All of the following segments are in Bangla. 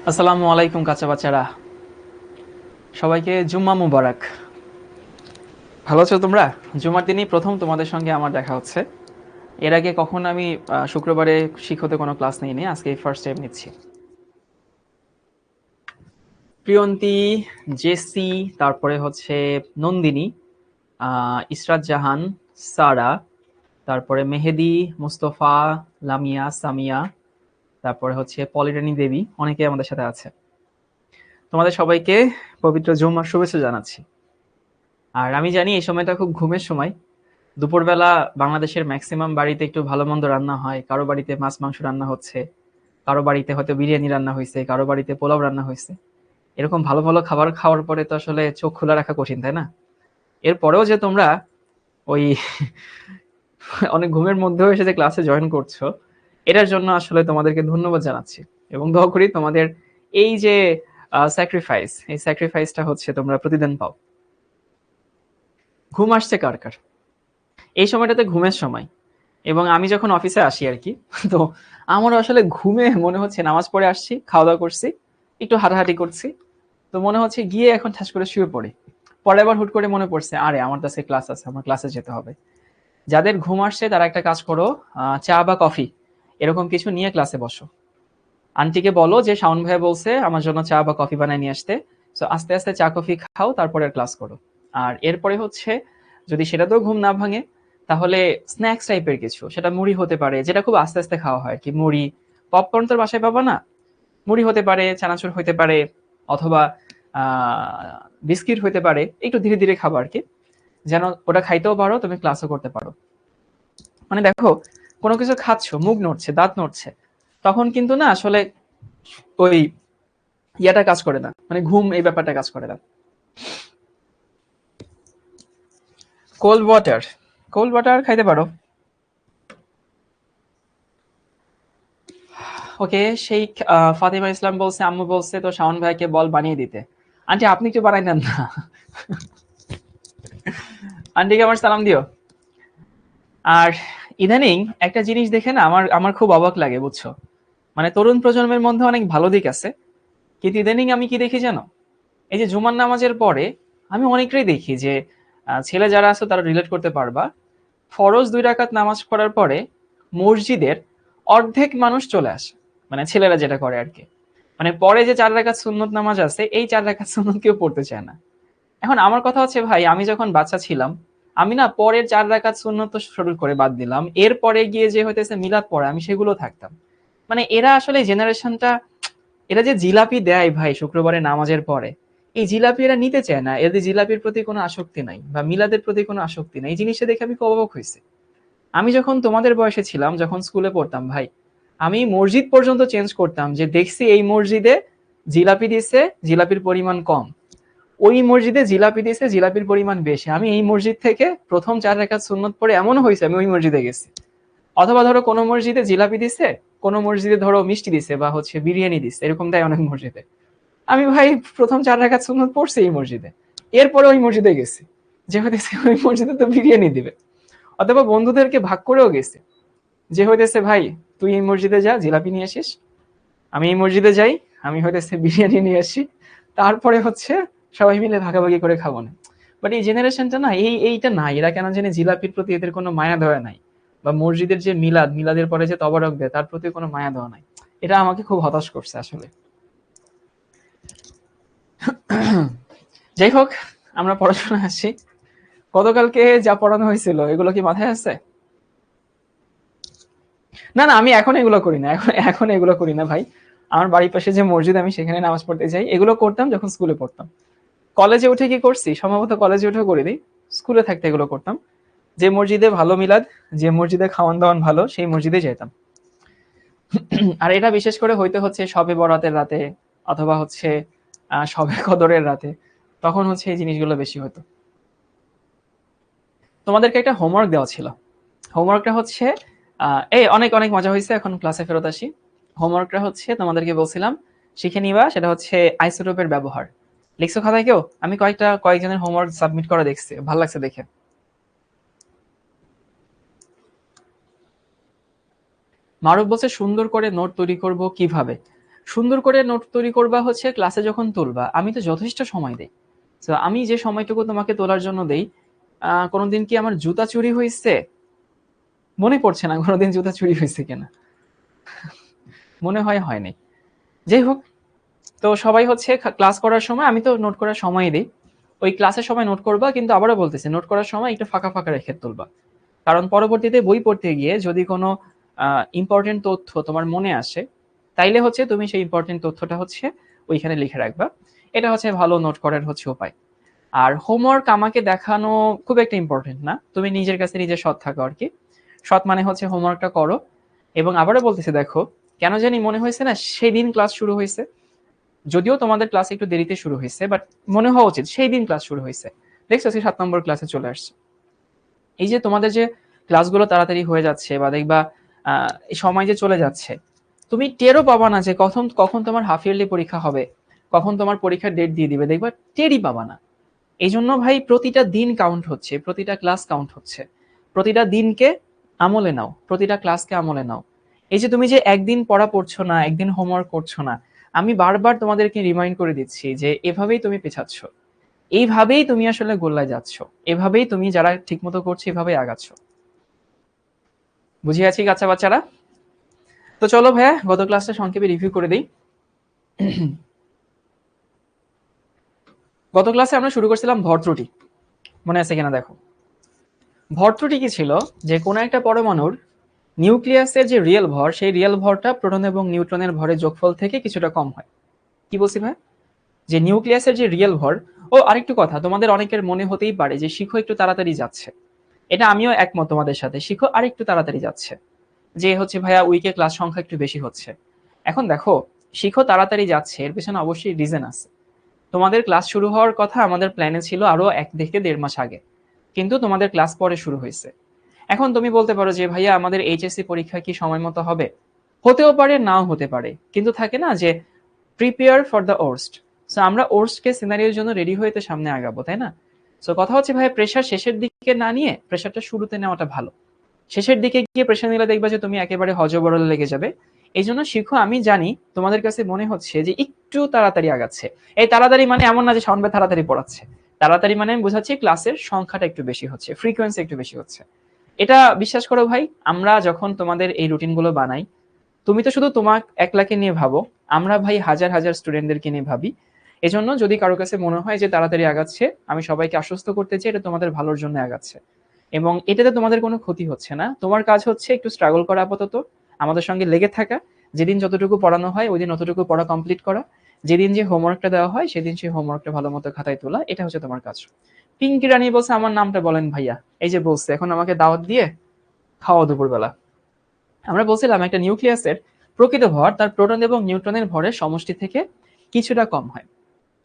আসসালামু আলাইকুম কাঁচা বাচ্চারা, সবাইকে জুম্মা মুবারক। ভালো আছো তোমরা? জুমার দিনই প্রথম তোমাদের সঙ্গে আমার দেখা হচ্ছে। এর আগে কখন আমি শুক্রবারে শিক্ষতে কোনো ক্লাস নিইনি, আজকে ফার্স্ট টাইম নিচ্ছি। প্রিয়ন্তী, জেসি, তারপরে হচ্ছে নন্দিনী, ইসরাত জাহান, সারা, তারপরে মেহেদি, মুস্তফা, লামিয়া, সামিয়া, তারপরে হচ্ছে পলিরানী দেবী, অনেকে আমাদের সাথে আছে। তোমাদের সবাইকে পবিত্র জুম্মার শুভেচ্ছা জানাচ্ছি। আর আমি জানি এই সময়টা খুব ঘুমের সময়। দুপুরবেলা বাংলাদেশের ম্যাক্সিমাম বাড়িতে একটু ভালো মন্দ রান্না হয়, কারো বাড়িতে মাছ মাংস রান্না হচ্ছে, কারো বাড়িতে হয়তো বিরিয়ানি রান্না হয়েছে, কারো বাড়িতে পোলাও রান্না হয়েছে। এরকম ভালো ভালো খাবার খাওয়ার পরে তো আসলে চোখ খোলা রাখা কঠিন, তাই না? এরপরেও যে তোমরা ওই অনেক ঘুমের মধ্যেও এসে যে ক্লাসে জয়েন করছো, এটার জন্য আসলে তোমাদেরকে ধন্যবাদ জানাচ্ছি। এবং দোয়া করি তোমাদের এই যে স্যাক্রিফাইস, এই স্যাক্রিফাইসটা হচ্ছে তোমরা প্রতিদিন পাও। ঘুম আসছে কার কার? এই সময়টাতে ঘুমের সময়। এবং আমি যখন অফিসে আসি আর কি, তো আমার আসলে ঘুমে মনে হচ্ছে নামাজ পড়ে আসছি, খাওয়া দাওয়া করছি, একটু হাঁটাহাঁটি করছি, তো মনে হচ্ছে গিয়ে এখন ঠাস করে শুয়ে পড়ি। পরে আবার হুট করে মনে পড়ছে, আরে আমার কাছে ক্লাস আছে, আমার ক্লাসে যেতে হবে। যাদের ঘুম আসছে তারা একটা কাজ করো, চা বা কফি এরকম কিছু নিয়ে ক্লাসে বসো। আন্টিকে বলো যে শাওন ভাইয়া বলছে আমার জন্য চা বা কফি বানায় নিয়ে আসতে। তো আস্তে আস্তে চা কফি খাও, তারপরে ক্লাস করো। আর এরপরে হচ্ছে, যদি সেটাতেও ঘুম না ভাঙে, তাহলে স্ন্যাক্স টাইপের কিছু, সেটা মুড়ি হতে পারে, যেটা খুব আস্তে আস্তে খাওয়া হয় আর কি। মুড়ি, পপকর্ন তোর বাসায় পাবা না, মুড়ি হতে পারে, চানাচুর হতে পারে, অথবা বিস্কিট হতে পারে, একটু ধীরে ধীরে খাবো আর কি, যেন ওটা খাইতেও পারো, তুমি ক্লাসও করতে পারো। মানে দেখো, কোনো কিছু খাচ্ছ, মুখ নড়ছে, দাঁত নড়ছে, তখন কিন্তু না আসলে ওই ইয়াটা কাজ করে না, মানে ঘুম এই ব্যাপারটা কাজ করে না। কোল্ড ওয়াটার, কোল্ড ওয়াটার খাইতে পারো। ওকে, সেই ফাতিমা ইসলাম বলছে, আম্মু বলছে তো শাওন ভাইকে বল বানিয়ে দিতে। আন্টি আপনি একটু বানাই দেন না। আন্টিকে আমার সালাম দিও। আর ইদানিং একটা জিনিস দেখে না আমার আমার খুব অবাক লাগে, বুঝছো? মানে তরুণ প্রজন্মের মধ্যে অনেক ভালো দিক আছে, কিন্তু ইদানিং আমি কি দেখি জানো? এই যে জুমার নামাজের পরে আমি অনেকটাই দেখি যে ছেলে যারা আছে তারা রিলেট করতে পারবা, ফরজ 2 রাকাত নামাজ পড়ার পরে মসজিদের অর্ধেক মানুষ চলে আসে, মানে ছেলেরা যেটা করে আর কি। মানে পরে যে 4 রাকাত সুন্নত নামাজ আছে, এই 4 রাকাত সুন্নত কেউ পড়তে চায় না। এখন আমার কথা হচ্ছে ভাই, আমি যখন বাচ্চা ছিলাম, আমি না পরের 4 রাকাত সুন্নত তো শুরু করে বাদ দিলাম, এরপরে গিয়ে যে হইতেছে মিলাদ পড়ে আমি সেগুলো থাকতাম। মানে এরা আসলে জেনারেশনটা, এরা যে জিলাপি দেয় ভাই শুক্রবারে নামাজের পরে, এই জিলাপি এরা নিতে চায় না, এদের জিলাপির প্রতি কোনো আসক্তি নাই, বা মিলাদের প্রতি কোনো আসক্তি নাই। এই জিনিসটা দেখে আমি খুব অবাক হয়েছি। আমি যখন তোমাদের বয়সে ছিলাম, যখন স্কুলে পড়তাম ভাই, আমি মসজিদ পর্যন্ত চেঞ্জ করতাম, যে দেখছি এই মসজিদে জিলাপি দিছে, জিলাপির পরিমাণ কম, ওই মসজিদে জিলাপি দিছে, জিলাপির পরিমাণ বেশি, আমি এই মসজিদ থেকে প্রথম 4 রাকাত সুন্নত পড়ে এমনও হয়েছে আমি ওই মসজিদে গেছি। অথবা ধরো কোনো মসজিদে জিলাপি দিছে, কোনো মসজিদে ধরো মিষ্টি দিছে বা হচ্ছে বিরিয়ানি দিছে, এরকম দেয় অনেক মসজিদে। আমি ভাই প্রথম 4 রাকাত সুন্নত পড়ছি এই মসজিদে, এরপরে ওই মসজিদে গেছি, যে হইতেছে ওই মসজিদে তো বিরিয়ানি দিবে। অথবা বন্ধুদেরকে ভাগ করেও গেছে, যে হইতেছে ভাই তুই এই মসজিদে যা, জিলাপি নিয়ে আসিস, আমি এই মসজিদে যাই, আমি হইতেছে বিরিয়ানি নিয়ে আসি, তারপরে হচ্ছে সবাই মিলে ভাগাভাগি করে খাবো না। বাট এই জেনারেশনটা না, এইটা নাই, এরা কেন জানি জিলাপির প্রতি এদের কোনো মায়া দয়া নাই, বা মসজিদের যে মিলাদ, মিলাদের পরে যে তবারক দেয় তার প্রতি কোনো মায়া দেওয়া নাই। এটা আমাকে খুব হতাশ করছে আসলে। যাই হোক, আমরা পড়াশোনা আসি। গতকালকে যা পড়ানো হয়েছিল এগুলো কি মাথায় আছে? না না, আমি এখন এগুলো করি না, এখন এখন এগুলো করি না ভাই। আমার বাড়ির পাশে যে মসজিদ, আমি সেখানে নামাজ পড়তে যাই, এগুলো করতাম যখন স্কুলে পড়তাম। কলেজে উঠে কি করছি, সম্ভবত কলেজে উঠেও করে দিই, স্কুলে থাকতে এগুলো করতাম। যে মসজিদে ভালো মিলাদ, যে মসজিদে খাওয়ান দাওয়ান ভালো, সেই মসজিদে যেতাম। আর এটা বিশেষ করে হইতে হচ্ছে সবে বরাতের রাতে, অথবা হচ্ছে সবে কদরের রাতে, তখন হচ্ছে এই জিনিসগুলো বেশি হতো। তোমাদেরকে একটা হোমওয়ার্ক দেওয়া ছিল। হোমওয়ার্কটা হচ্ছে, এই অনেক অনেক মজা হয়েছে, এখন ক্লাসে ফেরত আসি। হোমওয়ার্কটা হচ্ছে তোমাদেরকে বলছিলাম শিখে নিবা, সেটা হচ্ছে আইসোটোপের ব্যবহার। লিখছো খাতায় কেউ? আমি কয়েকজনের হোমওয়ার্ক সাবমিট করা দেখছি, ভালো লাগছে দেখে। মারুফ বলছে সুন্দর করে নোট তৈরি করব কিভাবে? সুন্দর করে নোট তৈরি করবা হচ্ছে ক্লাসে যখন তুলবা। আমি তো যথেষ্ট সময় দেই। তো আমি যে সময়টুকু তোমাকে তোলার জন্য দেই, কোনোদিন কি আমার জুতা চুরি হয়েছে? মনে পড়ছে না কোনোদিন জুতা চুরি হয়েছে কিনা। মনে হয় হয়নি। যাই হোক, তো সবাই হচ্ছে ক্লাস করার সময় আমি তো নোট করার সময় দিই। ওই ক্লাসের সময় নোট করবা, কিন্তু আবারও বলতেছি নোট করার সময় একটু ফাঁকা ফাঁকা রেখে তুলবা। কারণ পরবর্তীতে বই পড়তে গিয়ে যদি কোনো ইম্পর্টেন্ট তথ্য তোমার মনে আসে, তাইলে হচ্ছে তুমি সেই ইম্পর্টেন্ট তথ্যটা হচ্ছে ওইখানে লিখে রাখবা। এটা হচ্ছে ভালো নোট করার হচ্ছে উপায়। আর হোমওয়ার্ক আমাকে দেখানো খুব একটা ইম্পর্টেন্ট না, তুমি নিজের কাছে নিজে সৎ থাকো আর কি। সৎ মানে হচ্ছে হোমওয়ার্কটা করো। এবং আবারও বলতেছি, দেখো কেন জানি মনে হয়েছে না সেই দিন ক্লাস শুরু হয়েছে, যদিও তোমাদের ক্লাস একটু দেরিতে শুরু হয়েছে, বাট মনে হওয়া উচিত সেই দিন ক্লাস শুরু হয়েছে। দেখছো 7 নম্বর ক্লাসে চলে আসছে। এই যে তোমাদের যে ক্লাসগুলো তাড়াতাড়ি হয়ে যাচ্ছে বা দেখবা এই সময় যে চলে যাচ্ছে, তুমি টেরও পাবা না যে কখন কখন তোমার হাফ ইয়ারলি পরীক্ষা হবে, কখন তোমার পরীক্ষার ডেট দিয়ে দিবে, দেখবা টেরই পাবা না। এই জন্য ভাই প্রতিটা দিন কাউন্ট হচ্ছে, প্রতিটা ক্লাস কাউন্ট হচ্ছে। প্রতিটা দিনকে আমলে নাও, প্রতিটা ক্লাসকে আমলে নাও। এই যে তুমি যে একদিন পড়া পড়ছো না, একদিন হোমওয়ার্ক করছো না, আমি বারবার তোমাদেরকে রিমাইন্ড করে দিচ্ছি যে এভাবেই তুমি পেছাচ্ছ, এইভাবেই তুমি আসলে গোল্লায় যাচ্ছ, এভাবেই তুমি যারা ঠিকমতো করছে এভাবেই আগাচ্ছ। বুঝিয়াছি বাচ্চা বাচ্চারা? তো চলো ভাইয়া গত ক্লাসটা সংক্ষেপে রিভিউ করে দিই। গত ক্লাসে আমরা শুরু করছিলাম ভর ত্রুটি, মনে আছে কিনা দেখো। ভর ত্রুটি কি ছিল? যে কোনো একটা পরমাণুর নিউক্লিয়াসের যে রিয়েল ভর, সেই রিয়েল ভরটা প্রোটন এবং নিউট্রনের ভরের যোগফল থেকে কিছুটা কম হয়। কি বলছি ভাই? যে নিউক্লিয়াসের যে রিয়েল ভর। ও আরেকটু কথা, তোমাদের অনেকের মনে হতেই পারে যে শিখো একটু তাড়াতাড়ি যাচ্ছে। এটা আমিও একমত তোমাদের সাথে, শিখো আর একটু তাড়াতাড়ি যাচ্ছে। যে হচ্ছে ভাইয়া উইকে ক্লাস সংখ্যা একটু বেশি হচ্ছে। এখন দেখো, শিখো তাড়াতাড়ি যাচ্ছে এর পেছনে অবশ্যই রিজন আছে। তোমাদের ক্লাস শুরু হওয়ার কথা আমাদের প্ল্যানে ছিল আরো 1 থেকে 1.5 মাস আগে, কিন্তু তোমাদের ক্লাস পরে শুরু হয়েছে। এখন তুমি বলতে পারো যে ভাইয়া আমাদের এইচএসসি পরীক্ষা কি সময় মতো হবে? হতেও পারে, নাও হতে পারে, কিন্তু থাকে না যে prepare for the worst. So আমরা ওর্স্টকে সিনারিওর জন্য রেডি হয়ে তো সামনে আগাবো, তাই না? সো কথা হচ্ছে ভাই প্রেশার শেষের দিকে না নিয়ে প্রেশারটা শুরুতে নেওয়াটা ভালো। শেষের দিকে গিয়ে প্রেশার নিলে দেখবা যে তুমি একেবারে হজবরলে লেগে যাবে। এই জন্য শিখো, আমি জানি তোমাদের কাছে মনে হচ্ছে যে একটু তাড়াতাড়ি আগাচ্ছে। এই তাড়াতাড়ি মানে এমন না যে শাওন ভাই তাড়াতাড়ি পড়াচ্ছে। তাড়াতাড়ি মানে আমি বোঝাচ্ছি ক্লাসের সংখ্যাটা একটু বেশি হচ্ছে, ফ্রিকোয়েন্সি একটু বেশি হচ্ছে। এটা বিশ্বাস করো ভাই, আমরা যখন তোমাদের এই রুটিন গুলো বানাই, তুমি তো শুধু তোমার একলাকে নিয়ে ভাবো, আমরা ভাই হাজার হাজার স্টুডেন্টদেরকে নিয়ে ভাবি। এজন্য যদি কারো কাছে মনে হয় যে তাড়াতাড়ি আগাচ্ছে, আমি সবাইকে আশ্বস্ত করতে চাই এটা তোমাদের ভালোর জন্য আগাচ্ছে। এবং এটাতে তোমাদের কোনো ক্ষতি হচ্ছে না। তোমার কাজ হচ্ছে একটু স্ট্রাগল করা আপাতত, আমাদের সঙ্গে লেগে থাকা। যেদিন যতটুকু পড়ানো হয় ওই দিন অতটুকু পড়া কমপ্লিট করা। যেদিন যে হোমওয়ার্কটা দেওয়া হয় সেদিন সেই হোমওয়ার্কটা ভালো মতো খাতায় তোলা, এটা হচ্ছে তোমার কাজ। পিঙ্কি রানী বলছে আমার নামটা বলেন ভাইয়া। এই যে বলছে এখন আমাকে দাওয়াত দিয়ে খাওয়া দুপুরবেলা। আমরা বলছিলাম একটা নিউক্লিয়াসের প্রকৃত ভর তার প্রোটন এবং নিউট্রনের ভরের সমষ্টি থেকে কিছুটা কম হয়,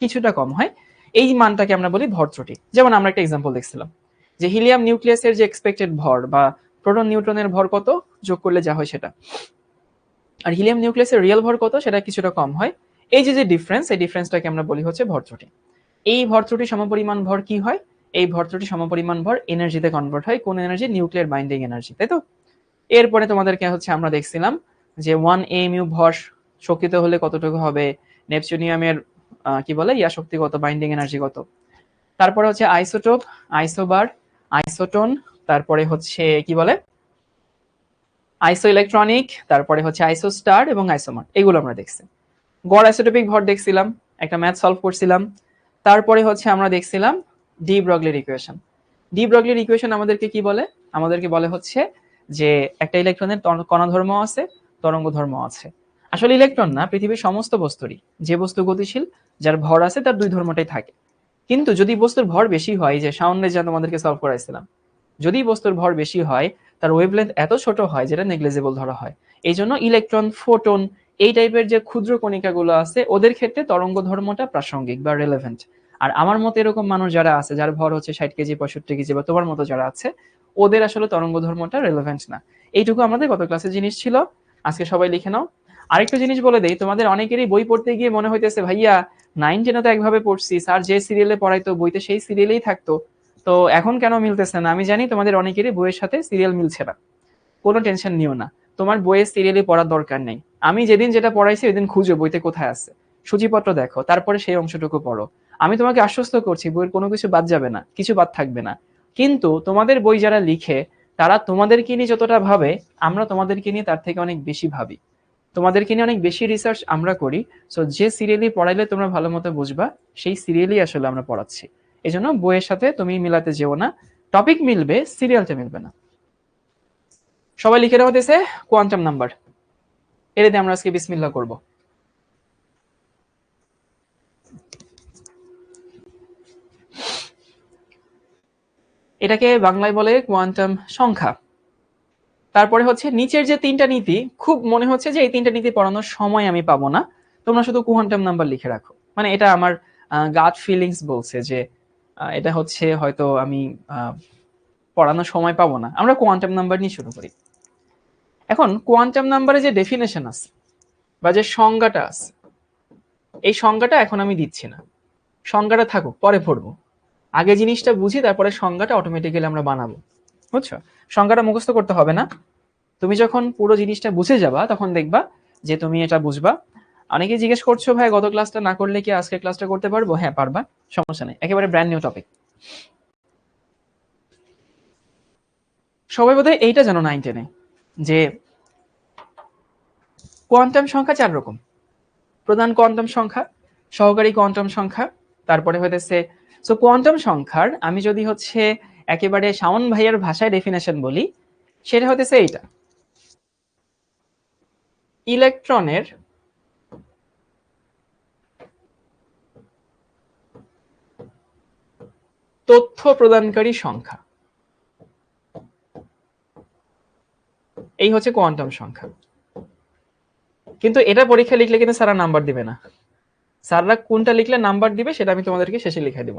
কিছুটা কম হয়। এই মানটাকে আমরা বলি ভর ত্রুটি। যেমন আমরা একটা এক্সাম্পল দেখছিলাম যে হিলিয়াম নিউক্লিয়াসের যে এক্সপেক্টেড ভর বা প্রোটন নিউট্রনের ভর কত, যোগ করলে যা হয় সেটা, আর হিলিয়াম নিউক্লিয়াসের রিয়েল ভর কত সেটা কিছুটা কম হয়। এই যে যে ডিফারেন্স, এই ডিফারেন্সটাকে আমরা বলি হচ্ছে ভর ত্রুটি। এই ভর ত্রুটি সমপরিমাণ ভর কি হয়? এই ভর ত্রুটি সমপরিমাণ ভর এনার্জিতে কনভার্ট হয়। কোন এনার্জি? নিউক্লিয়ার বাইন্ডিং এনার্জি, তাই তো? এরপরে তোমাদেরকে হচ্ছে আমরা দেখছিলাম যে 1 AMU ভর শক্তিত হলে কতটুকু হবে, নেপচুনিয়ামের কি বলে ইয়া শক্তি কত, বাইন্ডিং এনার্জি কত। তারপরে হচ্ছে আইসোটোপ, আইসোবার, আইসোটোন, তারপরে হচ্ছে কি বলে আইসো ইলেকট্রনিক, তারপরে হচ্ছে আইসোস্টার এবং আইসোমার, এগুলো আমরা দেখছি। গড় আইসোটোপিক ভর দেখছিলাম, একটা ম্যাথ সলভ করছিলাম। তারপরে হচ্ছে আমরা দেখছিলাম ডি ব্রগলির ইকুয়েশন। ডি ব্রগলির ইকুয়েশন আমাদেরকে কি বলে? আমাদেরকে বলে হচ্ছে যে একটা ইলেকট্রনের কণা ধর্ম আছে, তরঙ্গ ধর্ম আছে। আসলে ইলেকট্রন না, পৃথিবীর সমস্ত বস্তুরই, যে বস্তু গতিশীল যার ভর আছে তার দুই ধর্মটাই থাকে। কিন্তু যদি বস্তুর ভর বেশি হয়, যে সাউন্ডে যা তোমাদেরকে সলভ করাইছিলাম, যদি বস্তুর ভর বেশি হয় তার ওয়েভলেন্থ এত ছোট হয় যেটা নেগলিজেবল ধরা হয়। এই জন্য ইলেকট্রন, ফোটন, এই টাইপের যে ক্ষুদ্র কণিকাগুলো আছে ওদের ক্ষেত্রে তরঙ্গ ধর্মটা প্রাসঙ্গিক বা রেলেভেন্ট। আর আমার মতে এরকম মানুষ যারা আছে যার ভর হচ্ছে 60 কেজি, 65 কেজি বা তোমার মতো যারা আছে, ওদের আসলে তরঙ্গ ধর্মটা রেলেভেন্ট না। এইটুকু আমাদের গত ক্লাসে জিনিস ছিল, আজকে সবাই লিখে নাও। আরেকটা জিনিস বলে দেই, তোমাদের অনেকেরই বই পড়তে গিয়ে মনে হইতেছে ভাইয়া 9-10 তো একভাবে পড়ছি, স্যার যে সিরিয়ালে পড়াইতো বইতে সেই সিরিয়ালেই থাকতো, তো এখন কেন মিলতেছে না? আমি জানি তোমাদের অনেকেরই বইয়ের সাথে সিরিয়াল মিলছে না, কোনো টেনশন নিও না, তোমার বইয়ের সিরিয়ালে পড়ার দরকার নেই। আমি যেদিন যেটা পড়াইছি ওইদিন খুঁজো বইতে কোথায় আছে, সূচিপত্র দেখো, তারপরে সেই অংশটুকু পড়ো। আমি তোমাকে আশ্বস্ত করছি বইয়ের কোনো কিছু বাদ যাবে না, কিছু বাদ থাকবে না। কিন্তু তোমাদের বই যারা লিখে তারা তোমাদেরকে নিয়ে যতটা ভাবে, আমরা তোমাদেরকে নিয়ে তার থেকে অনেক বেশি ভাবি, তোমাদেরকে নিয়ে অনেক বেশি রিসার্চ আমরা করি। সো যে সিরিয়ালি পড়াইলে তোমরা ভালো মতো বুঝবা, সেই সিরিয়ালি আসলে আমরা পড়াচ্ছি। এই জন্য বইয়ের সাথে তুমি মিলাতে যেও না, টপিক মিলবে, সিরিয়ালটা মিলবে না। সবাই লিখে রাখো দিয়েছে কোয়ান্টাম নাম্বার, এর দিয়ে আমরা আজকে বিসমিল্লাহ করব। এটাকে বাংলায় বলে কোয়ান্টাম সংখ্যা। তারপরে হচ্ছে নিচের যে তিনটা নীতি, খুব মনে হচ্ছে যে এই তিনটা নীতি পড়ানোর সময় আমি পাবো না, তোমরা শুধু কোয়ান্টাম নাম্বার লিখে রাখো। মানে এটা আমার গাট ফিলিংস বলছে যে এটা হচ্ছে হয়তো আমি পড়ানোর সময় পাবো না। আমরা কোয়ান্টাম নাম্বার নিয়ে শুরু করি। এখন কোয়ান্টাম নাম্বারে যে ডেফিনেশন আছে বা যে সংজ্ঞাটা আছে, এই সংজ্ঞাটা এখন আমি দিচ্ছি না, সংজ্ঞাটা থাকুক, পরে পড়বো। আগে জিনিসটা বুঝি, তারপরে সংজ্ঞাটা অটোমেটিক্যালি আমরা বানাবো, বুঝছো? সংজ্ঞাটা মুখস্থ করতে হবে না, তুমি যখন পুরো জিনিসটা বুঝে যাবা তখন দেখবা যে তুমি এটা বুঝবা। অনেকে জিজ্ঞেস করছো ভাই গত ক্লাসটা না করলে কি আজকের ক্লাসটা করতে পারবো? হ্যাঁ পারবা, সমস্যা নেই, একেবারে ব্র্যান্ড নিউ টপিক। সবাই বোধহয় এইটা জানো 9-10-এ যে কোয়ান্টাম সংখ্যা 4 রকম। প্রধান কোয়ান্টাম সংখ্যা, সহকারী কোয়ান্টাম সংখ্যা, তারপরে হইতেছে। সো কোয়ান্টাম সংখ্যার আমি যদি হচ্ছে একেবারে শাওন ভাইয়ের ভাষায় ডেফিনেশন বলি, সেটা হইতেছে এইটা: ইলেকট্রনের তথ্য প্রদানকারী সংখ্যা, এই হচ্ছে কোয়ান্টাম সংখ্যা। কিন্তু এটা পরীক্ষা লিখলে কিন্তু স্যাররা নাম্বার দিবে না, স্যাররা কোনটা লিখলে নাম্বার দিবে সেটা আমি তোমাদেরকে শেষে লিখে দিব।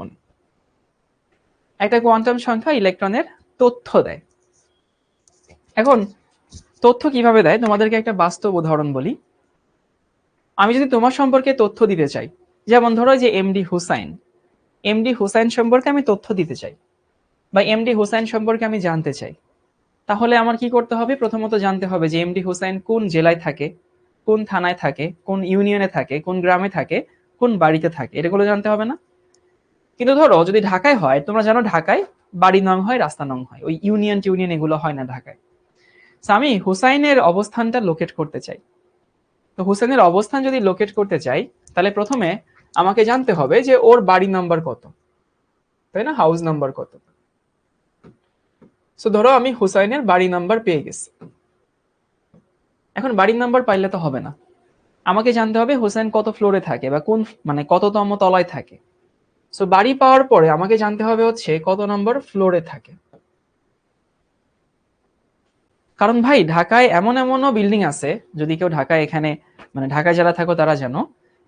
একটা কোয়ান্টাম সংখ্যা ইলেকট্রনের তথ্য দেয়। এখন তথ্য কিভাবে দেয় তোমাদেরকে একটা বাস্তব উদাহরণ বলি। আমি যদি তোমার সম্পর্কে তথ্য দিতে চাই, যেমন ধরো যে এমডি হুসাইন, এমডি হুসাইন সম্পর্কে আমি তথ্য দিতে চাই, বা এমডি হুসাইন সম্পর্কে আমি জানতে চাই, তাহলে আমার কি করতে হবে? প্রথমত জানতে হবে যে এমডি হুসাইন কোন জেলায় থাকে, কোন থানায় থাকে, কোন ইউনিয়নে থাকে, কোন গ্রামে থাকে, কোন বাড়িতে থাকে, এটাগুলো জানতে হবে না? কিন্তু ধরো যদি ঢাকায় হয়, তোমরা জানো ঢাকায় বাড়ি নং হয়, রাস্তা নং হয়, ওই ইউনিয়ন টিউনিয়ন এগুলো হয় না ঢাকায়। আমি হুসাইনের অবস্থানটা লোকেট করতে চাই। তো হুসাইনের অবস্থান যদি লোকেট করতে চাই, তাহলে প্রথমে আমাকে জানতে হবে যে ওর বাড়ি নাম্বার কত, তাই না? হাউস নাম্বার কত। সো ধরো আমি হুসাইনের বাড়ি নাম্বার পেয়ে গেছি। এখন বাড়ির নাম্বার পাইলে তো হবে না, আমাকে জানতে হবে হুসাইন কত ফ্লোরে থাকে বা কোন মানে কততম তলায় থাকে। সো বাড়ি পাওয়ার পরে আমাকে জানতে হবে হচ্ছে কত নম্বর ফ্লোরে থাকে। কারণ ভাই ঢাকায় এমন এমনও বিল্ডিং আছে, যদি কেউ ঢাকায় এখানে মানে ঢাকায় যারা থাকো তারা জানো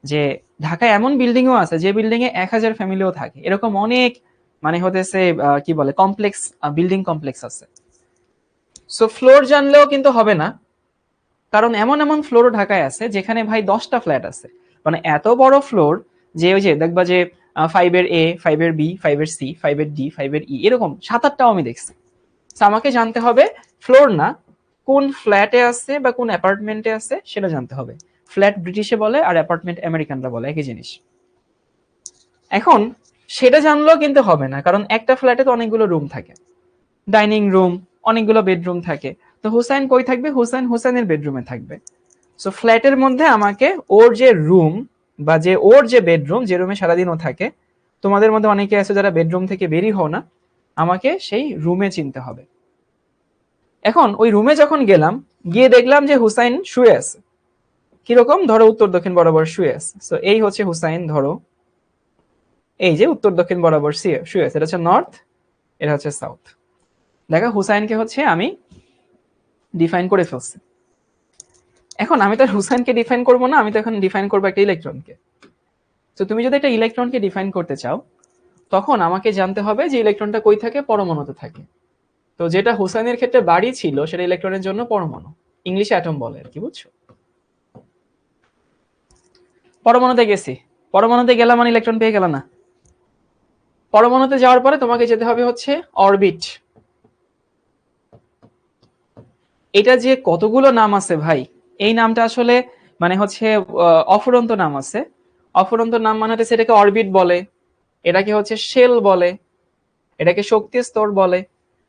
যে ঢাকায় এমন বিল্ডিংও আছে যে বিল্ডিং এ 1000 ফ্যামিলিও থাকে, এরকম অনেক মানে হতেছে কি বলে কমপ্লেক্স, বিল্ডিং কমপ্লেক্স আছে। সো ফ্লোর জানলেও কিন্তু হবে না, কারণ এমন এমন ফ্লোরও ঢাকায় আছে যেখানে ভাই 10টা ফ্ল্যাট আছে, মানে এত বড় ফ্লোর যে ওই যে দেখবা যে 5-এর এ, 5-এর বি, 5-এর সি, 5-এর ডি, 5-এর ই, এরকম 7-8টাও আমি দেখছি। আমাকে জানতে হবে ফ্লোর না, কোন ফ্ল্যাটে আছে বা কোন অ্যাপার্টমেন্টে আছে সেটা জানতে হবে। ফ্ল্যাট ব্রিটিশে বলে আর অ্যাপার্টমেন্ট আমেরিকানরা বলে, একই জিনিস। এখন সেটা জানলেও কিন্তু হবে না, কারণ একটা ফ্ল্যাটে তো অনেকগুলো রুম থাকে, ডাইনিং রুম, অনেকগুলো বেডরুম থাকে। তো হুসাইন কই থাকবে? হুসাইন হুসাইনের বেডরুমে থাকবে। সো ফ্ল্যাটের মধ্যে আমাকে ওর যে রুম বা যে ওর যে বেডরুম, যে রুমে সারাদিনও থাকে, তোমাদের মধ্যে অনেকে আছে যারা বেডরুম থেকে বেরিয়ে হও না, আমাকে সেই রুমে চিনতে হবে। এখন ওই রুমে যখন গেলাম, গিয়ে দেখলাম যে হুসাইন শুয়ে আছে। কিরকম? ধরো উত্তর দক্ষিণ বরাবর শুয়ে আছে। সো এই হচ্ছে হুসাইন, ধরো এই যে উত্তর দক্ষিণ বরাবর শুয়ে আছে, এটা হচ্ছে নর্থ, এটা হচ্ছে সাউথ। দেখা হুসাইনকে হচ্ছে আমি ডিফাইন করে ফেলছি। এখন আমি তো হুসাইনকে ডিফাইন করবো না, আমি তো এখন ডিফাইন করবো একটা ইলেকট্রনকে। তো তুমি যদি একটা ইলেকট্রনকে ডিফাইন করতে চাও, তখন আমাকে জানতে হবে যে ইলেকট্রনটা কই থাকে? পরমাণুতে থাকে। তো যেটা হুসাইনের ক্ষেত্রে বাড়ি ছিল সেটা ইলেকট্রনের জন্য পরমাণু, ইংলিশে অ্যাটম বলে আর কি, বুঝছো? পরমাণুতে গেছি, পরমাণুতে গেলাম মানে ইলেকট্রন পেয়ে গেল না। পরমাণুতে যাওয়ার পরে তোমাকে যেতে হবে হচ্ছে অরবিট। এটা যে কতগুলো নাম আছে ভাই, এই নামটা আসলে মানে হচ্ছে অফুরন্ত নাম আছে। অফুরন্ত নাম মানে হচ্ছে এটাকে অরবিট বলে, এটাকে হচ্ছে শেল বলে, এটাকে শক্তি স্তর বলে,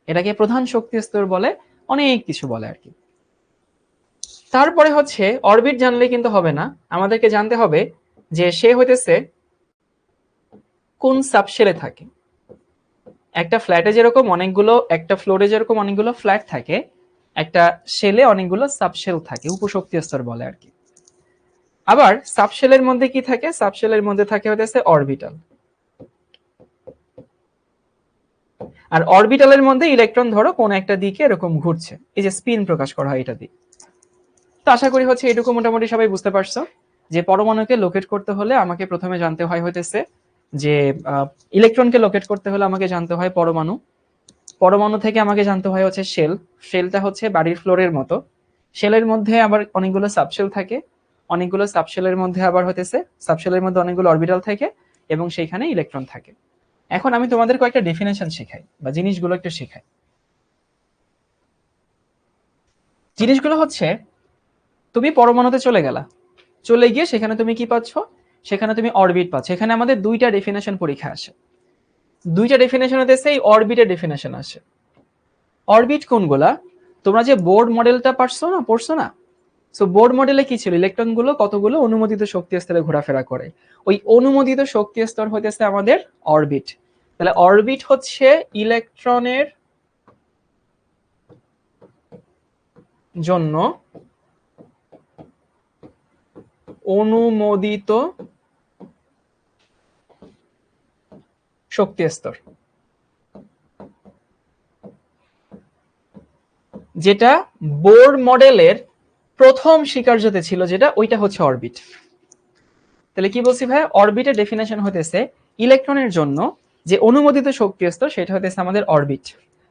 এটাকে প্রধান শক্তি স্তর বলে, অনেক কিছু বলে আর কি। তারপরে হচ্ছে অরবিট জানলে কিন্তু হবে না, আমাদেরকে জানতে হবে যে সে হইতেছে কোন সাবশেলে থাকে। একটা ফ্ল্যাটে যেরকম অনেকগুলো, একটা ফ্লোরে যেরকম অনেকগুলো ফ্ল্যাট থাকে, একটা শেলে অনেকগুলো সাবশেল থাকে, উপশক্তি স্তর বলে আর কি। আবার সাবশেলের মধ্যে কি থাকে? সাবশেলের মধ্যে থাকে হইতেছে অরবিটাল। আর অরবিটালের মধ্যে ইলেকট্রন ধরো কোন একটা দিকে এরকম ঘুরছে, এই যে স্পিন প্রকাশ করা হয় এটা দিয়ে। তো আশা করি হচ্ছে এটুকু মোটামুটি সবাই বুঝতে পারছো যে পরমাণুকে লোকেট করতে হলে আমাকে প্রথমে জানতে হয় হইতেছে যে ইলেকট্রনকে লোকেট করতে হলে আমাকে জানতে হয় পরমাণু, পরমাণু থেকে আমাকে জানতে হয় হচ্ছে শেল, শেলটা হচ্ছে বাড়ির ফ্লোরের মতো, শেলের মধ্যে আবার অনেকগুলো সাবশেল থাকে, অনেকগুলো সাবশেলের মধ্যে আবার হইতেছে সাবশেলের মধ্যে অনেকগুলো অরবিটাল থাকে এবং সেইখানে ইলেকট্রন থাকে। এখন আমি তোমাদের কয়েকটা ডেফিনেশন শেখাই বা জিনিসগুলো একটু শেখাই। জিনিসগুলো হচ্ছে, তুমি পরমাণুতে চলে গেলা, চলে গিয়ে সেখানে তুমি কি পাচ্ছ? সেখানে তুমি অরবিট পাচ্ছ। এখানে আমাদের দুইটা ডেফিনেশন পরীক্ষা আসে, দুইটা ডেফিনেশন হতেছে এই অরবিটের ডেফিনেশন আসে। অরবিট কোনগুলা? তোমরা যে বোর্ড মডেলটা পড়ছো না, সো বোর্ড মডেলে কি ছিল? ইলেকট্রন গুলো কতগুলো অনুমোদিত শক্তি স্তরে ঘোরাফেরা করে, ওই অনুমোদিত শক্তি স্তর হইতেছে আমাদের অরবিট। তাহলে অরবিট হচ্ছে ইলেকট্রনের জন্য অনুমোদিত শক্তি স্তর, যেটা বোর মডেলের প্রথম স্বীকার্যতে ছিল, যেটা ওইটা হচ্ছে অরবিট। তাহলে কি বলছি ভাই? অরবিটের ডেফিনেশন হতেছে ইলেকট্রনের জন্য যে অনুমোদিত শক্তি স্তর সেটা হতেছে আমাদের অরবিট।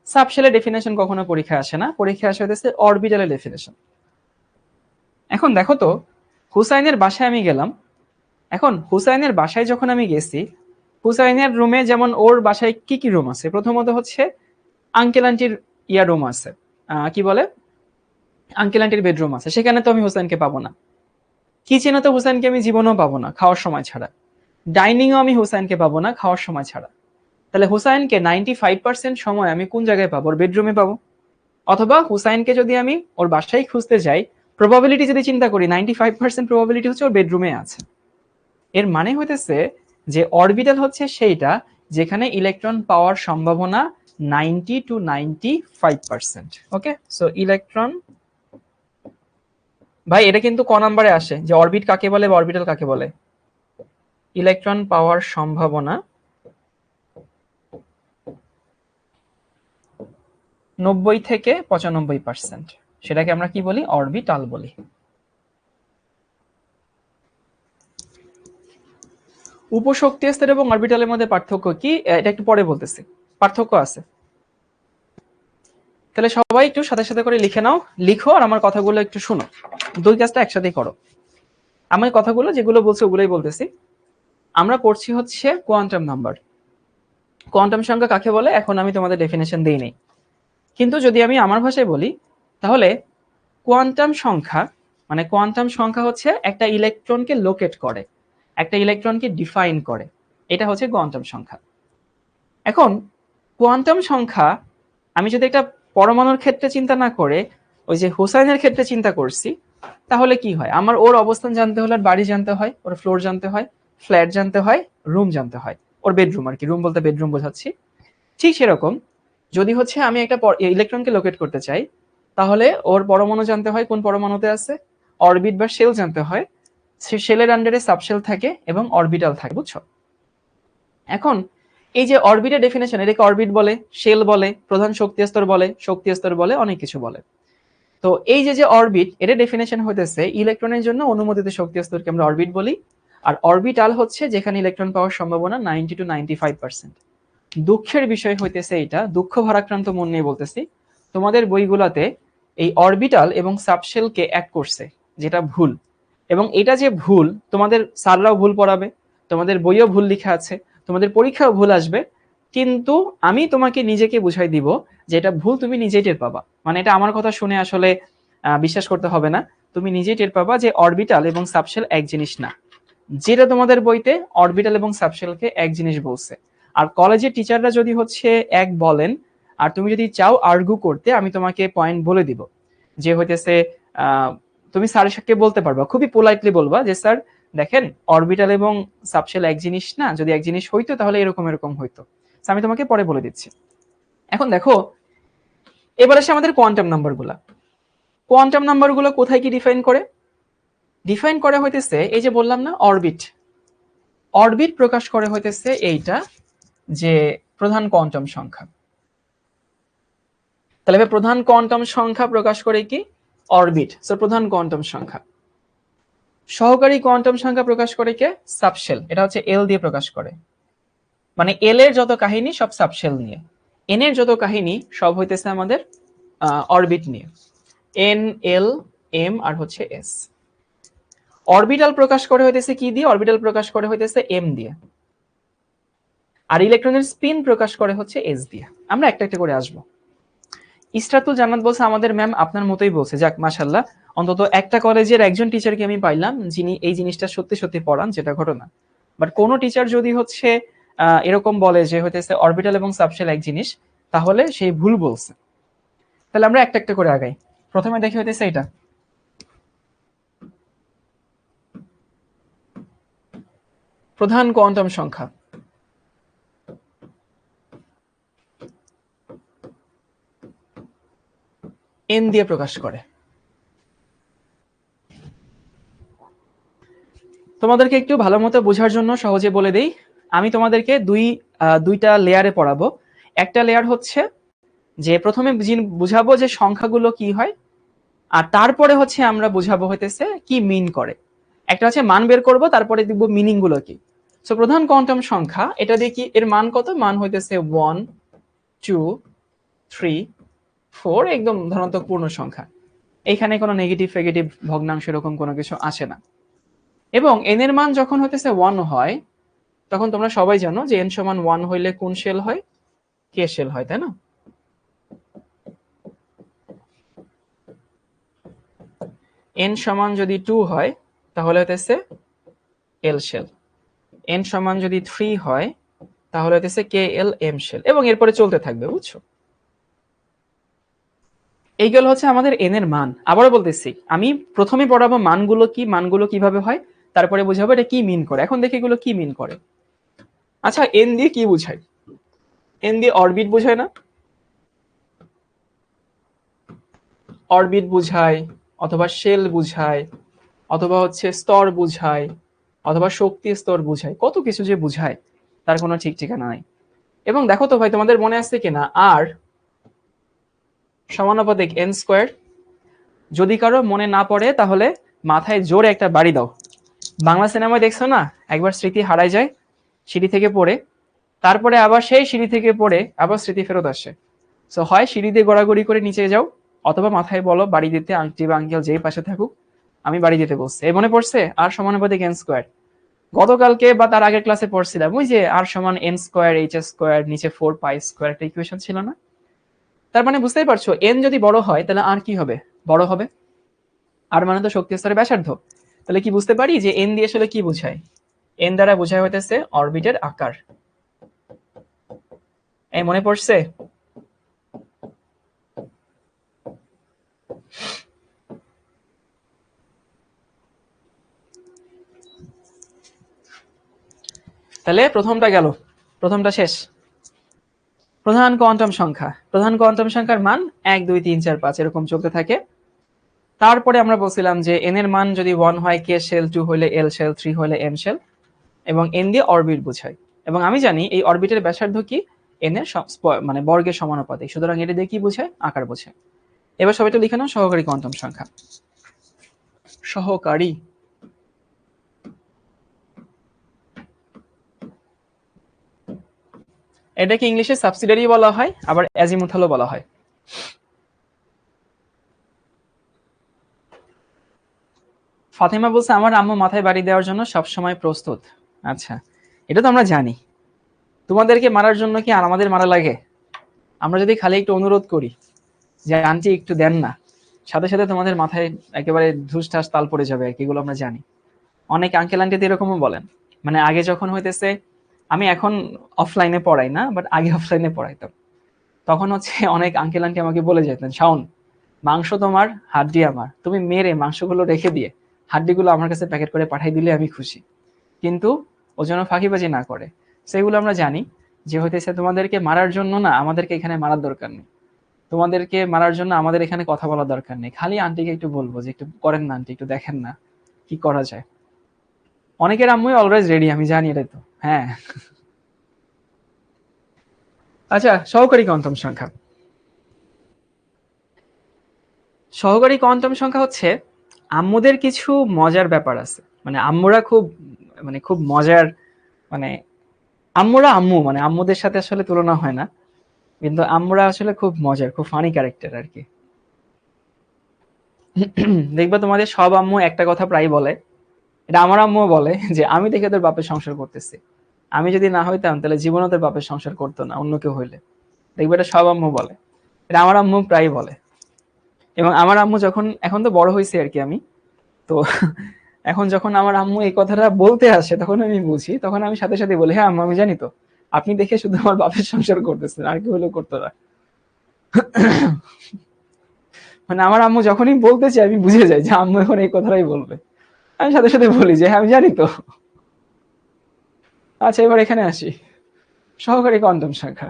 সাবশেলের ডেফিনেশন কখনো পরীক্ষা আসে না, পরীক্ষা আসে হতেছে অরবিটালের ডেফিনেশন। এখন দেখো তো, হুসাইনের বাসায় আমি গেলাম, এখন হুসাইনের বাসায় যখন আমি গেছি, হুসাইনের রুমে যেমন ওর বাসায় কি কি রুম আছে? প্রথমত হচ্ছে আঙ্কেল আন্টির রুম আছে, কি বলে, আঙ্কেল আন্টির বেডরুম আছে, সেখানে তো আমি হুসাইনকে পাবো না। কিচেনে তো হুসাইনকে আমি জীবনেও পাবো না খাওয়ার সময় ছাড়া। ডাইনিংও আমি হুসাইনকে পাবো না খাওয়ার সময় ছাড়া। তাহলে হুসাইনকে 95% সময় আমি কোন জায়গায় পাবো? ওর বেডরুমে পাবো। অথবা হুসাইনকে যদি আমি ওর বাসায় খুঁজতে যাই, প্রবাবিলিটি যদি চিন্তা করি, 95% প্রবাবিলিটি হচ্ছে ওর বেডরুমে আছে। এর মানে হইতেছে যে অরবিটাল হচ্ছে সেইটা যেখানে ইলেকট্রন পাওয়ার সম্ভাবনা 90 to 95%। ওকে, সো ইলেকট্রন, ভাই এটা কিন্তু ক নাম্বারে আসে যে অরবিট কাকে বলে বা অরবিটাল কাকে বলে? ইলেকট্রন পাওয়ার সম্ভাবনা 90 থেকে 95%, সেটাকে আমরা কি বলি? অরবিটাল বলি। উপশক্তি স্তর এবং অরবিটালের মধ্যে পার্থক্য কি, এটা একটু পরে বলতেছি, পার্থক্য আছে। তাহলে সবাই একটু সাথে সাথে করে লিখে নাও, লিখো আর আমার কথাগুলো একটু শুনো, দুই কাজটা একসাথেই করো। আমি কথাগুলো যেগুলো বলছি ওগুলোই বলতেছি। আমরা পড়ছি হচ্ছে কোয়ান্টাম নাম্বার। কোয়ান্টাম সংখ্যা কাকে বলে এখন আমি তোমাদের ডেফিনেশন দেই নাই, কিন্তু যদি আমি আমার ভাষায় বলি তাহলে কোয়ান্টাম সংখ্যা মানে কোয়ান্টাম সংখ্যা হচ্ছে একটা ইলেকট্রনকে লোকেট করে, একটা ইলেকট্রনকে ডিফাইন করে, এটা হচ্ছে কোয়ান্টাম সংখ্যা। এখন কোয়ান্টাম সংখ্যা আমি যদি একটা পরমাণুর ক্ষেত্রে চিন্তা না করে ওই যে হুসাইনের ক্ষেত্রে চিন্তা করছি, তাহলে কি হয়? আমার ওর অবস্থান জানতে হলে বাড়ি জানতে হয়, ওর ফ্লোর জানতে হয়, ফ্ল্যাট জানতে হয়, রুম জানতে হয়, ওর বেডরুম আর কি, রুম বলতে বেডরুম বোঝাচ্ছি। ঠিক সেরকম যদি হচ্ছে আমি একটা ইলেকট্রনকে লোকেট করতে চাই, তাহলে ওর পরমাণু জানতে হয় কোন পরমাণুতে আছে, অরবিট বা শেল জানতে হয়, শেলের আন্ডারে সাবশেল থাকে এবং অরবিটাল থাকে, বুঝছো? এখন এই যে অরবিটের ডেফিনেশন, এটাকে অরবিট বলে, শেল বলে, প্রধান শক্তি স্তর বলে, শক্তি স্তর বলে, অনেক কিছু বলে। তো এই যে অরবিট, এর ডেফিনেশন হইতেছে ইলেকট্রনের জন্য অনুমোদিত শক্তি স্তরকে আমরা অরবিট বলি। আর অরবিটাল হচ্ছে যেখানে ইলেকট্রন পাওয়ার সম্ভাবনা 90 to 95%। দুঃখের বিষয় হইতেছে, এটা দুঃখ ভারাক্রান্ত মন নিয়ে বলতেছি, তোমাদের বইগুলাতে এই অরবিটাল এবং সাবশেলকে এক করছে, যেটা ভুল। এবং এটা যে ভুল, তোমাদের স্যাররাও ভুল পড়াবে, তোমাদের বইও ভুল লেখা আছে, তোমাদের পরীক্ষাও ভুল আসবে, কিন্তু আমি তোমাকে নিজেকে বুঝাই দিব যে এটা ভুল, তুমি নিজেই টের পাবা। মানে এটা আমার কথা শুনে আসলে বিশ্বাস করতে হবে না, তুমি নিজেই টের পাবা যে অরবিটাল এবং সাবশেল এক জিনিস না। যেটা তোমাদের বইতে অরবিটাল এবং সাবশেলকে এক জিনিস বলছে, আর কলেজের টিচাররা যদি হচ্ছে এক বলেন, আর তুমি যদি চাও আর্গু করতে, আমি তোমাকে পয়েন্ট বলে দিব যে হইতেছে তুমি স্যারের সাথে বলতে পারবা, খুবই পোলাইটলি বলবা যে স্যার দেখেন অরবিটাল এবং সাবশেল এক জিনিস না, যদি এক জিনিস হইতো তাহলে এরকম এরকম হইতো। আমি তোমাকে পরে বলে দিচ্ছি। এখন দেখো এবার আসে আমাদের কোয়ান্টাম নাম্বারগুলা। কোয়ান্টাম নাম্বারগুলো কোথায় কি ডিফাইন করে? ডিফাইন করে হইতেছে এই যে বললাম না অরবিট, অরবিট প্রকাশ করে হইতেছে এইটা যে প্রধান কোয়ান্টাম সংখ্যা। তাহলে প্রধান কোয়ান্টাম সংখ্যা প্রকাশ করে কি? অরবিট, সো প্রধান কোয়ান্টাম সংখ্যা। সহকারী কোয়ান্টাম সংখ্যা প্রকাশ করে কে? সাবশেল, এটা হচ্ছে এল দিয়ে প্রকাশ করে। মানে এল এর যত কাহিনী সব সাবশেল নিয়ে, এন এর যত কাহিনী সব হইতেছে আমাদের অরবিট নিয়ে, এন এল এম আর হচ্ছে এস। অরবিটাল প্রকাশ করে হইতেছে কি দিয়ে? অরবিটাল প্রকাশ করে হইতেছে এম দিয়ে, আর ইলেকট্রনের স্পিন প্রকাশ করে হচ্ছে এস দিয়ে। আমরা একটা একটা করে আসবো। ইসরাতুল জান্নাত বলছে আমাদের ম্যাম আপনার মতোই বলছে, যাক মাশাআল্লাহ, অন্তত একটা কলেজের একজন টিচারকে আমি পাইলাম যিনি এই জিনিসটা সত্যি সত্যি পড়ান, যেটা ঘটনা। বাট কোনো টিচার যদি হচ্ছে এরকম বলে যে হইতেছে অরবিটাল এবং সাবশেল এক জিনিস, তাহলে সেই ভুল বলছে। তাহলে আমরা একটা একটা করে আগাই। প্রথমে দেখি হইতেছে এটা প্রধান কোয়ান্টাম সংখ্যা। এন দিয়ে প্রকাশ করে। তোমাদেরকে একটু ভালো মতো বোঝার জন্য সহজে বলে দেই, আমি তোমাদেরকে দুইটা লেয়ারে পড়াবো। একটা লেয়ার হচ্ছে যে প্রথমে বুঝাবো যে সংখ্যাগুলো কি হয়, আর তারপরে হচ্ছে আমরা বুঝাবো হইতেছে কি মিন করে। একটা হচ্ছে মান বের করব, তারপরে দেখবো মিনিং গুলো কি। সো প্রধান কোয়ান্টাম সংখ্যা, এটা দিয়ে কি এর মান কত? মান হইতেছে 1 2 3 4, একদম ধনাত্মক পূর্ণ সংখ্যা। এখানে কোনো নেগেটিভ ফেগেটিভ ভগ্নাংশ এরকম কোনো কিছু আসে না। এবং এন এর মান যখন হইতেছে 1 হয়, তখন তোমরা সবাই জানো যে এন সমান 1 হইলে কোন শেল হয়? কে শেল হয়, তাই না? এন সমান যদি 2 হয় তাহলে হইতেছে এল শেল, এন সমান যদি 3 হয় তাহলে হইতেছে কে এল এম শেল, এবং এরপরে চলতে থাকবে, বুঝছো? এইগুলো হচ্ছে আমাদের এন এর মান। আবারও বলতেছি, আমি প্রথমে পড়াবো মানগুলো কি, মানগুলো কিভাবে হয়, তারপরে বুঝাবো এটা কি মিন করে। এখন দেখি এগুলো কি মিন করে। আচ্ছা, এন দিয়ে কি বুঝায়? এন দিয়ে অরবিট বুঝায় না? অরবিট বুঝায়, অথবা শেল বুঝায়, অথবা হচ্ছে স্তর বুঝায়, অথবা শক্তি স্তর বুঝায়, কত কিছু যে বুঝায় তার কোনো ঠিক ঠিকানা নাই। এবং দেখো তো ভাই, তোমাদের মনে আছে কিনা আর সমানুপাতিক এন স্কোয়ার? যদি কারো মনে না পড়ে তাহলে মাথায় জোরে একটা বাড়ি দাও। বাংলা সিনেমায় দেখছো না, একবার স্মৃতি হারায় যায় সিঁড়ি থেকে পড়ে, তারপরে আবার সেই সিঁড়ি থেকে পড়ে আবার স্মৃতি ফেরত আসে। সো হয় সিঁড়ি দিয়ে গড়াগড়ি করে নিচে যাও, অথবা মাথায় বলো বাড়ি দিতে, আংটি বা আঙ্কেল যেই পাশে থাকুক আমি বাড়ি দিতে বলছি। এই মনে পড়ছে আর সমানুপাতিক এন স্কোয়ার? গতকালকে বা তার আগের ক্লাসে পড়ছিলাম, ওই যে আর সমান এন স্কোয়ার এইচ স্কোয়ার নিচে 4 পাই স্কোয়ার, একটা ইকুয়েশন ছিল না? তার মানে বুঝতেই পারছো, এন যদি বড় হয় তাহলে আর কি হবে? বড় হবে। আর মানে তো শক্তি স্তরের ব্যাসার্ধ। তাহলে কি বুঝতে পারি যে এন দিয়ে আসলে কি বোঝায়? এন দ্বারা বোঝায় হইতেছে অরবিটের আকার। এই মনে পড়ছে? তাহলে প্রথমটা গেল, প্রথমটা শেষ। প্রধান কোয়ান্টাম সংখ্যা, প্রধান কোয়ান্টাম সংখ্যার মান 1 2 3 4 5 এরকম চলতে থাকে। তারপরে আমরা বলছিলাম যে এন এর মান যদি 1 হয় কে শেল, 2 হইলে এল শেল, 3 হইলে এম শেল, এবং এন দিয়ে অরবিট বোঝায়। এবং আমি জানি এই অরবিটের ব্যাসার্ধ কি? এন এর মানে বর্গের সমানুপাতিক, সুতরাং এটা দিয়ে কি বোঝায়? আকার বোঝায়। এবার সবাই লিখে নাও সহকারী কোয়ান্টাম সংখ্যা। সহকারী, এটাকে ইংলিশে সাবসিডিয়ারি বলা হয়, আবার অ্যাজিমুথালও বলা হয়। ফাতেমা বলছে আমার আম্মু মাথায় বাড়ি দেওয়ার জন্য সবসময় প্রস্তুত। আচ্ছা, এটা তো আমরা জানি। তোমাদেরকে মারার জন্য কি আর আমাদের মারা লাগে? আমরা যদি খালি একটু অনুরোধ করি যে আন্টি একটু দেন না, সাথে সাথে তোমাদের মাথায় একেবারে ধুস ঠাস তাল পড়ে যাবে আর কি, এগুলো আমরা জানি। অনেক আঙ্কেল আন্টি এরকমও বলেন, মানে আগে যখন হইতেছে, আমি এখন অফলাইনে পড়াই না, বাট আগে অফলাইনে পড়াইতাম, তখন হচ্ছে অনেক আঙ্কেল আন্টি আমাকে বলে যেতেন, শাওন, মাংস তোমার, হাড্ডি আমার, তুমি মেরে মাংসগুলো রেখে দিয়ে হাড্ডিগুলো আমার কাছে প্যাকেট করে পাঠাই দিলে আমি খুশি, কিন্তু ও যেন ফাঁকিবাজি না করে। সেগুলো আমরা জানি যে হইতেছে তোমাদেরকে মারার জন্য না আমাদেরকে এখানে মারার দরকার নেই, তোমাদেরকে মারার জন্য আমাদের এখানে কথা বলার দরকার নেই, খালি আন্টিকে একটু বলবো যে একটু করেন না আন্টি, একটু দেখেন না কি করা যায়। অনেকের আম্মুই অলওয়েজ রেডি, আমি জানি এটাই তো। হ্যাঁ, আচ্ছা, সহকারী কোয়ান্টাম সংখ্যা। সহকারী কোয়ান্টাম সংখ্যা হচ্ছে আম্মুদের কিছু মজার ব্যাপার আছে, মানে আম্মুরা খুব, মানে খুব মজার, মানে আম্মুরা আম্মু, মানে আম্মুদের সাথে আসলে তুলনা হয় না, কিন্তু আম্মুরা আসলে খুব মজার, খুব ফানি ক্যারেক্টার আর কি। দেখবা তোমাদের সব আম্মু একটা কথা প্রায় বলে, এটা আমার আম্মু বলে, যে আমি দেখে তোর বাপের সংসার করতেছি, আমি যদি না হইতাম তাহলে জীবনও তোর বাপের সংসার করতো না, অন্য কেউ হইলে। দেখবে এটা সব আম্মু বলে, এটা আমার আম্মু প্রায় বলে। এবং আমার আম্মু যখন, এখন তো বড় হয়েছে আর কি আমি, তো এখন যখন আমার আম্মু এই কথাটা বলতে আসে তখন আমি বুঝি, তখন আমি সাথে সাথে বলি, হ্যাঁ আম্মু আমি জানি তো, আপনি দেখে শুধু আমার বাপের সংসার করতেছেন, আর কেউ হলেও করতো না। মানে আমার আম্মু যখনই বলতে চাই আমি বুঝে যাই যে আম্মু এখন এই কথাটাই বলবে, আমি সাথে সাথে বলি যে হ্যাঁ আমি জানি তো। আচ্ছা, এবার এখানে আসি, সহকারী কোয়ান্টাম সংখ্যা।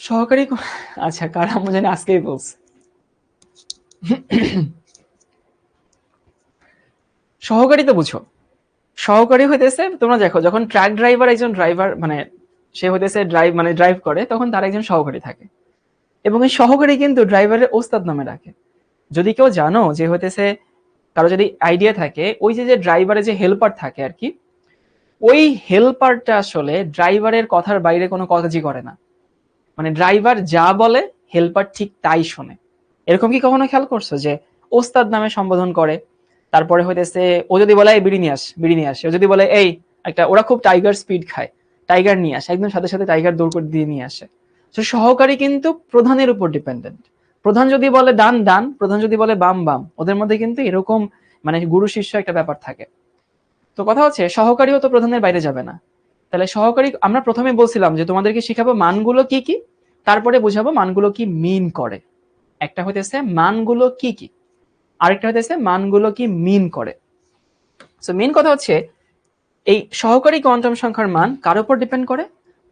সহকারী আচ্ছা, কার আম্মু জানি আজকেই বলছে। সহকারী তো বুঝো, সহকারী হইতেছে, তোমরা দেখো যখন ট্রাক ড্রাইভার, একজন ড্রাইভার মানে সে হইতেছে ড্রাইভ, মানে ড্রাইভ করে, তখন তার একজন সহকারী থাকে, এবং এই সহকারী কিন্তু ড্রাইভারের ওস্তাদ নামে ডাকে। যদি কেউ জানো যে হইতেছে, কারো যদি আইডিয়া থাকে, ওই যে যে ড্রাইভারের যে হেল্পার থাকে আর কি, ওই হেল্পারটা আসলে ড্রাইভারের কথার বাইরে কোনো কাজই করে না, মানে ড্রাইভার যা বলে হেল্পার ঠিক তাই শোনে। এরকম কি কখনো খেয়াল করছো যে ওস্তাদ নামে সম্বোধন করে, তারপরে হইতেছে ও যদি বলে এই বিড়ি নিয়ে আস, বিড়ি নিয়ে আসে, ও যদি বলে এই একটা, ওরা খুব টাইগার স্পিড খায়, টাইগার নিয়ে আসে, একদম সাথে সাথে টাইগার দৌড় করে দিয়ে নিয়ে আসে। তো সহকারী কিন্তু প্রধানের উপর ডিপেন্ডেন্ট, প্রধান যদি বলে ডান ডান, প্রধান যদি বলে বাম বাম, ওদের মধ্যে কিন্তু এরকম মানে গুরু শিষ্য একটা ব্যাপার থাকে। তো কথা হচ্ছে সহকারীও তো প্রধানের বাইরে যাবে না, তাহলে সহকারী, আমরা প্রথমে বলছিলাম যে তোমাদেরকে শিখাবো মানগুলো কি কি, তারপরে বুঝাবো মানগুলো কি মিন করে। একটা হইতেছে মানগুলো কি কি, আরেকটা হইতেছে মানগুলো কি মিন করে। সো মেইন কথা হচ্ছে এই সহকারী কোয়ান্টাম সংখ্যার মান কার উপর ডিপেন্ড করে,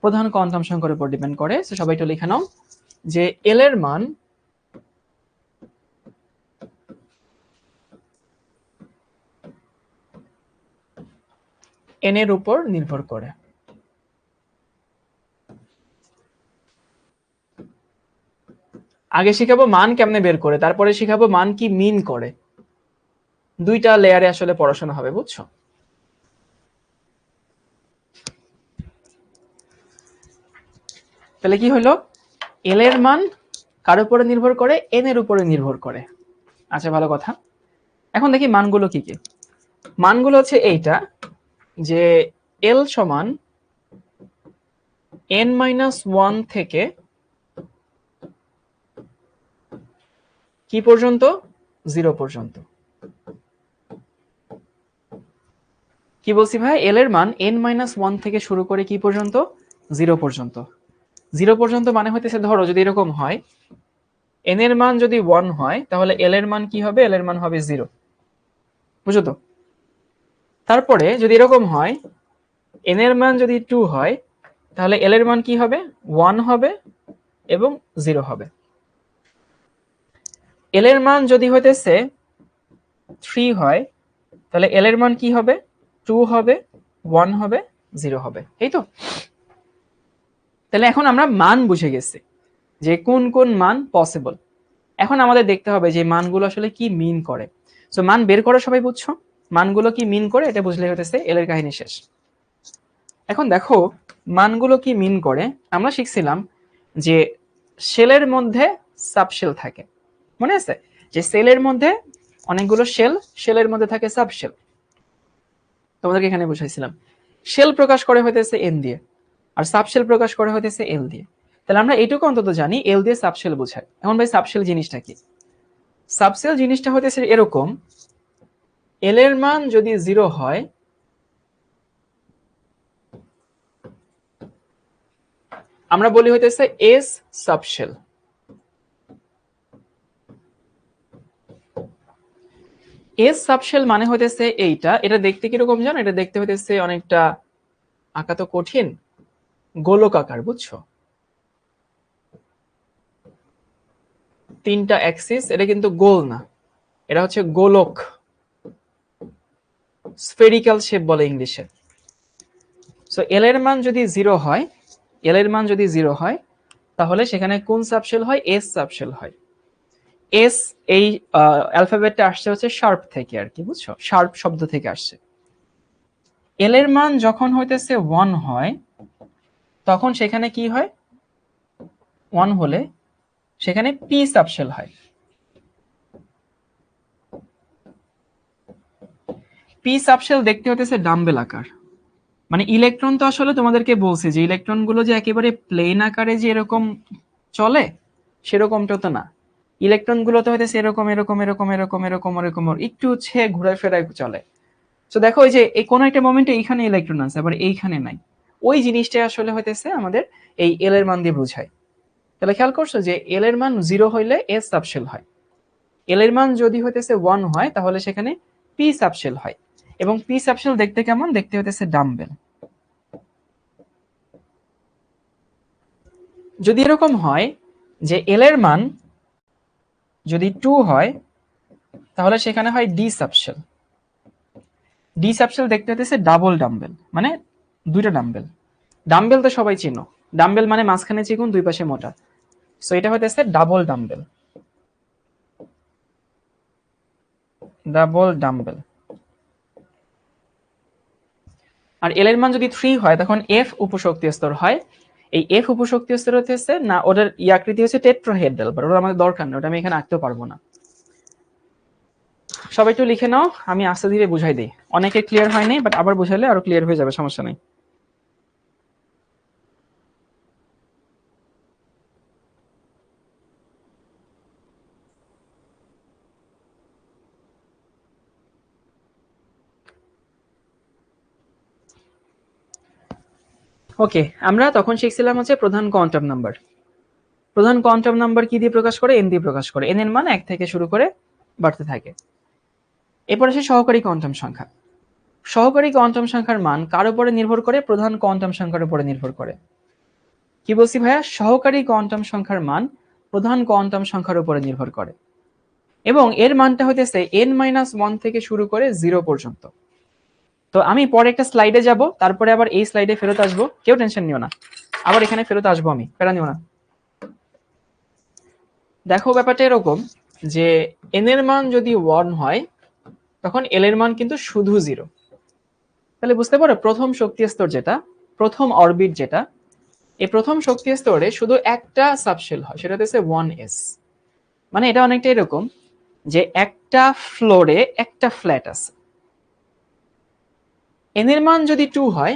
প্রধান কোয়ান্টাম সংখ্যার উপর ডিপেন্ড করে। সো সবাই একটু লিখে নাও যে এল এর মান এন এর উপর নির্ভর করে। আগে শিখাবো মান কেমনে বের করে, তারপরে শিখাবো মান কি মিন করে। দুইটা লেয়ারে আসলে পড়াশোনা হবে, বুঝছো? তাহলে কি হলো, এল এর মান কার উপরে নির্ভর করে, এন এর উপরে নির্ভর করে। আচ্ছা, ভালো কথা। এখন দেখি মানগুলো কি কি। মানগুলো হচ্ছে এইটা, যে এল সমান n-1 থেকে কি পর্যন্ত, 0 পর্যন্ত। কি বলছি ভাই, এল এর মান n-1 থেকে শুরু করে কি পর্যন্ত, 0 পর্যন্ত। 0 পর্যন্ত মানে হইতেছে, ধরো যদি এরকম হয়, n এর মান যদি 1 হয় তাহলে l এর মান কি হবে, l এর মান হবে 0, বুঝো তো? তারপরে যদি এরকম হয়, n এর মান যদি 2 হয় তাহলে l এর মান কি হবে, 1 হবে এবং 0 হবে। l এর মান যদি হইতেছে 3 হয় তাহলে l এর মান কি হবে, 2 হবে, 1 হবে, 0 হবে, এই তো। তাহলে এখন আমরা মান বুঝে গেছি যে কোন কোন মান পসিবল। এখন আমাদের দেখতে হবে যে মানগুলো আসলে কি মিন করে। সো মান বের করা সবাই বুঝছো, মানগুলো কি মিন করে এটা বুঝলে হতেছে এল এর কাহিনী শেষ। এখন দেখো মানগুলো কি মিন করে, আমরা শিখছিলাম যে শেলের মধ্যে সাবশেল থাকে, মনে আছে যে সেলের মধ্যে অনেকগুলো শেল, শেলের মধ্যে থাকে সাবশেল, তোমাদেরকে এখানে বুঝাইছিলাম। শেল প্রকাশ করে হইতেছে এন দিয়ে, আর সাবশেল প্রকাশ করে হইতেছে এল দিয়ে। তাহলে আমরা এটুকু অন্তত জানি এল দিয়ে সাবশেল বোঝায়। এখন ভাই সাবশেল জিনিসটা কি? সাবশেল জিনিসটা হতেছে এরকম, এল এর মান যদি 0 হয় আমরা বলি হইতেছে এস সাবশেল। এস সাবশেল মানে হইতেছে এইটা, এটা দেখতে কিরকম জানো? এটা দেখতে হইতেছে অনেকটা, আঁকা তো কঠিন, গোলক আকার, বুঝছো? তিনটা অ্যাক্সিস, এটা কিন্তু গোল না, এটা হচ্ছে গোলক, স্ফেরিক্যাল শেপ বলে ইংলিশে। সো এল এর মান যদি 0 হয়, এল এর মান যদি 0 হয় তাহলে সেখানে কোন সাবশেল হয়? এস সাবশেল হয়। এস এই অ্যালফাবেটটা আসছে হচ্ছে শার্প থেকে আর কি, বুঝছো? শার্প শব্দ থেকে আসছে। এল এর মান যখন হইতেছে 1 হয় তখন সেখানে কি হয়? 1 হলে সেখানে পি সাবশেল হয়। পি সাবশেল দেখতে হইতেছে ডাম্বেল আকার। মানে ইলেকট্রন তো আসলে তোমাদেরকে বলছে যে ইলেকট্রন গুলো যে একেবারে প্লেন আকারে যে এরকম চলে সেরকমটা তো না। ইলেকট্রন গুলো তো হইতেছে এরকম এরকম এরকম এরকম এরকম এরকম একটু হচ্ছে ঘুরে ফেরায় চলে। তো দেখো ওই যে এই কোন একটা মোমেন্টে এইখানে ইলেকট্রন আছে আবার এইখানে নাই, ওই জিনিসটাই আসলে হইতেছে আমাদের এই এল এর মান দিয়ে বোঝায়। তাহলে খেয়াল করছো যে এল এর মান 0 হইলে এস সাবশেল হয়, এল এর মান যদি হইতেছে 1 হয় তাহলে সেখানে পি সাবশেল হয়। এবং পি সাবশেল দেখতে কেমন? দেখতে হইতেছে ডাম্বেল। যদি এরকম হয় যে এল এর মান যদি 2 হয় তাহলে সেখানে হয় ডি সাবশেল। ডি সাবশেল দেখতে হইতেছে ডাবল ডাম্বেল, মানে দুইটা ডাম্বেল। ডাম্বেল তো সবাই চিনো, ডাম্বেল মানে মাঝখানে চিকুন দুই পাশে মোটা, সো এটা হইতেছে ডাবল ডাম্বেল, ডাবল ডাম্বেল। আর এল এর মান যদি 3 হয় তখন এফ উপশক্তি স্তর হয়। এই এফ উপশক্তি স্তর হচ্ছে না, ওটার আকৃতি হচ্ছে টেট্রাহেড্রাল, বাট ওটা আমাদের দরকার না, ওটা আমি এখানে আঁকতেও পারবো না। সবাই একটু লিখে নাও, আমি আস্তে ধীরে বুঝাই দিই, অনেকে ক্লিয়ার হয়নি, বাট আবার বুঝাইলে আরো ক্লিয়ার হয়ে যাবে, সমস্যা নেই। ওকে, আমরা তখন শিখছিলাম হচ্ছে প্রধান কোয়ান্টাম নাম্বার। প্রধান কোয়ান্টাম নাম্বার কি দিয়ে প্রকাশ করে? এন দিয়ে প্রকাশ করে। এন এর মান 1 থেকে শুরু করে বাড়তে থাকে। এরপর আসে সহকারী কোয়ান্টাম সংখ্যা। সহকারী কোয়ান্টাম সংখ্যার মান কার উপরে নির্ভর করে? প্রধান কোয়ান্টাম সংখ্যার উপরে নির্ভর করে। কি বলছি ভাইয়া? সহকারী কোয়ান্টাম সংখ্যার মান প্রধান কোয়ান্টাম সংখ্যার উপরে নির্ভর করে এবং এর মানটা হইতেছে n-1 থেকে শুরু করে 0 পর্যন্ত। তো আমি পরে একটা স্লাইডে যাব, তারপরে আবার এই স্লাইডে ফেরত আসবো, কেউ টেনশন নিও না, আবার এখানে ফেরত আসবো, আমি প্যারা নিও না। দেখো ব্যাপারটা এরকম যে n এর মান যদি 1 হয় তখন l এর মান কিন্তু শুধু 0। তাহলে বুঝতে পারো প্রথম শক্তি স্তর যেটা, প্রথম অরবিট যেটা, এই প্রথম শক্তি স্তরে শুধু একটা সাবশেল হয়, সেটা হচ্ছে 1s। মানে এটা অনেকটা এরকম যে একটা ফ্লোরে একটা ফ্ল্যাট আছে, n এর মান যদি 2 হয়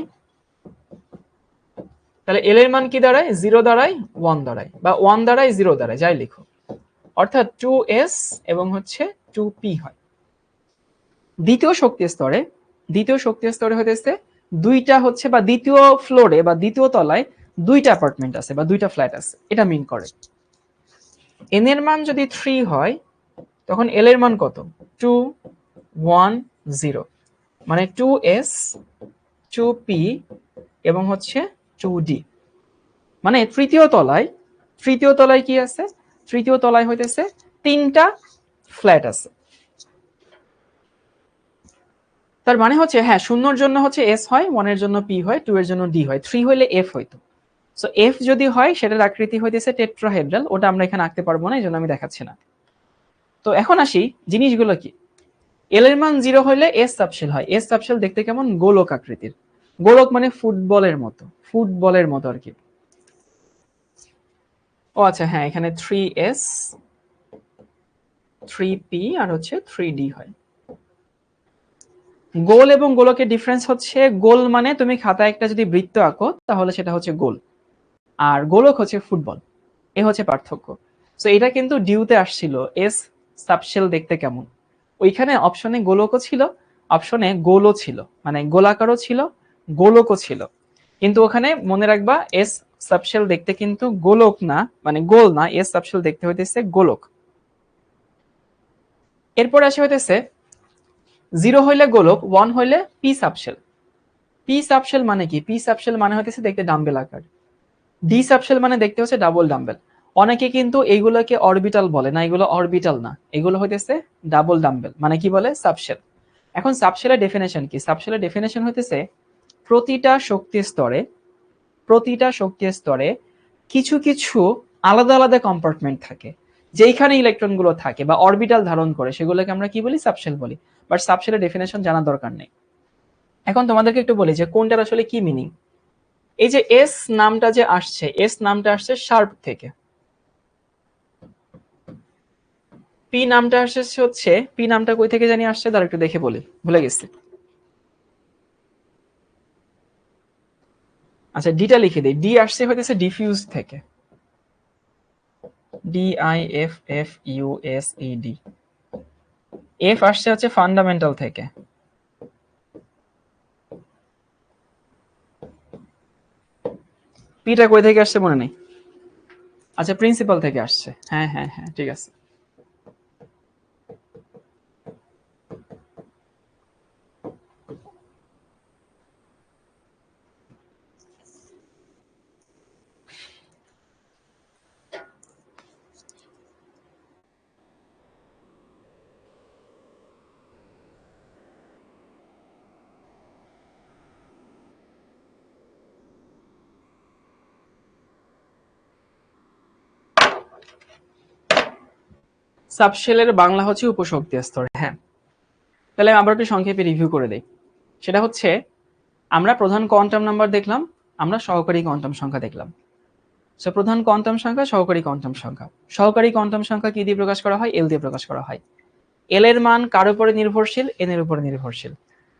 তাহলে l এর মান কি দাঁড়ায়? 0 দাঁড়ায়, 1 দাঁড়ায়, বা 1 দাঁড়ায় 0 দাঁড়ায়, যাই লিখো, অর্থাৎ 2s এবং হচ্ছে 2p হয়। দ্বিতীয় শক্তি স্তরে, দ্বিতীয় শক্তি স্তরে হইতেছে দুইটা হচ্ছে, বা দ্বিতীয় ফ্লোরে বা দ্বিতীয় তলায় দুইটা অ্যাপার্টমেন্ট আছে বা দুইটা ফ্ল্যাট আছে, এটা মিন করে। n এর মান যদি 3 হয় তখন l এর মান কত? 2 1 0, মানে 2s 2p এবং হচ্ছে 2d। মানে তৃতীয় তলায়, তৃতীয় তলায় কি আছে? তৃতীয় তলায় হইতেছে তিনটা ফ্ল্যাট আছে। তার মানে হচ্ছে হ্যাঁ, শূন্যর জন্য হচ্ছে এস হয়, 1 এর জন্য পি হয়, 2 এর জন্য ডি হয়, 3 হইলে এফ হইতো। সো এফ যদি হয় সেটার আকৃতি হইতেছে টেট্রাহেড্রাল, ওটা আমরা এখানে আঁকতে পারবো না, এই জন্য আমি দেখাচ্ছি না। তো এখন আসি জিনিসগুলো কি। এল এর মান 0 হইলে এস সাবশেল হয়। এস সাবশেল দেখতে কেমন? গোলক আকৃতির। গোলক মানে ফুটবলের মতো, ফুটবলের মতো আর কি। ও আচ্ছা হ্যাঁ, এখানে 3s 3p আর হচ্ছে 3d হয়। গোল এবং গোলকের ডিফারেন্স হচ্ছে, গোল মানে তুমি খাতায় একটা যদি বৃত্ত আঁকো তাহলে সেটা হচ্ছে গোল, আর গোলক হচ্ছে ফুটবল। এ হচ্ছে পার্থক্য। সো এটা কিন্তু ডিউতে আসছিল এস সাবশেল দেখতে কেমন, ওইখানে অপশনে গোলকও ছিল, অপশনে গোলও ছিল, মানে গোলাকারও ছিল, গোলকও ছিল। কিন্তু ওখানে মনে রাখবা এস সাবশেল দেখতে কিন্তু গোলক না, মানে গোল না, এস সাবশেল দেখতে হইতেছে গোলক। এরপর আসে হইতেছে 0 হইলে গোলক, 1 হইলে পি সাবশেল। পি সাবশেল মানে কি? পি সাবশেল মানে হইতেছে দেখতে ডাম্বেল আকার। ডি সাবশেল মানে দেখতে হচ্ছে ডাবল ডাম্বেল। অনেকে কিন্তু এইগুলোকে অরবিটাল বলে না, এগুলো অরবিটাল না, এগুলো হইতেছে ডাবল ডাম্বেল, মানে কি বলে? সাবশেল। এখন সাবশেলের ডেফিনেশন কি? সাবশেলের ডেফিনেশন হইতেছে প্রতিটা শক্তি স্তরে কিছু কিছু আলাদা আলাদা কম্পার্টমেন্ট থাকে, যেইখানে ইলেকট্রনগুলো থাকে বা অরবিটাল ধারণ করে, সেগুলোকে আমরা কি বলি? সাবশেল বলি। বাট সাবশেলের ডেফিনেশন জানার দরকার নেই। এখন তোমাদেরকে একটু বলি যে কোনটার আসলে কি মিনিং। এই যে এস নামটা যে আসছে, এস নামটা আসছে শার্প থেকে। পি নামটা আসছে হচ্ছে, পি নামটা কই থেকে জানি আসছে, তার একটু দেখে বলি, ভুলে গেছি। আচ্ছা ডিটা লিখে দিই। ডি আসছে হইতেছে ডিফিউজ থেকে, DIFFUSED। এফ আসছে হচ্ছে ফান্ডামেন্টাল থেকে। পিটা কই থেকে আসছে মনে নেই। আচ্ছা প্রিন্সিপাল থেকে আসছে, হ্যাঁ হ্যাঁ হ্যাঁ ঠিক আছে। সাবশেলের বাংলা হচ্ছে উপশক্তি স্তর। হ্যাঁ, তাহলে আমি আবার একটু সংক্ষেপে রিভিউ করে দেই। সেটা হচ্ছে আমরা প্রধান কোয়ান্টাম নাম্বার দেখলাম, আমরা সহকারী কোয়ান্টাম সংখ্যা দেখলাম। সো প্রধান কোয়ান্টাম সংখ্যা, সহকারী কোয়ান্টাম সংখ্যা। সহকারী কোয়ান্টাম সংখ্যা কি দিয়ে প্রকাশ করা হয়? এল দিয়ে প্রকাশ করা হয়। এল এর মান কার উপরে নির্ভরশীল? এন এর উপরে নির্ভরশীল।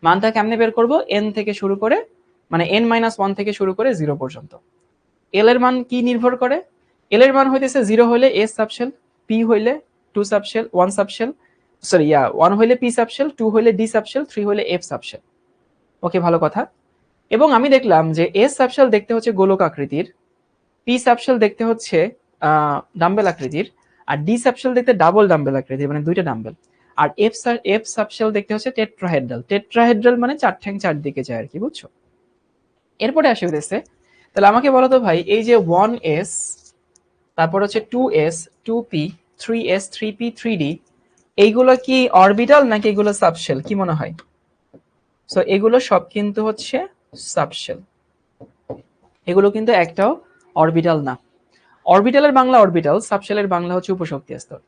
মানটা কেমনে বের করব? এন থেকে শুরু করে, মানে n-1 থেকে শুরু করে 0 পর্যন্ত। এল এর মান কি নির্ভর করে? এল এর মান হইতেছে 0 হইলে এস সাবশেল, পি হইলে 2 সাবশেল, 1 সাবশেল, সরি 1 হইলে পি সাবশেল, 2 হইলে ডি সাবশেল, 3 হইলে এফ সাবশেল। ওকে, ভালো কথা। এবং আমি দেখলাম যে এস সাবশেল দেখতে হচ্ছে গোলক আকৃতির, পি সাবশেল দেখতে হচ্ছে ডাম্বেল আকৃতির, আর ডি সাবশেল দেখতে ডাবল ডাম্বেল আকৃতির, মানে দুইটা ডাম্বেল। আর এফ সাবশেল দেখতে হচ্ছে টেট্রাহেড্রাল। টেট্রাহেড্রাল মানে চার ঠ্যাং চারদিকে যায় আর কি, বুঝছো? এরপরে আসে হইতেছে, তাহলে আমাকে বলো তো ভাই, এই যে 1s, তারপর হচ্ছে 2s, 2p, 3s, 3p, 3d, এইগুলো কি অরবিটাল নাকি এগুলো সাবশেল? কি মনে হয়? সো এগুলো সব কিন্তু হচ্ছে সাবশেল, এগুলো কিন্তু একটাও অরবিটাল না। অরবিটালের বাংলা অরবিটাল, সাবশেলের বাংলা হচ্ছে উপশক্তি স্তর।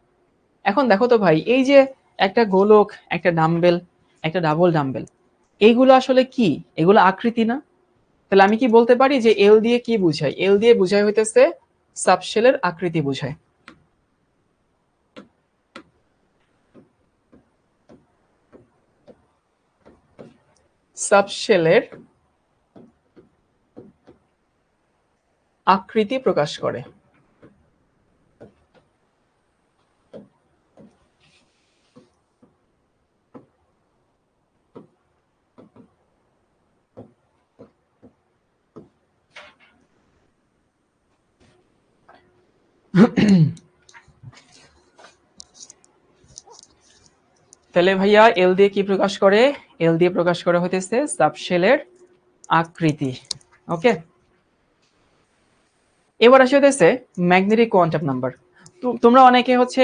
এখন দেখো তো ভাই, এই যে একটা গোলক, একটা ডাম্বেল, একটা ডাবল ডাম্বেল, এইগুলো আসলে কি? এগুলো আকৃতি না? তাহলে আমি কি বলতে পারি যে এল দিয়ে কি বুঝাই? এল দিয়ে বুঝাই হইতেছে সাবশেলের আকৃতি বুঝায়। সাবশেলের আকৃতি প্রকাশ করে। তাহলে ভাইয়া এল দিয়ে কি প্রকাশ করে? এল দিয়ে প্রকাশ করা হইতেছে সাবশেলের আকৃতি। ওকে, এবার আসে হইতেছে ম্যাগনেটিক কোয়ান্টাম নাম্বার। তোমরা অনেকে হচ্ছে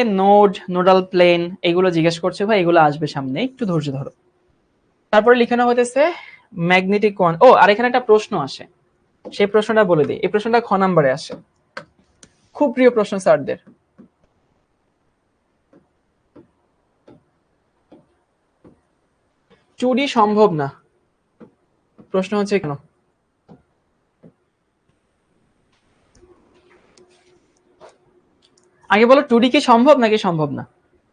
নোডাল প্লেন এগুলো জিজ্ঞেস করছো, ভাই এগুলো আসবে সামনে, একটু ধৈর্য ধরো। তারপরে লিখানো হইতেছে ম্যাগনেটিক ও, আর এখানে একটা প্রশ্ন আসে, সেই প্রশ্নটা বলে দিই। এই প্রশ্নটা খ নাম্বারে আসে, খুব প্রিয় প্রশ্ন স্যারদের। চুরি সম্ভব না, প্রশ্ন হচ্ছে কেন? আগে বলো, টুডি কি সম্ভব নাকি সম্ভব না?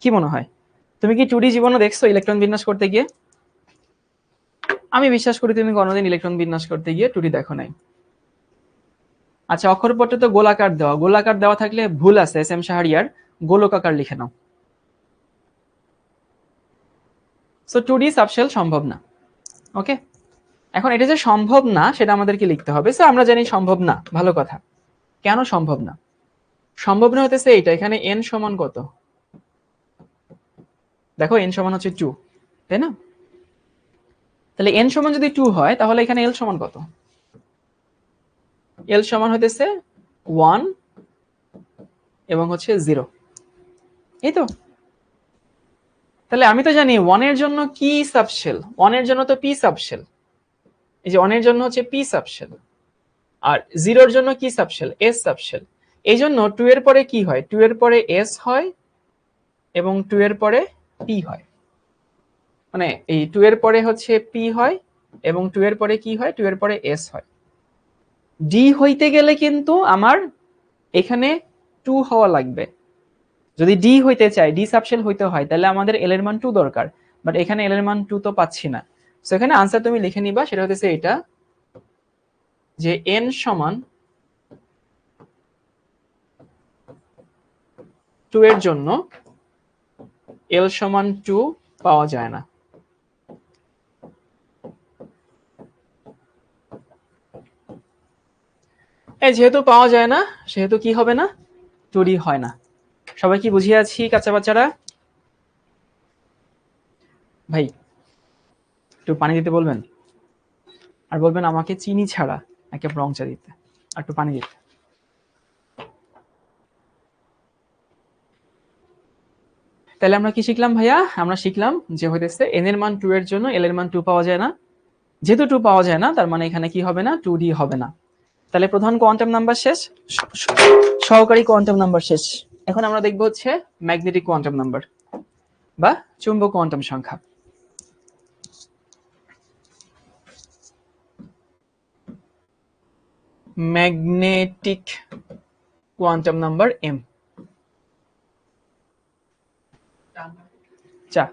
কি মনে হয়? তুমি কি টুডি জীবনে দেখছো ইলেকট্রন বিন্যাস করতে গিয়ে? আমি বিশ্বাস করি তুমি কোনোদিন ইলেকট্রন বিন্যাস করতে গিয়ে টুডি দেখো নাই। আচ্ছা, অক্ষরপটে তো গোলাকার দেওয়া, গোলাকার দেওয়া থাকলে ভুল আছে, এস এম শাহরিয়ার, গোলকাকার লিখে নাও। সো 2D সাবশেল সম্ভব না। ওকে, এখন এটা যে সম্ভব না সেটা আমাদেরকে লিখতে হবে। সো আমরা জানি সম্ভব না, ভালো কথা। কেন সম্ভব না? সম্ভব না হতেছে এইটা, এখানে n সমান কত? দেখো n সমান হচ্ছে 2, তাই না? তাহলে n সমান যদি 2 হয় তাহলে এখানে l সমান কত? l সমান হতেছে 1 এবং হচ্ছে 0, এই তো। তাহলে আমি তো জানি 1 এর জন্য কি সাবশেল, 1 এর জন্য তো p সাবশেল, এই যে 1 এর জন্য হচ্ছে p সাবশেল, আর 0 এর জন্য কি সাবশেল, s সাবশেল। এই জন্য 2 এর পরে কি হয়, 2 এর পরে s হয় এবং 2 এর পরে p হয়, মানে এই 2 এর পরে হচ্ছে p হয় এবং 2 এর পরে কি হয়, 2 এর পরে s হয়। d হইতে গেলে কিন্তু আমার এখানে 2 হওয়া লাগবে। যদি d হইতে চাই, d সাবশেল হইতে হয়, তাহলে আমাদের l এর মান 2 দরকার, বাট এখানে l এর মান 2 তো পাচ্ছি না। সো এখানে आंसर তুমি লিখে নিবা, সেটা হচ্ছে এটা যে n সমান 2 এর জন্য l সমান 2 পাওয়া যায় না। এই যেহেতু পাওয়া যায় না সেহেতু কি হবে না, 2D হয় না। সবাই কি বুঝিয়ে আছি কাঁচা বাচ্চারা? ভাই একটু পানি দিতে বলবেন, আর বলবেন আমাকে চিনি ছাড়া একে রং চা দিতে, আর একটু পানি দিতে। তাহলে আমরা কি শিখলাম ভাইয়া? আমরা শিখলাম যে হইতেছে n এর মান 2 এর জন্য l এর মান 2 পাওয়া যায় না। যেহেতু 2 পাওয়া যায় না তার মানে এখানে কি হবে না, 2D হবে না। তাহলে প্রধান কোয়ান্টাম নাম্বার শেষ, সহকারী কোয়ান্টাম নাম্বার শেষ। এখন আমরা দেখব হচ্ছে ম্যাগনেটিক কোয়ান্টাম নাম্বার বা চুম্বক কোয়ান্টাম সংখ্যা। Magnetic quantum number m। চা।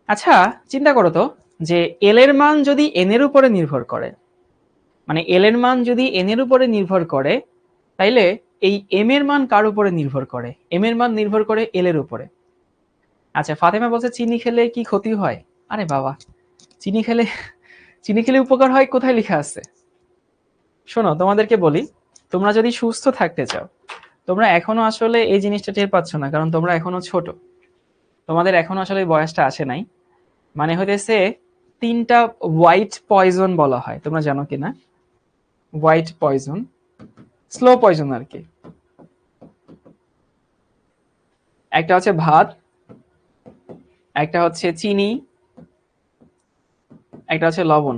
আচ্ছা চিন্তা করো তো, যে এল এর মান যদি এন এর উপরে নির্ভর করে, মানে এল এর মান যদি এন এর উপরে নির্ভর করে, তাইলে এই এম এর মান কার উপরে নির্ভর করে? এম এর মান নির্ভর করে এল এর উপরে। আচ্ছা ফাতেমা বলছে চিনি খেলে কি ক্ষতি হয়? আরে বাবা, চিনি খেলে, চিনি খেলে উপকার হয় কোথায় লেখা আছে? শোনো তোমাদেরকে বলি, তোমরা যদি সুস্থ থাকতে চাও, তোমরা এখনো আসলে এই জিনিসটা টের পাচ্ছ না, কারণ তোমরা এখনো ছোট, তোমাদের এখনো আসলে বয়সটা আসে নাই। মানে হইতেছে 3টা হোয়াইট পয়জন বলা হয়, তোমরা জানো কিনা? হোয়াইট পয়জন, স্লো পয়জন আর কি। একটা হচ্ছে ভাত, একটা হচ্ছে চিনি, একটা হচ্ছে লবণ।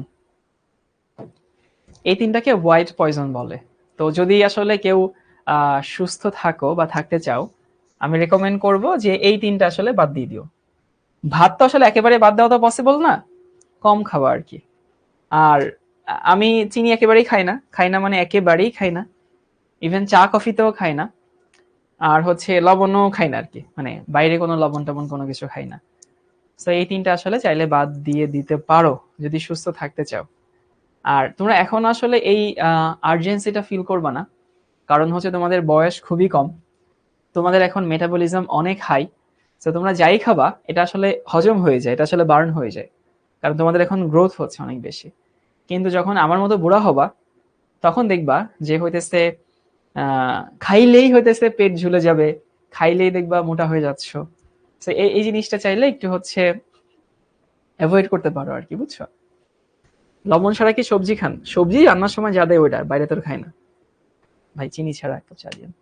এই 3টাকে হোয়াইট পয়জন বলে। তো যদি আসলে কেউ সুস্থ থাকো বা থাকতে চাও, আমি রেকমেন্ড করব যে এই 3টা আসলে বাদ দিয়ে দিও। ভাত তো আসলে একেবারে বাদ দেওয়া তো পসিবল না, কম খাওয়া আর কি। আর আমি চিনি একেবারেই খাই না, খাই না মানে একেবারেই খাই না, ইভেন চা কফিতেও খাই না। আর হচ্ছে লবণও খাই না আর কি, মানে বাইরে কোনো লবণ টবণ কোনো কিছু খাই না। তো এই 3টা আসলে চাইলে বাদ দিয়ে দিতে পারো যদি সুস্থ থাকতে চাও। আর তোমরা এখন আসলে এই আর্জেন্সিটা ফিল করবা না, কারণ হচ্ছে তোমাদের বয়স খুবই কম, তোমাদের এখন মেটাবলিজম অনেক হাই। তো তোমরা যাই খাবা এটা আসলে হজম হয়ে যায়, এটা আসলে বার্ন হয়ে যায়, কারণ তোমাদের এখন গ্রোথ হচ্ছে অনেক বেশি। কিন্তু যখন আমার মতো বুড়া হবা, তখন দেখবা যে হইতেছে খাইলেই হইতেছে পেট ঝুলে যাবে, খাইলেই দেখবা মোটা হয়ে যাচ্ছ। তো এই জিনিসটা চাইলে একটু হচ্ছে অ্যাভয়েড করতে পারো আর কি, বুঝছো? লবণ ছাড়া কি সবজি খান? সবজি রান্নার সময় যা দেয় ওইটা, বাইরে তো খাই না। ভাই চিনি ছাড়া একটা চা দিন।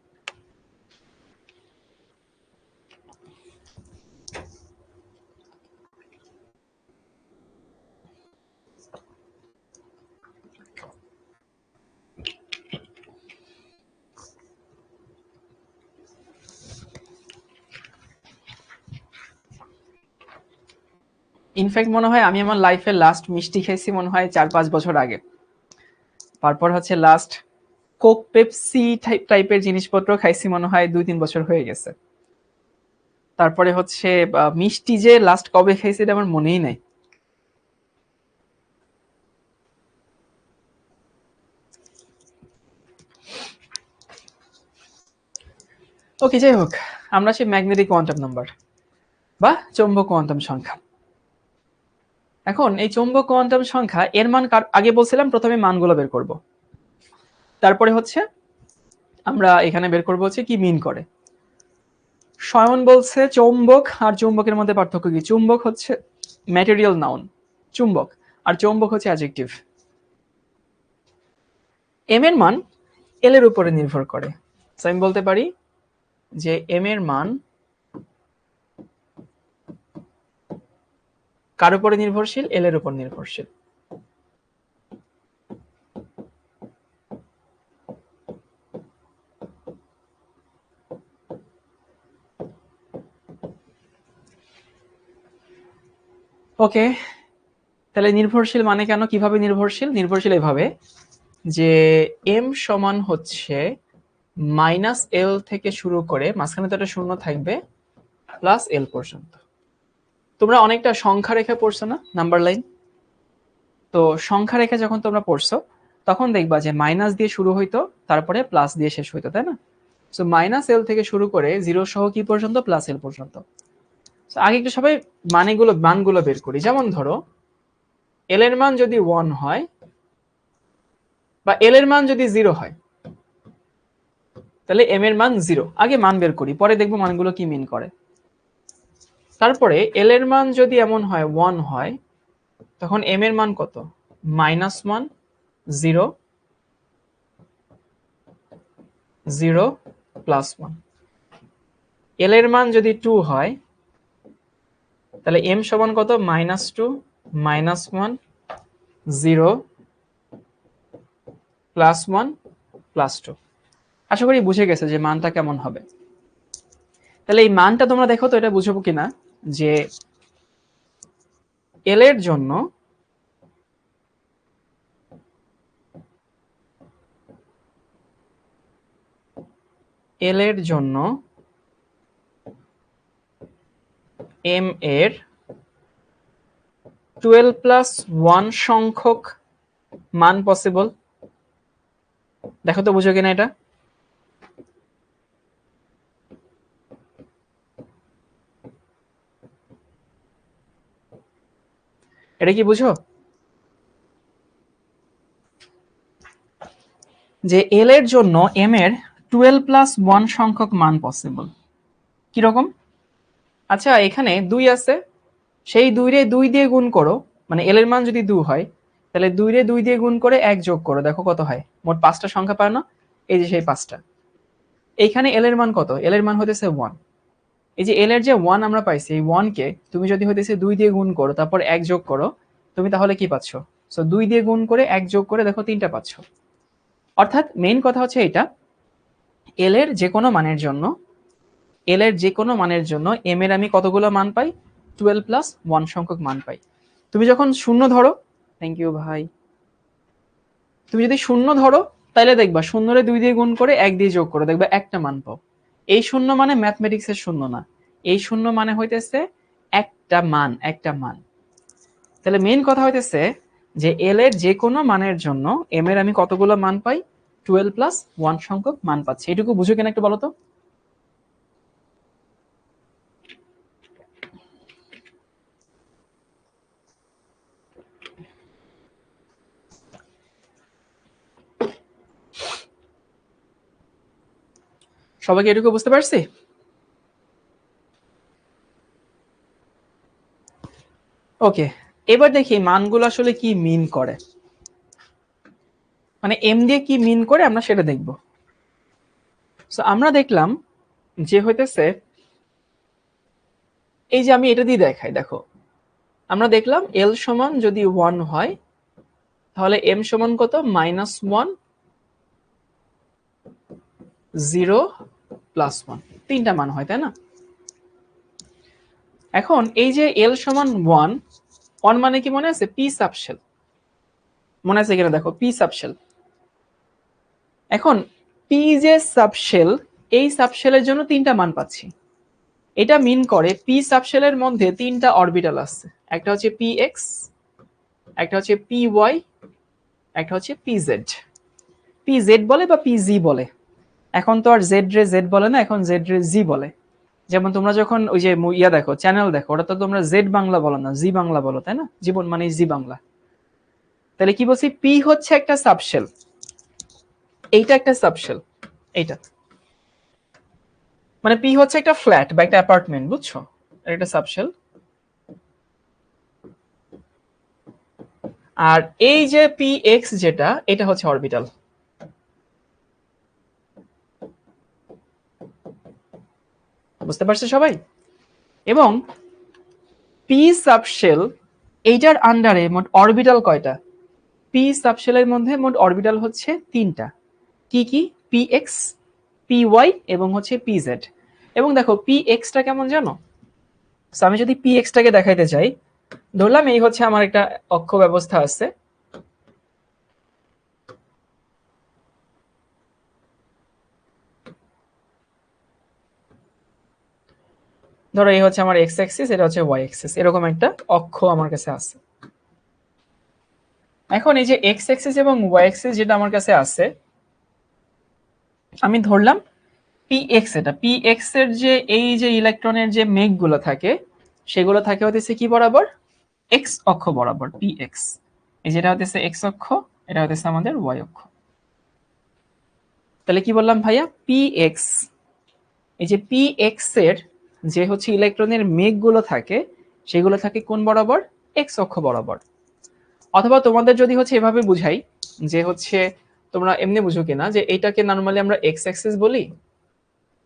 ইনফ্যাক্ট মনে হয় আমি আমার লাইফে লাস্ট মিষ্টি খেয়েছি মনে হয় 4-5 বছর আগে। তারপর হচ্ছে লাস্ট কোক পেপসি টাইপের জিনিসপত্র খাইছি মনে হয় 2-3 বছর হয়ে গেছে। তারপরে হচ্ছে মিষ্টি যে লাস্ট কবে খাইছি এটা আমার মনেই নাই। ওকে, যাই হোক, আমরা সেই ম্যাগনেটিক কোয়ান্টাম নাম্বার বা চৌম্বক কোয়ান্টাম সংখ্যা। এখন এই চৌম্বক কোয়ান্টাম সংখ্যা এর মান আগে বলছিলাম প্রথমে মানগুলো বের করব, তারপরে হচ্ছে আমরা এখানে বের করব হচ্ছে কি মিন করে। শয়ন বলছে চৌম্বক আর চুম্বকের মধ্যে পার্থক্য কি? চুম্বক হচ্ছে ম্যাটেরিয়াল নাউন, চুম্বক, আর চৌম্বক হচ্ছে অ্যাডজেক্টিভ। এম এর মান এল এর উপরে নির্ভর করে। আমি বলতে পারি যে এম এর মান কার উপরে নির্ভরশীল? এল এর উপর নির্ভরশীল। ওকে, তাহলে নির্ভরশীল মানে কেন, কিভাবে নির্ভরশীল? নির্ভরশীল এভাবে যে এম সমান হচ্ছে মাইনাস এল থেকে শুরু করে, মাঝখানে তো একটা শূন্য থাকবে, প্লাস এল পর্যন্ত। তোমরা অনেকটা সংখ্যা রেখা পড়ছো না, নাম্বার লাইন? তো সংখ্যা রেখা যখন তোমরা পড়ছো তখন দেখবা যে মাইনাস দিয়ে শুরু হইতো, তারপরে প্লাস দিয়ে শেষ হইতো, তাই না? সো মাইনাস এল থেকে শুরু করে জিরো সহ কি পর্যন্ত? প্লাস এল পর্যন্ত। আগে একটু সবাই মানগুলো বের করি। যেমন ধরো এল এর মান যদি 1 হয় বা এল এর মান যদি 0 হয়, তাহলে এম এর মান 0। আগে মান বের করি, পরে দেখবো মানগুলো কি মিন করে। তারপরে এল এর মান যদি এমন হয় 1 হয়, তখন এম এর মান কত? -1, 0, 0, +1। এল এর মান যদি 2 হয়, তাহলে এম সমান কত? -2, -1, 0, +1, +2। আশা করি বুঝে গেছে যে মানটা কেমন হবে। তাহলে এই মানটা তোমরা দেখো তো, এটা বুঝবো কিনা যে এল এর জন্য এম এর 12+1 সংখ্যক মান পসিবল। দেখো তো বুঝো কিনা এটা। এটা কি বুঝো যে এল এর জন্য এম এর 12+1 সংখ্যক মান পসিবল? কিরকম? আচ্ছা, এখানে 2 আছে, সেই 2 রে 2 দিয়ে গুণ করো, মানে এল এর মান যদি 2 হয় তাহলে 2 রে 2 দিয়ে গুণ করে 1 যোগ করো, দেখো কত হয়। মোট 5টা সংখ্যা পায় না? এই যে সেই 5টা। এইখানে এল এর মান কত? এল এর মান হতেছে 1। এই যে এল এর যে 1 আমরা পাইছি, এই 1 কে তুমি যদি হতেছে 2 দিয়ে গুণ করো, তারপর 1 যোগ করো, তুমি তাহলে কি পাচ্ছ? সো 2 দিয়ে গুণ করে 1 যোগ করে দেখো 3টা পাচ্ছ। অর্থাৎ মেইন কথা হচ্ছে এটা, এল এর যে কোনো মানের জন্য এম এর আমি কতগুলো মান পাই? 12+1 সংখ্যক মান পাই। তুমি যখন শূন্য ধরো, থ্যাংক ইউ ভাই, তুমি যদি শূন্য ধরো তাহলে দেখবা 0 রে 2 দিয়ে গুণ করে 1 দিয়ে যোগ করো, দেখবা একটা মান পাও। এই শূন্য মানে ম্যাথমেটিক্সের শূন্য না, এই শূন্য মানে হইতেছে একটা মান। তাহলে মেইন কথা হইতেছে যে এল এর যে কোনো মানের জন্য এম এর আমি কতগুলো মান পাই? 12+1 সংখ্যক মান পাচ্ছি। এটুকু বুঝো কিনা একটু বলো তো। সবাইকে এটুকু বুঝতে পারছি? ওকে, এবার দেখি মানগুলো আসলে কি মিন করে, মানে এম দিয়ে কি মিন করে আমরা সেটা দেখব। সো আমরা দেখলাম যে হইতেছে, এই যে আমি এটা দিয়ে দেখাই, দেখো আমরা দেখলাম এল সমান যদি 1 হয় তাহলে এম সমান কত? -1, 0, +1, 3টা মান হয়, তাই না? এখন এই যে এল সমান 1 মানে কি মনে আছে? পি সাবশেল মনে আছে কিনা দেখো, পি সাবশেল। এখন পি যে সাবশেল, এই সাবশেলের জন্য 3টা মান পাচ্ছি। এটা মিন করে পি সাবশেলের মধ্যে 3টা অরবিটাল আছে, একটা হচ্ছে পি এক্স, একটা হচ্ছে পি ওয়াই, একটা হচ্ছে পি জেড। পি জেড বলে বা পি জি বলে, এখন তো আর জেড রে জেড বলে না, এখন জেড রে জি বলে। যেমন তোমরা যখন ওই যে ইয়া দেখো, চ্যানেল দেখো, ওটা তো তোমরা জেড বাংলা বলো না, জি বাংলা বলো, তাই না? জীবন মানে জি বাংলা। তাহলে কি বলছি, পি হচ্ছে একটা সাবশেল, এইটা একটা সাবশেল, এইটা মানে পি হচ্ছে একটা ফ্ল্যাট বা একটা অ্যাপার্টমেন্ট, বুঝছো? একটা সাবশেল। আর এই যে পি এক্স যেটা, এটা হচ্ছে অরবিটাল। বুঝতে পারছো সবাই? এবং পি সাবশেল এইটার আন্ডারে মোট অরবিটাল কয়টা? পি সাবশেলের মধ্যে মোট অরবিটাল হচ্ছে তিনটা। কি কি? পি এক্স, পি ওয়াই এবং হচ্ছে পি জেড। এবং দেখো পি এক্সটা কেমন জানো? আমি যদি পি এক্সটাকে দেখাইতে চাই, ধরলাম এই হচ্ছে আমার একটা অক্ষ ব্যবস্থা আছে, ধরো এই হচ্ছে আমার এক্স অ্যাক্সিস, এটা হচ্ছে ওয়াই অ্যাক্সিস, এরকম একটা অক্ষ আমার কাছে আছে। এখন এই যে এক্স অ্যাক্সিস এবং ওয়াই অ্যাক্সিস যেটা আমার কাছে আছে, আমি ধরলাম পি এক্স, এটা পি এক্স এর যে এই যে ইলেকট্রনের যে মেঘগুলো থাকে, সেগুলো থাকে হতেছে কি বরাবর? এক্স অক্ষ বরাবর, পি এক্স। এই যেটা হতেছে এক্স অক্ষ, এটা হতেছে আমাদের ওয়াই অক্ষ। তাহলে কি বললাম ভাইয়া? পি এক্স, এই যে পি এক্স এর যে হচ্ছে ইলেকট্রনের মেঘগুলো থাকে, সেগুলো থাকে কোন বরাবর? এক্স অক্ষ বরাবর। অথবা তোমাদের যদি হচ্ছে এভাবে বুঝাই, যে হচ্ছে তোমরা এমনি বুঝো কিনা, যে এটাকে নরমালি আমরা এক্স অ্যাক্সিস বলি,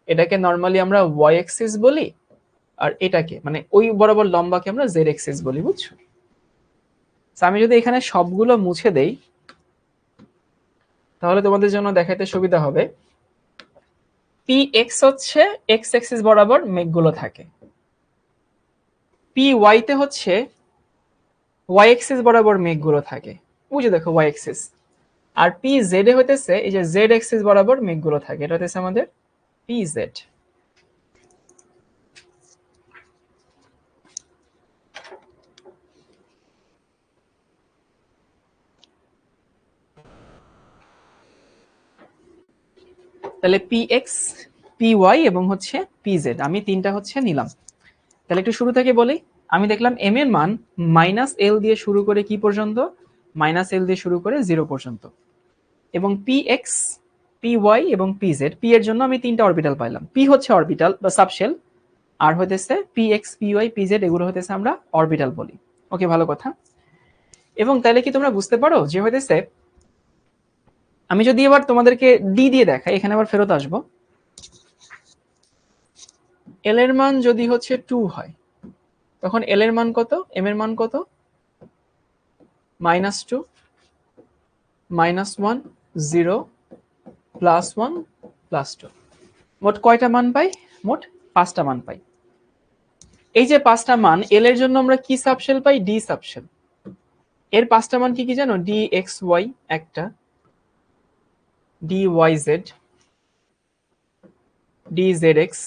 এটাকে নরমালি আমরা ওয়াই অ্যাক্সিস বলি, আর এটাকে মানে ওই বরাবর লম্বাকে আমরা জেড অ্যাক্সিস বলি, বুঝছো? আমি যদি এখানে সবগুলো মুছে দেই, তাহলে তোমাদের জন্য দেখাতে সুবিধা হবে। পি এক্স হচ্ছে এক্স অ্যাক্সিস বরাবর মেঘগুলো থাকে, পি ওয়াই তে হচ্ছে ওয়াই অ্যাক্সিস বরাবর মেঘগুলো থাকে, বুঝে দেখো ওয়াই অ্যাক্সিস। আর পি জেড এ হইতেছে এই যে জেড অ্যাক্সিস বরাবর মেঘগুলো থাকে, এটা হইতেছে আমাদের পি জেড। তাহলে পি এক্স, পি ওয়াই এবং হচ্ছে পি জেড, আমি তিনটা হচ্ছে নিলাম। তাহলে একটু শুরু থেকে বলি। আমি দেখলাম এম এর মান মাইনাস এল দিয়ে শুরু করে কি পর্যন্ত? মাইনাস এল দিয়ে শুরু করে 0 পর্যন্ত। এবং পি এক্স, পি ওয়াই এবং পি জেড, পি এর জন্য আমি তিনটা অরবিটাল পাইলাম। পি হচ্ছে অরবিটাল বা সাবশেল, আর হইতেছে P X, P Y, P Z, এগুলো হইতেছে আমরা অরবিটাল বলি। ওকে, ভালো কথা। এবং তাহলে কি তোমরা বুঝতে পারো যে হইতেছে, আমি যদি এবার তোমাদেরকে ডি দিয়ে দেখাই, এখানে আবার ফেরত আসবো। এল এর মান যদি হচ্ছে 2 হয়, তখন এল এর মান কত? এম এর মান কত? -2, -1, 0, +1, +2। মোট কয়টা মান পাই? মোট 5টা মান পাই। এই যে 5টা মান, এল এর জন্য আমরা কি সাবশেল পাই? D subshell. এর 5টা মান কি কি জানো? ডি এক্স ওয়াই একটা, D Y Z, D Z X,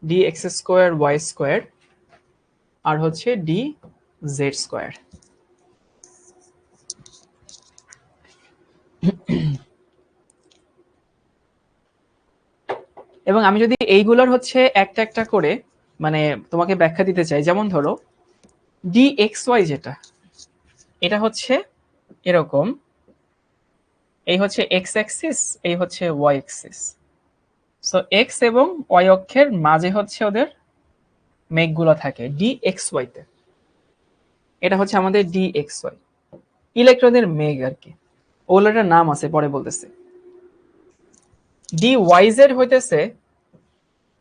D X square Y square, আর হচ্ছে ডি জেড স্কোয়ার। এবং আমি যদি এইগুলোর হচ্ছে একটা একটা করে মানে তোমাকে ব্যাখ্যা দিতে চাই, যেমন ধরো ডি এক্স ওয়াই যেটা, এটা হচ্ছে এরকম, এই হচ্ছে এক্স অ্যাক্সিস, এই হচ্ছে ওয়াই অ্যাক্সিস। সো এক্স এবং ওয়াই অক্ষের মাঝে হচ্ছে ওদের মেঘগুলো থাকে ডি এক্স ওয়াই তে। এটা হচ্ছে আমাদের ডি এক্স ওয়াই, ইলেকট্রনের মেঘ আর কি, ওগুলোর নাম আছে পরে বলতেছে। ডি ওয়াই জেড হইতেছে,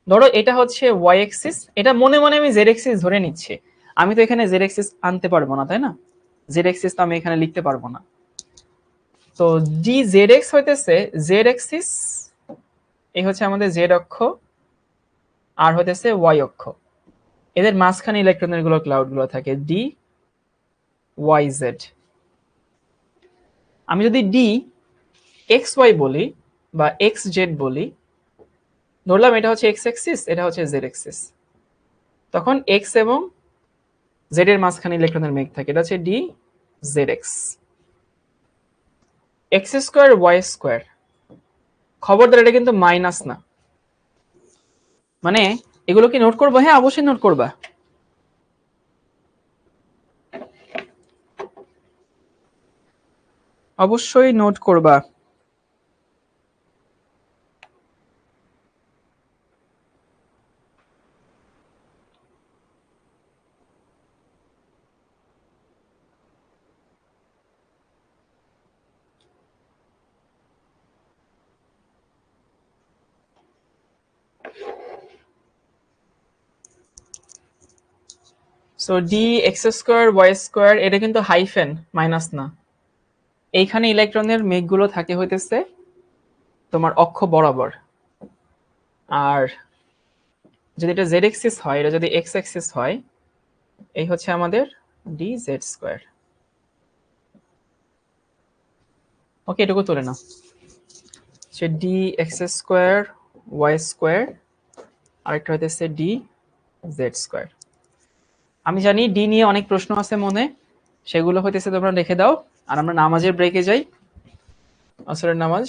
ধরো এটা হচ্ছে ওয়াই এক্সিস, এটা মনে মনে আমি জেড এক্সিস ধরে নিচ্ছি, আমি তো এখানে জেড এক্সিস আনতে পারবো না, তাই না? জেড এক্সিস তো আমি এখানে লিখতে পারবো না। তো ডি জেড এক্স হইতেছে জেড এক্সিস, এই হচ্ছে আমাদের জেড অক্ষ, আর হইতেছে ওয়াই অক্ষ। এদের মাঝখানে ইলেকট্রনের গুলো ক্লাউড গুলো থাকে, ডি ওয়াই জেড। আমি যদি ডি এক্স ওয়াই বলি বা এক্স জেড বলি, ধরলাম এটা হচ্ছে এক্স এক্সিস, এটা হচ্ছে জেড এক্সিস, তখন এক্স এবং জেড এর মাঝখানে ইলেকট্রনের মেঘ থাকে, এটা হচ্ছে D Z X. X square Y square, খবরদার এটা কিন্তু মাইনাস না। মানে এগুলো কি নোট করবো? হ্যাঁ অবশ্যই নোট করবা। অবশ্যই নোট করবা। So D X square Y square এটা কিন্তু হাইফেন, মাইনাস না। এইখানে ইলেকট্রনের মেঘগুলো থাকে হইতেছে তোমার অক্ষ বরাবর। আর যদি এটা জেড এক্সিস হয়, এটা যদি এক্স এক্সিস হয়, এই হচ্ছে আমাদের ডি জেড স্কোয়ার। ওকে, এটুকু তুলে নাও। সে D X square Y square, আরেকটা হইতেছে ডি জেড স্কোয়ার। আমি জানি ডি নিয়ে অনেক প্রশ্ন আছে মনে, সেগুলো হইতেছে তোমরা রেখে দাও। আর আমরা নামাজের ব্রেকে যাই, আসরের নামাজ।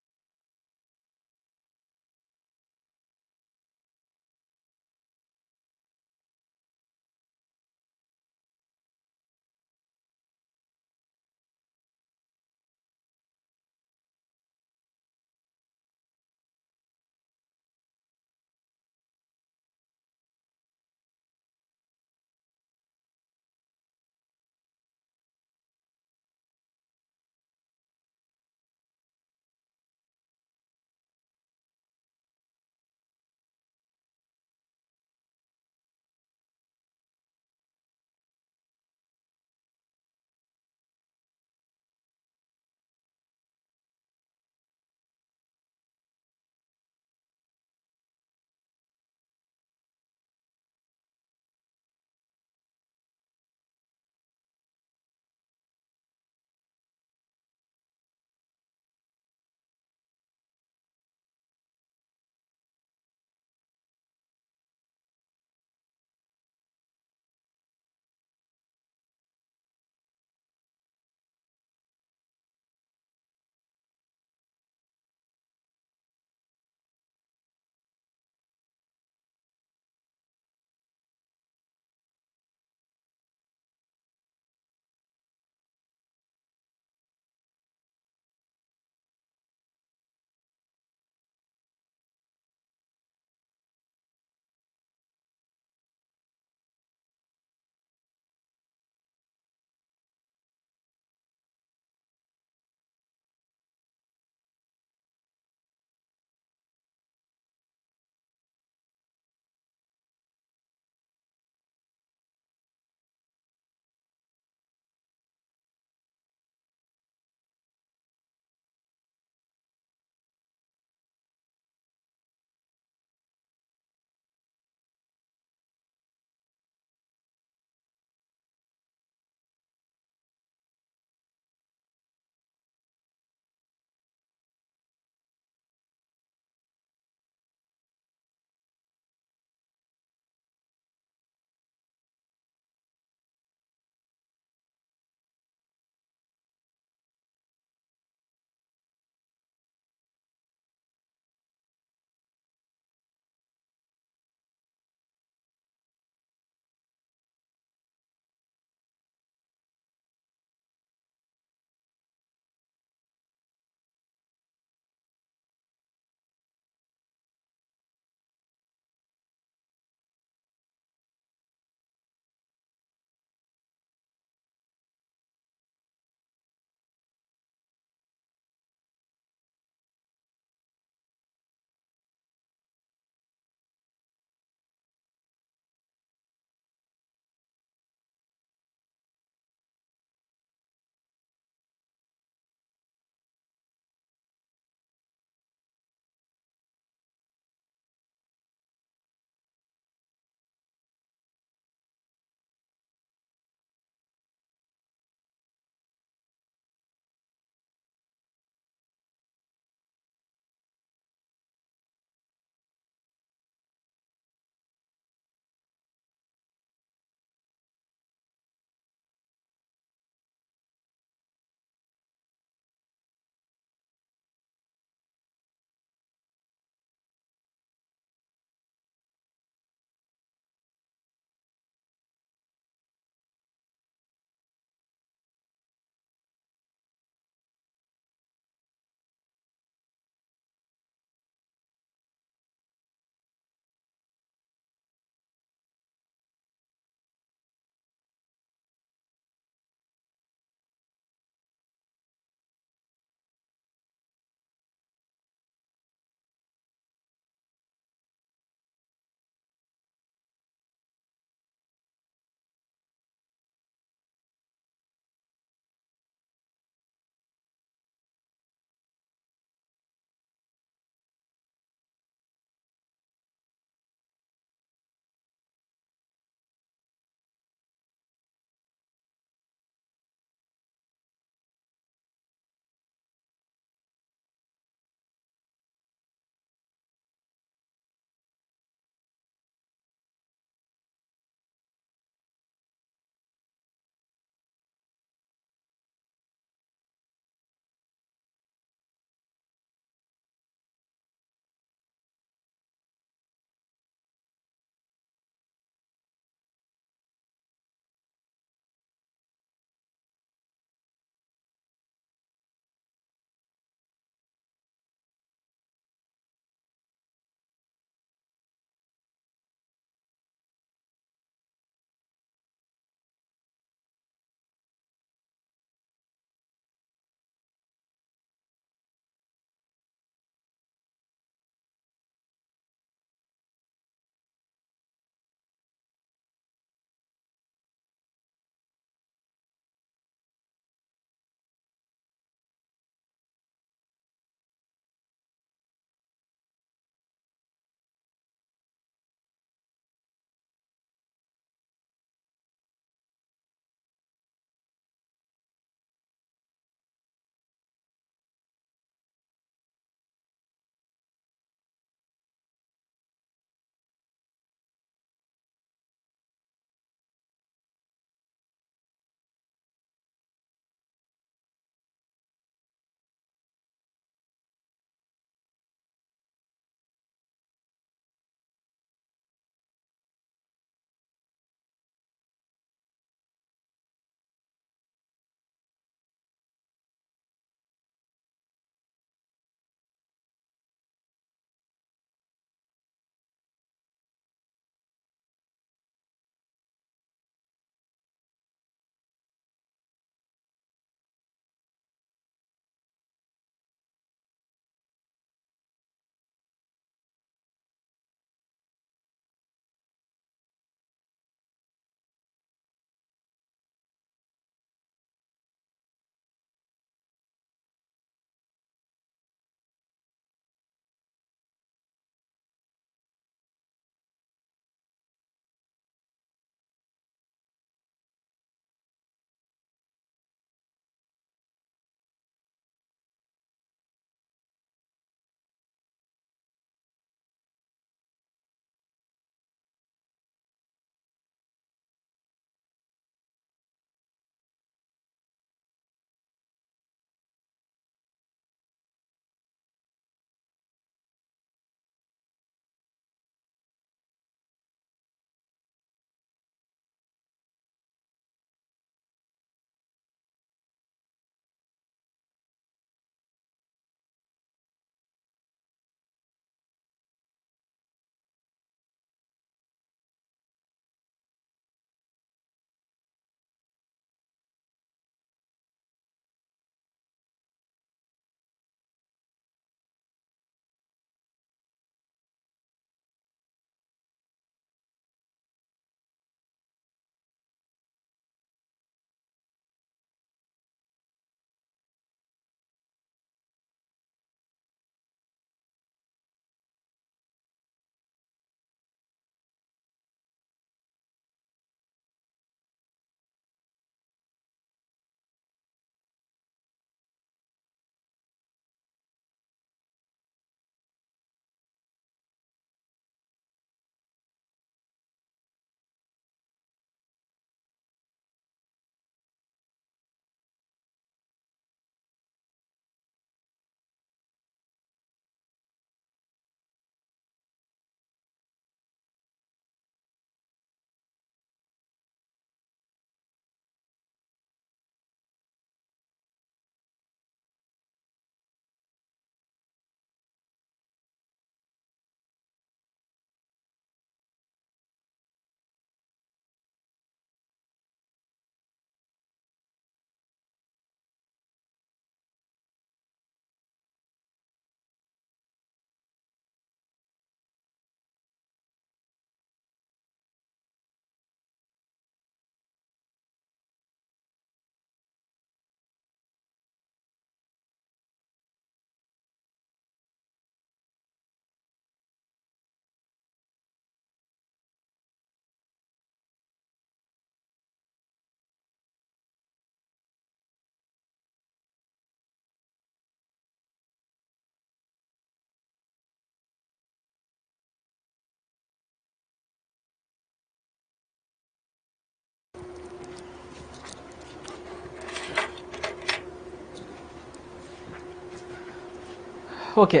ওকে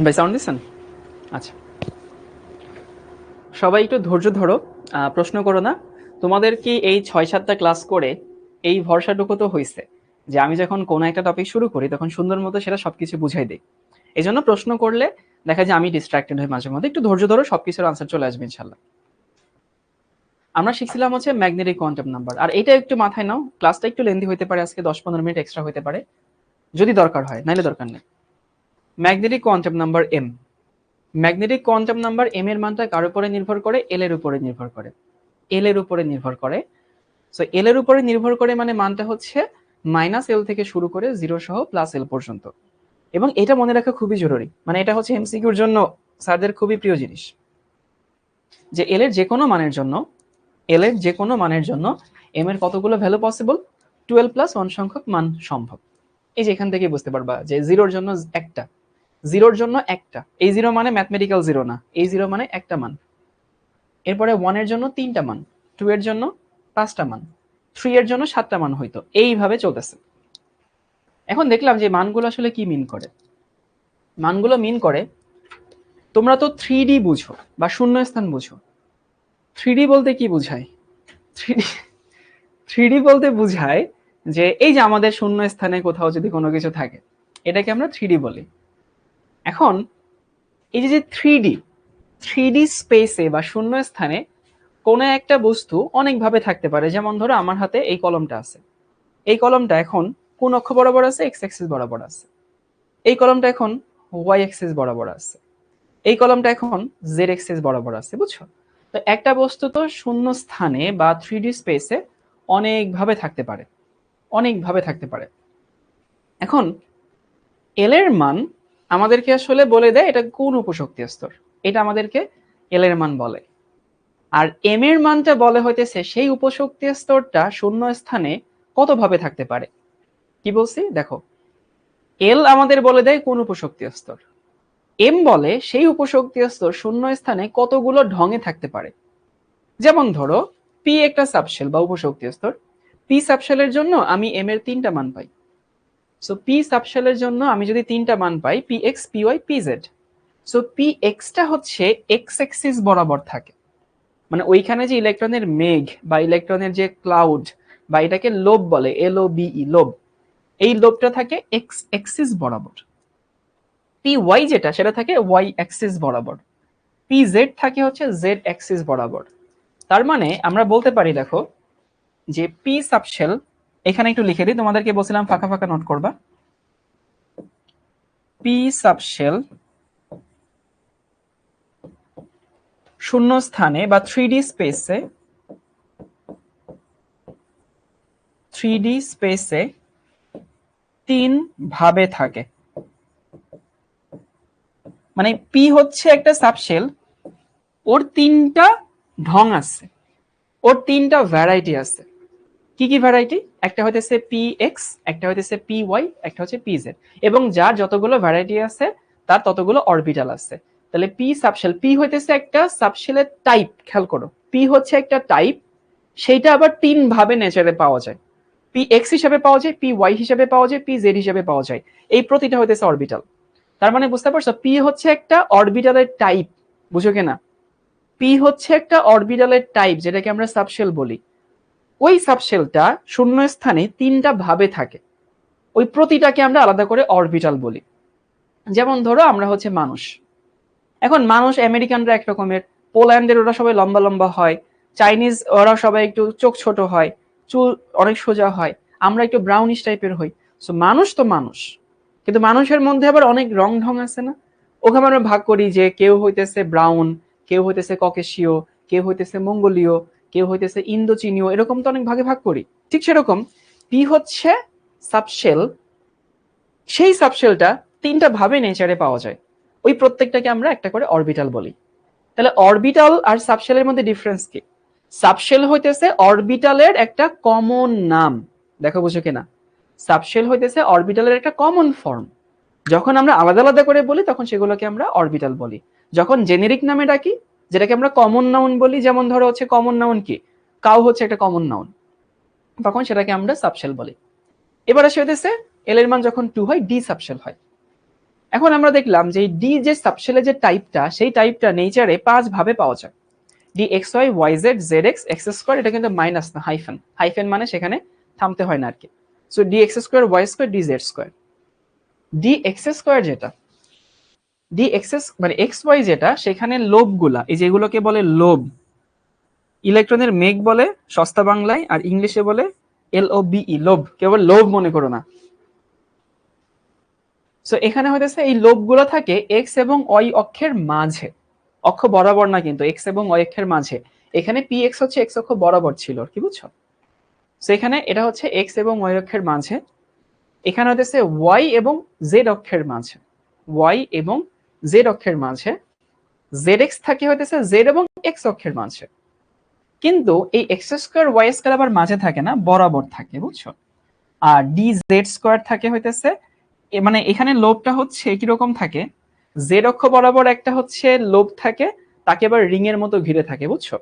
ভাই, সাউন্ড দিচ্ছেন? আচ্ছা, সবাই একটু ধৈর্য ধরো, প্রশ্ন করো না। তোমাদের কি এই 6-7টা ক্লাস করে এই ভরসাটুকু তো হয়েছে যে আমি যখন কোনো একটা টপিক শুরু করি তখন সুন্দর মতো সেটা সবকিছু বুঝাই দিই। এই জন্য প্রশ্ন করলে দেখা যায় আমি ডিস্ট্রাক্টেড হই মাঝে মধ্যে। একটু ধৈর্য ধরো, সবকিছুর আনসার চলে আসবে ইনশাল্লাহ। আমরা শিখছিলাম হচ্ছে ম্যাগনেটিক কোয়ান্টাম নাম্বার, আর এটা একটু মাথায় নাও, ক্লাসটা একটু লেন্দি হতে পারে, আজকে 10-15 মিনিট এক্সট্রা হতে পারে যদি দরকার হয়, নাইলে দরকার নেই। Magnetic quantum number M. Magnetic quantum number M এর মানটা কার উপরে নির্ভর করে? এল এর উপরে নির্ভর করে। এল এর উপরে নির্ভর করে। সো এল এর উপরে নির্ভর করে মানে মানটা হচ্ছে -L থেকে শুরু করে 0 সহ +L পর্যন্ত। এবং এটা মনে রাখা খুবই জরুরি, মানে এটা হচ্ছে এমসিকিউর জন্য স্যারদের খুবই প্রিয় জিনিস, যে এল এর যে কোনো মানের জন্য, এল এর যে কোনো মানের জন্য এম এর কতগুলো ভ্যালু পসিবল? 12+1 সংখ্যক মান সম্ভব। এই যে এখান থেকে বুঝতে পারবা যে 0-র জন্য একটা, 0-র জন্য একটা, এই 0 মানে ম্যাথমেটিক্যাল 0 না, এই 0 মানে একটা মান। এরপরে 1 এর জন্য 3টা মান, 2 এর জন্য 5টা মান, 3 এর জন্য 7টা মান হইতো, এইভাবে চলতেছে। এখন দেখলাম যে মানগুলো আসলে কি মিন করে। মানগুলো মিন করে, তোমরা তো 3D বুঝো বা শূন্যস্থান বুঝো। 3D বলতে কি বুঝায়? 3D 3D বলতে বুঝায় যে এই যে আমাদের শূন্য স্থানে কোথাও যদি কোনো কিছু থাকে, এটাকে আমরা 3D বলি। এখন এই যে 3D স্পেসে বা শূন্য স্থানে কোনো একটা বস্তু অনেকভাবে থাকতে পারে। যেমন ধরো আমার হাতে এই কলমটা আছে, এই কলমটা এখন কোন অক্ষ বরাবর আছে? এক্স অ্যাক্সিস বরাবর আছে। এই কলমটা এখন ওয়াই অ্যাক্সিস বরাবর আছে। এই কলমটা এখন জেড অ্যাক্সিস বরাবর আছে, বুঝছো? তো একটা বস্তু তো শূন্য স্থানে বা 3D স্পেসে অনেকভাবে থাকতে পারে, অনেকভাবে থাকতে পারে। এখন এল এর মান আমাদেরকে আসলে বলে দেয় এটা কোন উপশক্তি স্তর, এটা আমাদেরকে এল এর মান বলে। আর এম এর মানটা বলে হইতেছে সেই উপশক্তি স্তরটা শূন্য স্থানে কতভাবে থাকতে পারে। কি বলছি দেখো, এল আমাদের বলে দেয় কোন উপশক্তি স্তর, এম বলে সেই উপশক্তি স্তর শূন্য স্থানে কতগুলো ঢঙে থাকতে পারে। যেমন ধরো পি একটা সাবশেল বা উপশক্তি স্তর, পি সাবশেলের জন্য আমি এম এর 3টা মান পাই। সো পি সাবশেলের জন্য আমি যদি 3টা মান পাই, P X, P Y, P Z. So P এক্সটা হচ্ছে এক্স অ্যাক্সিস বরাবর থাকে, মানে ওইখানে যে ইলেকট্রনের মেঘ বা ইলেকট্রনের যে ক্লাউড বা এটাকে লোব বলে, LOBE লোব, এই লোবটা থাকে এক্স অ্যাক্সিস বরাবর। পি ওয়াই যেটা সেটা থাকে ওয়াই অ্যাক্সিস বরাবর। পি জেড থাকে হচ্ছে জেড অ্যাক্সিস বরাবর। তার মানে আমরা বলতে পারি দেখো যে পি সাবশেল, এখানে একটু লিখে দিই, তোমাদেরকে বলছিলাম ফাঁকা ফাঁকা নোট করবা। পি সাবশেল শূন্য স্থানে বা 3D স্পেসে, 3D স্পেসে 3 ভাবে থাকে। মানে পি হচ্ছে একটা সাবশেল, ওর 3টা ঢং আছে, ওর 3টা ভ্যারাইটি আছে। কি কি ভ্যারাইটি? একটা হইতেছে পি এক্স, একটা হইতেছে পি ওয়াই, একটা হচ্ছে পি জেড। এবং যার যতগুলো ভ্যারাইটি আছে তার ততগুলো অরবিটাল আছে। তাহলে পি সাবশেল, পি হইতেছে একটা সাবশেলের টাইপ, খেয়াল করো, পি হচ্ছে একটা টাইপ, সেইটা আবার 3 ভাবে নেচারে পাওয়া যায়। পি এক্স হিসেবে পাওয়া যায়, পি ওয়াই হিসেবে পাওয়া যায়, পি জেড হিসেবে পাওয়া যায়। এই প্রতিটা হইতেছে অরবিটাল। তার মানে বুঝতে পারছো, পি হচ্ছে একটা অরবিটালের টাইপ, বুঝো কিনা? পি হচ্ছে একটা অরবিটালের টাইপ, যেটাকে আমরা সাবশেল বলি। ওই সাবশেলটা শূন্য স্থানে 3টা ভাবে থাকে, ওই প্রতিটাকে আমরা আলাদা করে অরবিটাল বলি। যেমন ধরো আমরা হচ্ছে মানুষ, এখন মানুষ আমেরিকানরা এক রকমের, পোল্যান্ডের ওরা সবাই লম্বা লম্বা হয়, চাইনিজ ওরা সবাই একটু চোখ ছোট হয়, চুল অনেক সোজা হয়, আমরা একটু ব্রাউনিশ টাইপের হই। সো মানুষ তো মানুষ, কিন্তু মানুষের মধ্যে আবার অনেক রং ঢং আছে না? ওখানে আমরা ভাগ করি যে কেউ হইতেছে ব্রাউন, কেউ হইতেছে ককেশীয়, কেউ হইতেছে মঙ্গোলীয়, কেউ হইতেছে ইন্দোচীনীয়, এরকম তো অনেক ভাগে ভাগ করি। ঠিক সেরকম পি হচ্ছে সাবশেল, সেই সাবশেলটা 3টা ভাবে নেচারে পাওয়া যায়, ওই প্রত্যেকটাকে আমরা একটা করে অরবিটাল বলি। তাহলে অরবিটাল আর সাবশেলের মধ্যে ডিফারেন্স কি? সাবশেল হইতেছে অরবিটালের একটা কমন নাম, দেখো বুঝো কিনা, সাবশেল হইতেছে অরবিটালের একটা কমন ফর্ম। যখন আমরা আলাদা আলাদা করে বলি তখন সেগুলোকে আমরা অরবিটাল বলি। যখন জেনেরিক নামে ডাকি, যেটাকে আমরা কমন নাউন বলি, যেমন ধরো হচ্ছে কমন নাউন কি, কাউ হচ্ছে একটা কমন নাউন, তখন সেটাকে আমরা সাবশেল বলি। এবার আসে হইতেছে এল এর মান যখন 2 হয় ডি সাবশেল হয়। এখন আমরা দেখলাম যে ডি যে সাবশেলের যে টাইপটা, সেই টাইপটা নেচারে 5 ভাবে পাওয়া যায়। D X Y Y Z Z X X square, এটা কিন্তু মাইনাস না, হাইফেন। হাইফেন মানে সেখানে থামতে হয় না আর কি। So D X square Y square D Z square. D X square যেটা, ডি এক্স মানে এক্স ওয়াই যেটা, সেখানে লোবগুলা, এই যেগুলোকে বলে লোব, ইলেকট্রনের মেঘ বলে সস্তা বাংলায়, আর ইংলিশে বলে LOBE, লোভ। কেবল লোভ মনে করো না। সো এখানে হইতেছে এই লোবগুলো থাকে এক্স এবং ওয়াই অক্ষের মাঝে, অক্ষ বরাবর না কিন্তু, এক্স এবং ওয়াই অক্ষের মাঝে। এখানে পি এক্স হচ্ছে এক্স অক্ষ বরাবর ছিল, কি বুঝছো? সো এখানে এটা হচ্ছে এক্স এবং ওয়াই অক্ষের মাঝে, এখানে হইতেছে ওয়াই এবং জেড অক্ষের মাঝে, ওয়াই এবং জেড অক্ষের মাঝে। জেড এক্স থাকে হইতেছে জেড এবং এক্স অক্ষের মাঝে। কিন্তু এই এক্স স্কোয়ার ওয়াই স্কোয়ার আবার মাঝে থাকে না, বরাবর থাকে, বুঝছো? আর ডি জেড স্কোয়ার থাকে হইতেছে, মানে এখানে লোবটা হচ্ছে কিরকম থাকে, জেড অক্ষ বরাবর একটা হচ্ছে লোব থাকে, তাকে আবার রিং এর মতো ঘিরে থাকে, বুঝছো?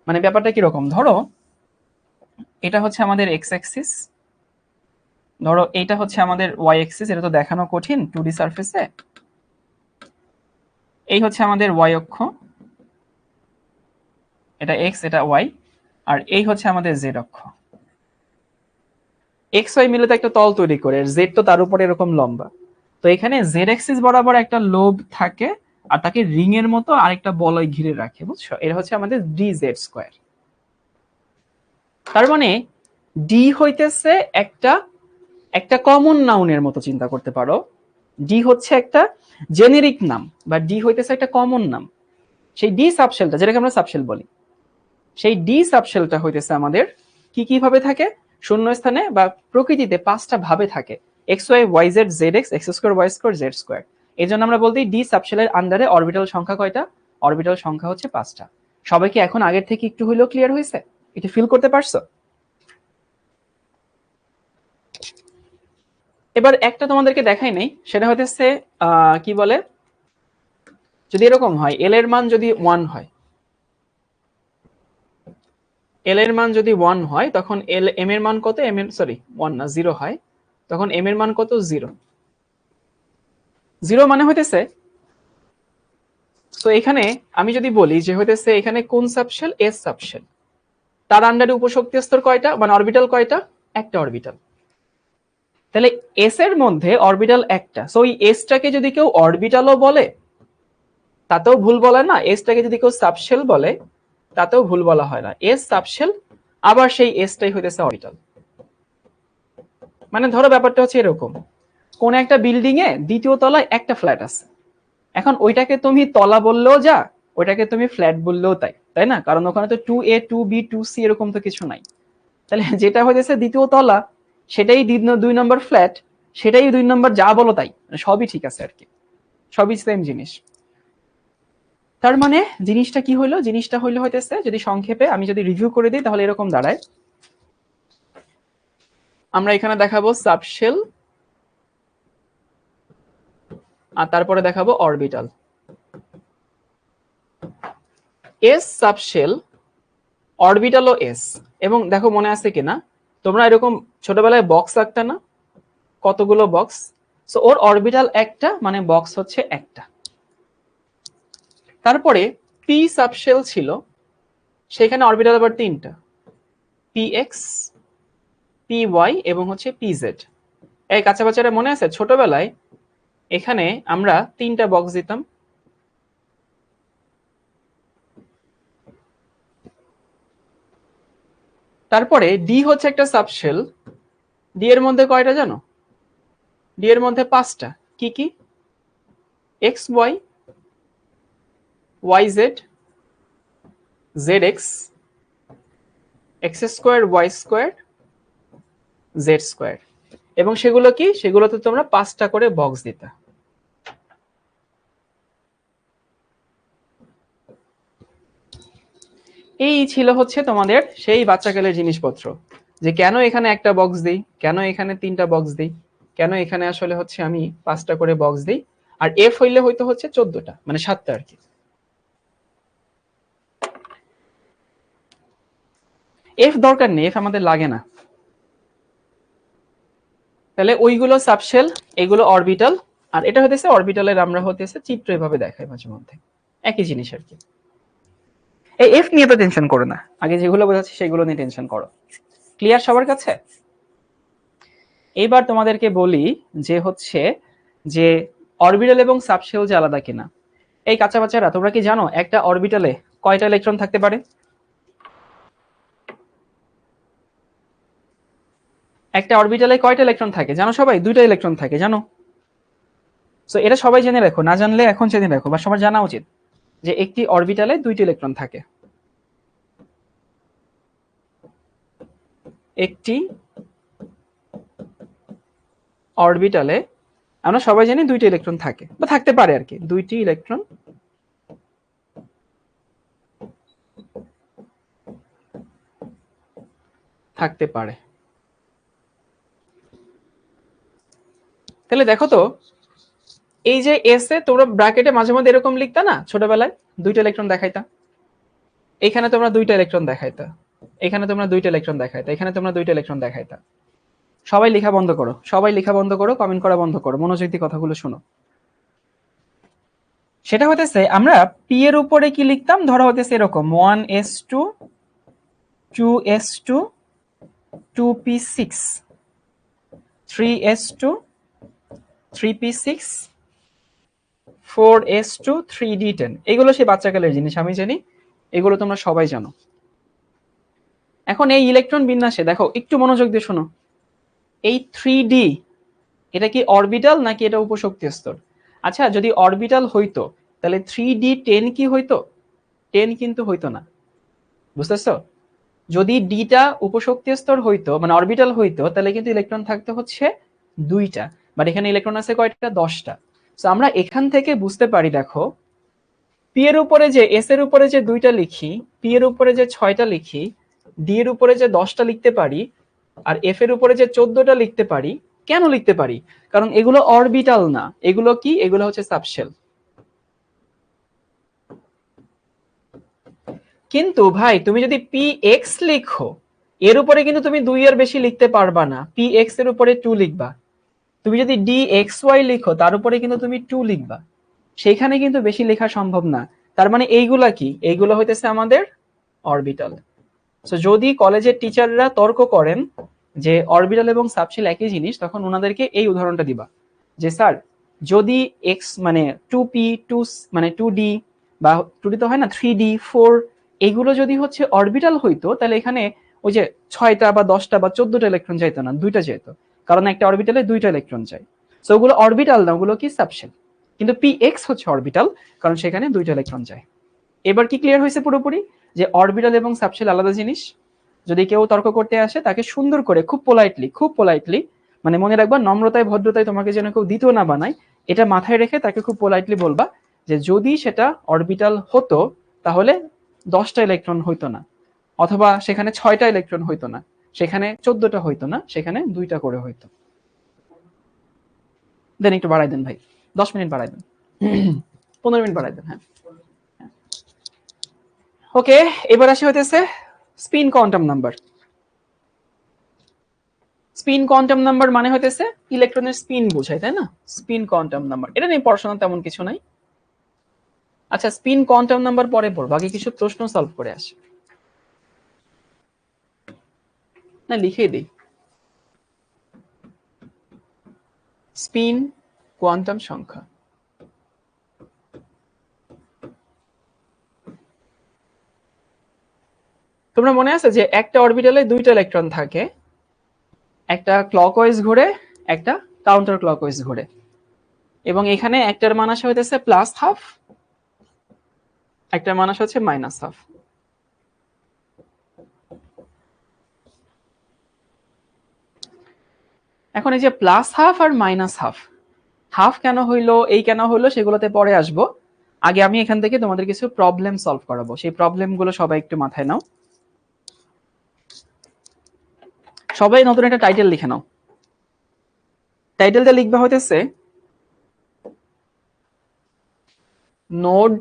মানে ব্যাপারটা কিরকম, ধরো এটা হচ্ছে আমাদের এক্স অ্যাক্সিস, ধরো এইটা হচ্ছে আমাদের ওয়াই অ্যাক্সিস, এটা তো দেখানো কঠিন 2D সারফেসে। এই হচ্ছে আমাদের ওয়াই অক্ষ, এটা এক্স এটা ওয়াই, আর এই হচ্ছে আমাদের জেড অক্ষ। এক্স ওয়াই মিলে তো একটা তল তৈরি করে, জেড তো তার উপরে এরকম লম্বা। তো এখানে জেড অ্যাক্সিস বরাবর একটা লোব থাকে, আর তাকে রিং এর মতো আরেকটা বলয় ঘিরে রাখে, বুঝছো? এটা হচ্ছে আমাদের ডি জেড স্কোয়ার। তার মানে ডি হইতেছে একটা একটা কমন নাউনের মতো চিন্তা করতে পারো। ডি হচ্ছে একটা জেনেরিক নাম, বা ডি হইতেছে একটা কমন নাম। সেই ডি সাবশেলটা, যেটাকে আমরা সাবশেল বলি, সেই ডি সাবশেলটা হইতেছে আমাদের কি কি ভাবে থাকে, শূন্য স্থানে বা প্রকৃতিতে 5টা ভাবে থাকে, X Y Y Z Z X X square Y square Z square. এই জন্য আমরা বলতে ডি সাবশেলের আন্ডারে অরবিটাল সংখ্যা কয়টা? অরবিটাল সংখ্যা হচ্ছে 5টা। সবাইকে এখন আগের থেকে একটু হইলেও ক্লিয়ার হয়েছে? এটা ফিল করতে পারছো? এবার একটা তোমাদেরকে দেখাই নেই, সেটা হইতেছে কি বলে, যদি এরকম হয় এল এর মান যদি 1 হয়, এল এর মান যদি 1 হয়, তখন এল এম এর মান কত, এম এর সরি 1 না 0 হয়, তখন এম এর মান কত? 0। 0 মানে হইতেছে, তো এখানে আমি যদি বলি যে হইতেছে এখানে কোন সাবশেল? S subshell. তার আন্ডারে উপশক্তি স্তর কয়টা, মানে অরবিটাল কয়টা? একটা অরবিটাল। তাহলে এস এর মধ্যে অরবিটাল একটা, সো এই এসটাকে যদি কেউ অরবিটালও বলে তাতেও ভুল বলে না, এসটাকে যদি কেউ সাবশেল বলে তাতেও ভুল বলা হয় না। এস সাবশেল, আবার সেই এসটাই হইতেছে অরবিটাল। মানে ধরো ব্যাপারটা হচ্ছে এরকম, কোন একটা বিল্ডিং এ দ্বিতীয় তলায় একটা ফ্ল্যাট আছে, এখন ওইটাকে তুমি তলা বললেও যা, ওইটাকে তুমি ফ্ল্যাট বললেও তাই, তাই না? কারণ ওখানে তো 2A 2B 2C এরকম তো কিছু নাই। তাহলে যেটা হয়েছে দ্বিতীয় তলা, সেটাই 2 নম্বর ফ্ল্যাট, সেটাই 2 নম্বর, যা বলো তাই, মানে সবই ঠিক আছে আর কি, সবই সেম জিনিস। তার মানে জিনিসটা কি হইলো, জিনিসটা হইলো হইতেছে, যদি সংক্ষেপে আমি যদি রিভিউ করে দিই তাহলে এরকম দাঁড়ায়, আমরা এখানে দেখাবো সাবশেল, আর তারপরে দেখাবো অরবিটাল। এস সাবশেল, অরবিটাল ও এস। এবং দেখো মনে আছে কিনা, তোমরা এরকম ছোটবেলায় বক্স আঁকতা না, কতগুলো বক্স? সো ওর অরবিটাল একটা, মানে বক্স হচ্ছে একটা। তারপরে পি সাবশেল ছিল, সেখানে অরবিটাল আবার 3টা, পি এক্স পি ওয়াই এবং হচ্ছে পি জেড। এই কাঁচা বাচ্চারা মনে আছে ছোটবেলায় এখানে আমরা 3টা বক্স দিতাম। তারপরে ডি হচ্ছে একটা সাবশেল, ডি এর মধ্যে কয়টা জানো? ডি এর মধ্যে 5টা। কি কি? X Y, Y Z, Z X, X square Y square Z square. এবং সেগুলো কি, সেগুলোতে তোমরা 5টা করে বক্স দিতা। এই ছিল হচ্ছে তোমাদের সেই বাচ্চাকালের জিনিসপত্র, যে কেন এখানে একটা বক্স দিই, কেন এখানে 3টা বক্স দিই, কেন এখানে আসলে হচ্ছে আমি 5টা করে বক্স দিই, আর এফ হইলে হয়তো হচ্ছে 14টা, মানে 7টা আর কি। এফ দরকার নেই, এফ আমাদের লাগে না। তাহলে ওইগুলো সাবশেল, এগুলো অরবিটাল, আর এটা হতেছে অরবিটালের আমরা হতেছে চিত্র এভাবে দেখাই মাঝে মধ্যে, একই জিনিস আর কি। এই এফ নিয়ে তো টেনশন করো না, আগে যেগুলো বোঝাচ্ছি সেগুলো নিয়ে টেনশন করো। ক্লিয়ার সবার কাছে? এইবার তোমাদেরকে বলি যে হচ্ছে যে অরবিটাল এবং সাবশেল যে আলাদা কিনা। এই কাঁচা বাচ্চারা তোমরা কি জানো একটা অরবিটালে কয়টা ইলেকট্রন থাকতে পারে? একটা অরবিটালে কয়টা ইলেকট্রন থাকে জানো সবাই? দুইটা ইলেকট্রন থাকে, জানো? সো এটা সবাই জেনে রাখো, না জানলে এখন জেনে রাখো, বা সবার জানা উচিত যে একটি অরবিটালে দুইটি ইলেকট্রন থাকে। একটি অরবিটালে আমরা সবাই জানি দুইটি ইলেকট্রন থাকে বা থাকতে পারে আর কি, দুইটি ইলেকট্রন থাকতে পারে। তাহলে দেখো তো, এই যে এস এ তোমরা ব্র্যাকেটে মাঝে মধ্যে এরকম লিখতা না ছোটবেলায়, দুইটা ইলেকট্রন দেখাইতা, এখানে তোমরা দুইটা ইলেকট্রন দেখাইতা, এখানে তোমরা দুইটা ইলেকট্রন দেখাইতা, এখানে তোমরা দুইটা ইলেকট্রন দেখাইতা। সবাই লেখা বন্ধ করো, সবাই লেখা বন্ধ করো, কমেন্ট করা বন্ধ করো, মনোযোগ দিয়ে কথাগুলো শোনো। সেটা হতেছে আমরা পি এর উপরে কি লিখতাম, ধরো হতেছে এরকম 1s2 2s2 2p6 3s2 3p6 4s2 3d10। এগুলো সেই বাচ্চাকালের জিনিস, আমি জানি, এগুলো তোমরা সবাই জানো। এখন এই ইলেকট্রন বিন্যাসে দেখো, একটু মনোযোগ দিয়ে শোনো, এই 3d এটা কি অরবিটাল নাকি এটা উপশক্তি স্তর? আচ্ছা, যদি অরবিটাল হইতো তাহলে 3d10 কি হইতো? 10 কিন্তু হইতো না, বুঝতেছো? যদি ডিটা উপশক্তি স্তর হইতো মানে অরবিটাল হইতো তাহলে কিন্তু ইলেকট্রন থাকতে হচ্ছে দুইটা, বাট এখানে ইলেকট্রন আছে কয়টা? 10টা। সো আমরা এখান থেকে বুঝতে পারি, দেখো পি এর উপরে যে এস এর উপরে যে দুইটা লিখি, পি এর উপরে যে 6টা লিখি, ডি এর উপরে যে 10টা লিখতে পারি, আর এফ এর উপরে যে 14টা লিখতে পারি, কেন লিখতে পারি? কারণ এগুলো অরবিটাল না, এগুলো কি? এগুলো হচ্ছে সাবশেল। কিন্তু ভাই তুমি যদি পি এক্স লিখো, এর উপরে কিন্তু তুমি 2 এর বেশি লিখতে পারবা না, পি এক্স এর উপরে 2 লিখবা। তুমি যদি ডি এক্স ওয়াই লিখো তার উপরে কিন্তু তুমি 2 লিখবা, সেখানে কিন্তু বেশি লেখা সম্ভব না। তার মানে এইগুলা কি? এইগুলো হইতেছে আমাদের অরবিটাল। সো যদি কলেজের টিচাররা তর্ক করেন যে অরবিটাল এবং সাবশেল একই জিনিস, তখন ওনাদেরকে এই উদাহরণটা দিবা যে স্যার যদি এক্স মানে 2p 2 মানে 2d বা 2d তো হয় না, 3d 4, এইগুলো যদি হচ্ছে অরবিটাল হইতো তাহলে এখানে ওই যে 6টা বা 10টা বা 14টা ইলেকট্রন যাইতো না, দুইটা যেত, কারণ একটা অরবিটালে দুইটা ইলেকট্রন যায়। সো ওগুলো অরবিটাল না, ওগুলো কি সাবশেল। কিন্তু পি এক্স হচ্ছে অরবিটাল, কারণ সেখানে দুইটা ইলেকট্রন যায়। এবার কি ক্লিয়ার হয়েছে পুরোপুরি যে অরবিটাল এবং সাবশেল আলাদা জিনিস? যদি কেউ তর্ক করতে আসে তাকে সুন্দর করে খুব পোলাইটলি মানে মনে রাখবা, নম্রতায় ভদ্রতায় তোমাকে যেন কেউ দ্বিতীয় না বানায়, এটা মাথায় রেখে তাকে খুব পোলাইটলি বলবা যে যদি সেটা অরবিটাল হতো তাহলে 10টা ইলেকট্রন হইতো না, অথবা সেখানে 6টা ইলেকট্রন হইতো না, সেখানে 14টা হইতো না, সেখানে 2টা করে হইতো। দেন একটু বাড়াই দেন ভাই, 10 মিনিট বাড়াই দেন, 15 মিনিট বাড়াই দেন। হ্যাঁ, ওকে। এবার আসি হইতেছে spin quantum number. Spin quantum number মানে হইতেছে ইলেকট্রনের স্পিন বোঝায়, তাই না? স্পিন কোয়ান্টাম নাম্বার, এটা নিয়ে পড়াশোনা তেমন কিছু নাই। আচ্ছা, স্পিন কোয়ান্টাম নাম্বার পরে পড়বো, আগে কিছু প্রশ্ন সলভ করে আসি। না লিখেই দিই, স্পিন কোয়ান্টাম সংখ্যা। তোমরা মনে আছে যে একটা অরবিটালে দুইটা ইলেকট্রন থাকে, একটা ক্লকওয়াইজ ঘুরে, একটা কাউন্টার ক্লকওয়াইজ ঘুরে, এবং এখানে একটার মান আসে হইতেছে প্লাস হাফ, একটার মান আসে হচ্ছে মাইনাস হাফ। এখন এই যে প্লাস হাফ আর মাইনাস হাফ, হাফ কেন হইলো, এই কেন হইলো, সেগুলোতে পরে আসবো। আগে আমি এখান থেকে তোমাদের কিছু প্রবলেম সলভ করাবো, সেই প্রবলেমগুলো সবাই একটু মাথায় নাও। সবাই নতুন একটা টাইটেল লিখে নাও। টাইটেলটা লিখবা হইতেছে নোড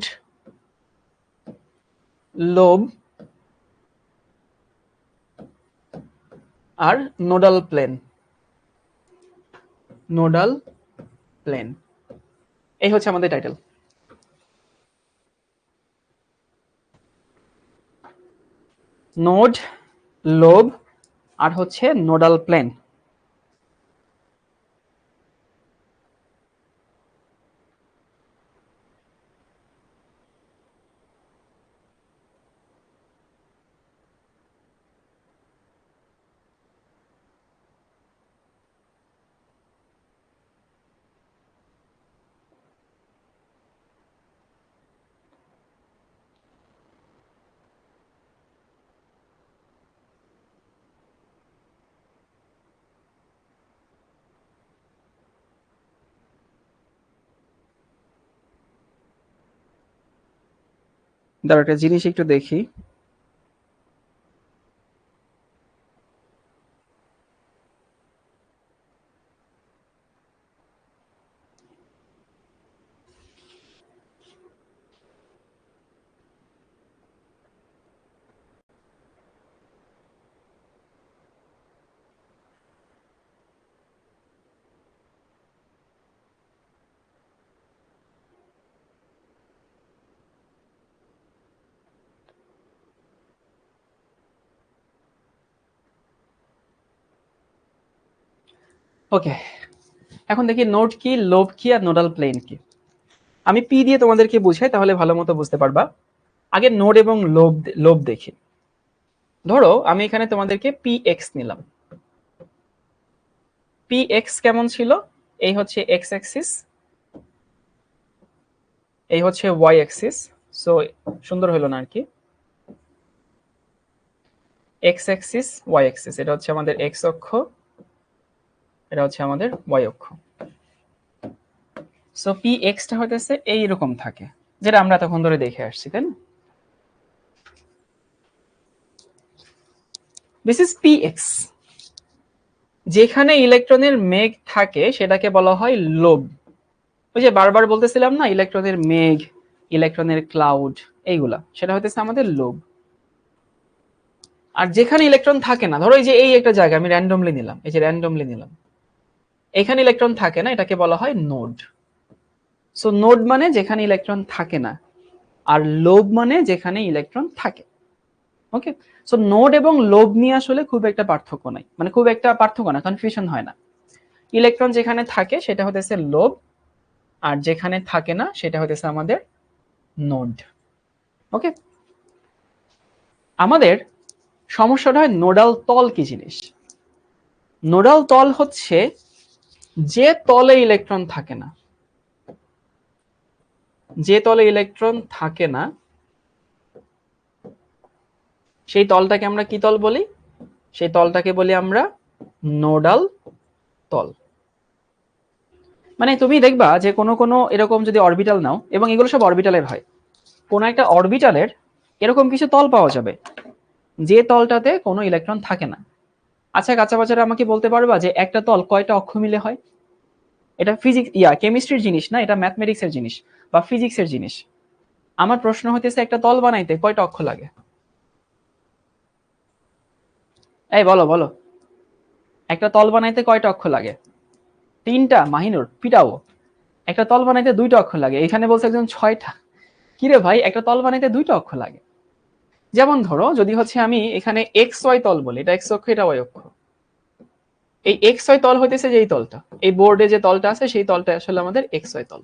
লোব আর নোডাল প্লেন। নোডাল প্লেন এই হচ্ছে আমাদের টাইটেল। নোড, লোব, আর হচ্ছে নোডাল প্লেন। দাঁড়া একটা জিনিস একটু দেখি। ওকে, এখন দেখি নোড কি, লোব কি, আর নোডাল প্লেন কি। আমি পি দিয়ে তোমাদেরকে বুঝাই, তাহলে ভালো মতো বুঝতে পারবা। আগে নোড এবং লোব লোব দেখি। ধরো আমি এখানে তোমাদেরকে পি এক্স নিলাম। পি এক্স কেমন ছিল? এই হচ্ছে এক্স অ্যাক্সিস, এই হচ্ছে ওয়াই অ্যাক্সিস। সো সুন্দর হলো না আর কি। এক্স অ্যাক্সিস, ওয়াই অ্যাক্সিস, এটা হচ্ছে আমাদের এক্স অক্ষ, এটা হচ্ছে আমাদের ওয়াই অক্ষ। সো পি এক্সটা হইতেছে এইরকম থাকে, যেটা আমরা তখন ধরে দেখে আসছি, তাই না? This is P x. যেখানে ইলেকট্রনের মেঘ থাকে সেটাকে বলা হয় লোব। ওই যে বারবার বলতেছিলাম না, ইলেকট্রনের মেঘ, ইলেকট্রনের ক্লাউড, এইগুলা, সেটা হইতেছে আমাদের লোব। আর যেখানে ইলেকট্রন থাকে না, ধরো এই যে এই একটা জায়গা আমি র্যান্ডমলি নিলাম, এই যে র্যান্ডমলি নিলাম, এখানে ইলেকট্রন থাকে না, এটাকে বলা হয় নোড। সো নোড মানে যেখানে ইলেকট্রন থাকে না, আর লোব মানে যেখানে ইলেকট্রন থাকে। ওকে, সো নোড এবং লোব নিয়ে আসলে খুব একটা পার্থক্য নাই, মানে খুব একটা পার্থক্য না, কনফিউশন হয় না। ইলেকট্রন যেখানে থাকে সেটা হতেছে লোব, আর যেখানে থাকে না সেটা হতেছে আমাদের নোড। ওকে, আমাদের সমস্যাটা হয় নোডাল তল কি জিনিস। নোডাল তল হচ্ছে যে তলে ইলেকট্রন থাকে না, যে তলে ইলেকট্রন থাকে না সেই তলটাকে আমরা কি তল বলি? সেই তলটাকে বলি আমরা নোডাল তল। মানে তুমি দেখবা যে কোনো কোনো এরকম যদি অরবিটাল নাও, এবং এগুলো সব অরবিটালের হয়, কোনো একটা অরবিটালের এরকম কিছু তল পাওয়া যাবে যে তলটাতে কোনো ইলেকট্রন থাকে না। আচ্ছা কাঁচা বাচ্চারা আমাকে বলতে পারবা যে একটা তল কয়টা অক্ষ মিলে হয়? এটা ফিজিক্স কেমিস্ট্রির জিনিস না, এটা ম্যাথমেটিক্সের জিনিস বা ফিজিক্সের জিনিস। আমার প্রশ্ন হতেছে একটা তল বানাইতে কয়টা অক্ষ লাগে? এই বলো বলো, একটা তল বানাইতে কয়টা অক্ষ লাগে? তিনটা? মাহিনুর পিটাও, একটা তল বানাইতে দুইটা অক্ষ লাগে, এখানে বলছে একজন ছয়টা। কিরে ভাই, একটা তল বানাইতে দুইটা অক্ষ লাগে। যেমন ধরো যদি হচ্ছে আমি এখানে এক্স ওয়াই তল বলি, এটা এক্স অক্ষ, এটা ওয়াই অক্ষ। এই এক্স ওয়াই তল হইতেছে যে এই তলটা, এই বোর্ডে যে তলটা আছে সেই তলটা আসলে আমাদের এক্স ওয়াই তল।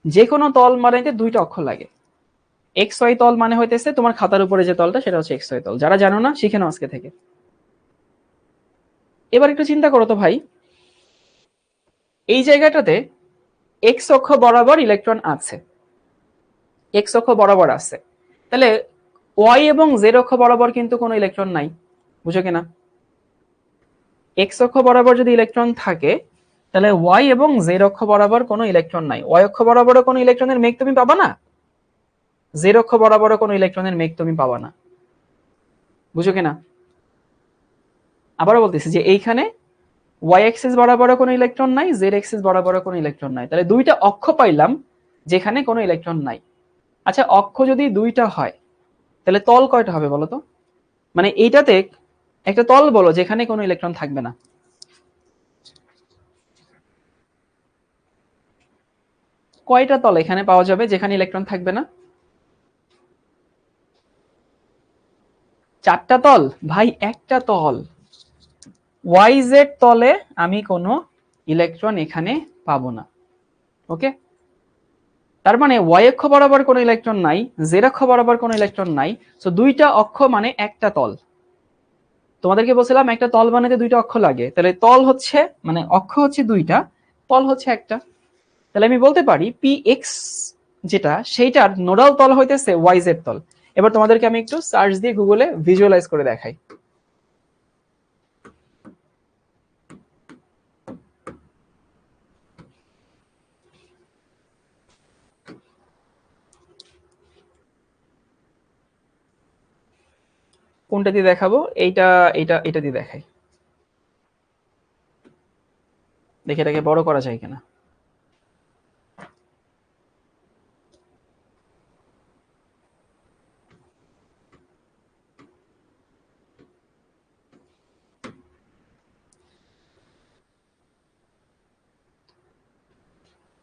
যে কোনো তল বানাইতে দুইটা অক্ষ লাগে। এক্স ওয়াই তল মানে হইতেছে তোমার খাতার উপরে যে তলটা সেটা হচ্ছে এক্স ওয়াই তল। যারা জানো না শিখে নাও আজকে থেকে। এবার একটু চিন্তা করো তো ভাই, এই জায়গাটাতে এক্স অক্ষ বরাবর ইলেকট্রন আছে, এক্স অক্ষ বরাবর আছে, তাহলে ওয়াই এবং জেড অক্ষ বরাবর কিন্তু কোনো ইলেকট্রন নাই। বুঝো কিনা? এক্স অক্ষ বরাবর যদি ইলেকট্রন থাকে তাহলে ওয়াই এবং জেড অক্ষ বরাবর কোনো ইলেকট্রন নাই। ওয়াই অক্ষ বরাবরও কোনো ইলেকট্রনের মেঘ তুমি পাবা না, জেড অক্ষ বরাবরও কোনো ইলেকট্রনের মেঘ তুমি পাবা না। বুঝো কিনা? আবারও বলতেছি যে এইখানে ওয়াই এক্সিস বরাবরও কোনো ইলেকট্রন নাই, জেড এক্সিস বরাবরও কোনো ইলেকট্রন নাই, তাহলে দুইটা অক্ষ পাইলাম যেখানে কোনো ইলেকট্রন নাই। আচ্ছা অক্ষ যদি দুইটা হয় তাহলে তল কয়টা হবে বলো তো? মানে এইটাতে একটা তল বলো যেখানে কোনো ইলেকট্রন থাকবে না। কয়টা তল এখানে পাওয়া যাবে যেখানে ইলেকট্রন থাকবে না? 4টা তল ভাই, একটা তল YZ তলে আমি কোনো ইলেকট্রন এখানে পাবো না। ওকে, তার মানে y অক্ষ বরাবর কোনো ইলেকট্রন নাই, z অক্ষ বরাবর কোনো ইলেকট্রন নাই। সো দুইটা অক্ষ মানে একটা তল। তোমাদেরকে বলছিলাম একটা তল বানাতে দুইটা অক্ষ লাগে, তাহলে তল হচ্ছে মানে অক্ষ হচ্ছে দুইটা, তল হচ্ছে একটা। তাহলে আমি বলতে পারি px যেটা সেইটার নোডাল তল হইতেছে YZ তল। এবার তোমাদেরকে আমি একটু সার্চ দিয়ে গুগলে ভিজুয়ালাইজ করে দেখাই। কোনটা দিয়ে দেখাবো? এইটা এটা এটা দিয়ে দেখাই। দেখে এটাকে বড় করা যায় কিনা।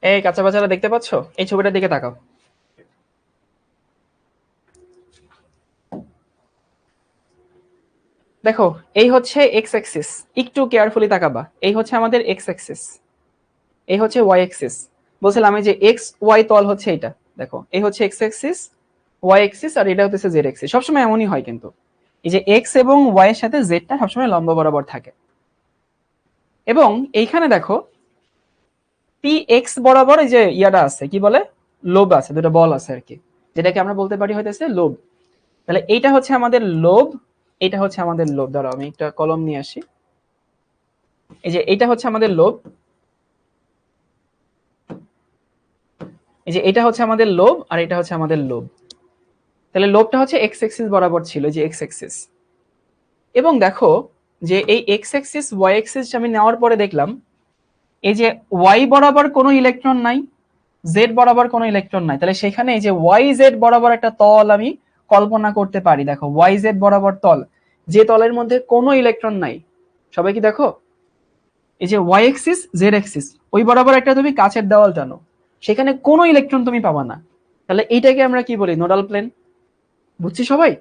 এই কাঁচা বাচ্চারা দেখতে পাচ্ছ? এই ছবিটার দিকে তাকাও। দেখো, এই হচ্ছে এক্স অ্যাক্সিস, একটু কেয়ারফুলি তাকাবা। এই হচ্ছে আমাদের এক্স অ্যাক্সিস, এই হচ্ছে ওয়াই অ্যাক্সিস। বলছিলাম আমি যে এক্স ওয়াই তল হচ্ছে এটা। দেখো, এই হচ্ছে এক্স অ্যাক্সিস, ওয়াই অ্যাক্সিস, আর এটা হচ্ছে জেড অ্যাক্সিস। সবসময় এমনই হয় কিন্তু, এই যে এক্স এবং ওয়াই এর সাথে জেডটা সবসময় লম্ব বরাবর থাকে। এবং এইখানে দেখো পি এক্স বরাবর এই যে ইয়াটা আছে, কি বলে, লোব আছে, দুটো বল আছে আর কি, যেটাকে আমরা বলতে পারি হইতেছে লোব। তাহলে এইটা হচ্ছে আমাদের লোব, এটা হচ্ছে আমাদের লোব। ধরো আমি একটা কলম নিয়ে আসি। এই যে এইটা হচ্ছে আমাদের লোব, এই যে এটা হচ্ছে আমাদের লোব, আর এটা হচ্ছে আমাদের লোব। তাহলে লোবটা হচ্ছে এক্স এক্সিস বরাবর ছিল, যে এক্স এক্সিস। এবং দেখো যে এই এক্স এক্সিস ওয়াই এক্সিস আমি নেওয়ার পরে দেখলাম এই যে ওয়াই বরাবর কোনো ইলেকট্রন নাই, জেড বরাবর কোনো ইলেকট্রন নাই। তাহলে সেখানে এই যে ওয়াই জেড বরাবর একটা তল আমি কল্পনা করতে পারি। দেখো ওয়াই জেড বরাবর তল, যে তলের মধ্যে কোনো ইলেকট্রন নাই। সবাই কি দেখো, এই যে ওয়াই এক্সিস জেড এক্সিস, ওই বরাবর একটা তুমি কাছের দেওয়াল টানো, সেখানে কোনো ইলেকট্রন তুমি পাবা না। তাহলে এইটাকে আমরা কি বলি? Nodal plane. বুঝছি সবাই?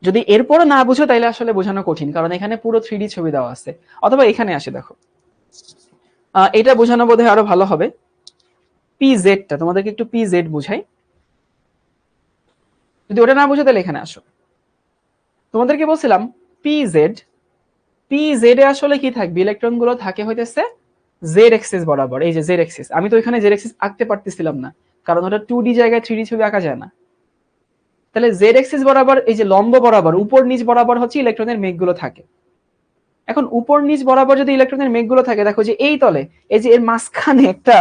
যদি এরপরও না বুঝো তাইলে আসলে বোঝানো কঠিন, কারণ এখানে পুরো 3D ছবি দেওয়া আছে। অথবা এখানে আসে দেখো, এটা বোঝানো বোধহয় আরো ভালো হবে। পি জেডটা তোমাদেরকে একটু পি জেড বুঝাই। যদি ওটা না বুঝো তাহলে এখানে আসো। তোমাদেরকে বলছিলাম পি জেড, পি জেড এ আসলে কি থাকবে? ইলেকট্রন গুলো থাকে হইতেছে জেড এক্সিস বরাবর। এই যে জেড এক্সিস, আমি তো এখানে জেড এক্সিস আঁকতে পারতেছিলাম না, কারণ ওটা 2D জায়গায় 3D ছবি আঁকা যায় না। তাহলে জেড এক্সিস বরাবর এই যে লম্ব বরাবর উপর নিচ বরাবর হচ্ছে ইলেকট্রনের মেঘগুলো থাকে। এখন উপর নিচ বরাবর যদি ইলেকট্রনের মেঘগুলো থাকে, দেখো যে এই তলে এই যে এর মাঝখানে একটা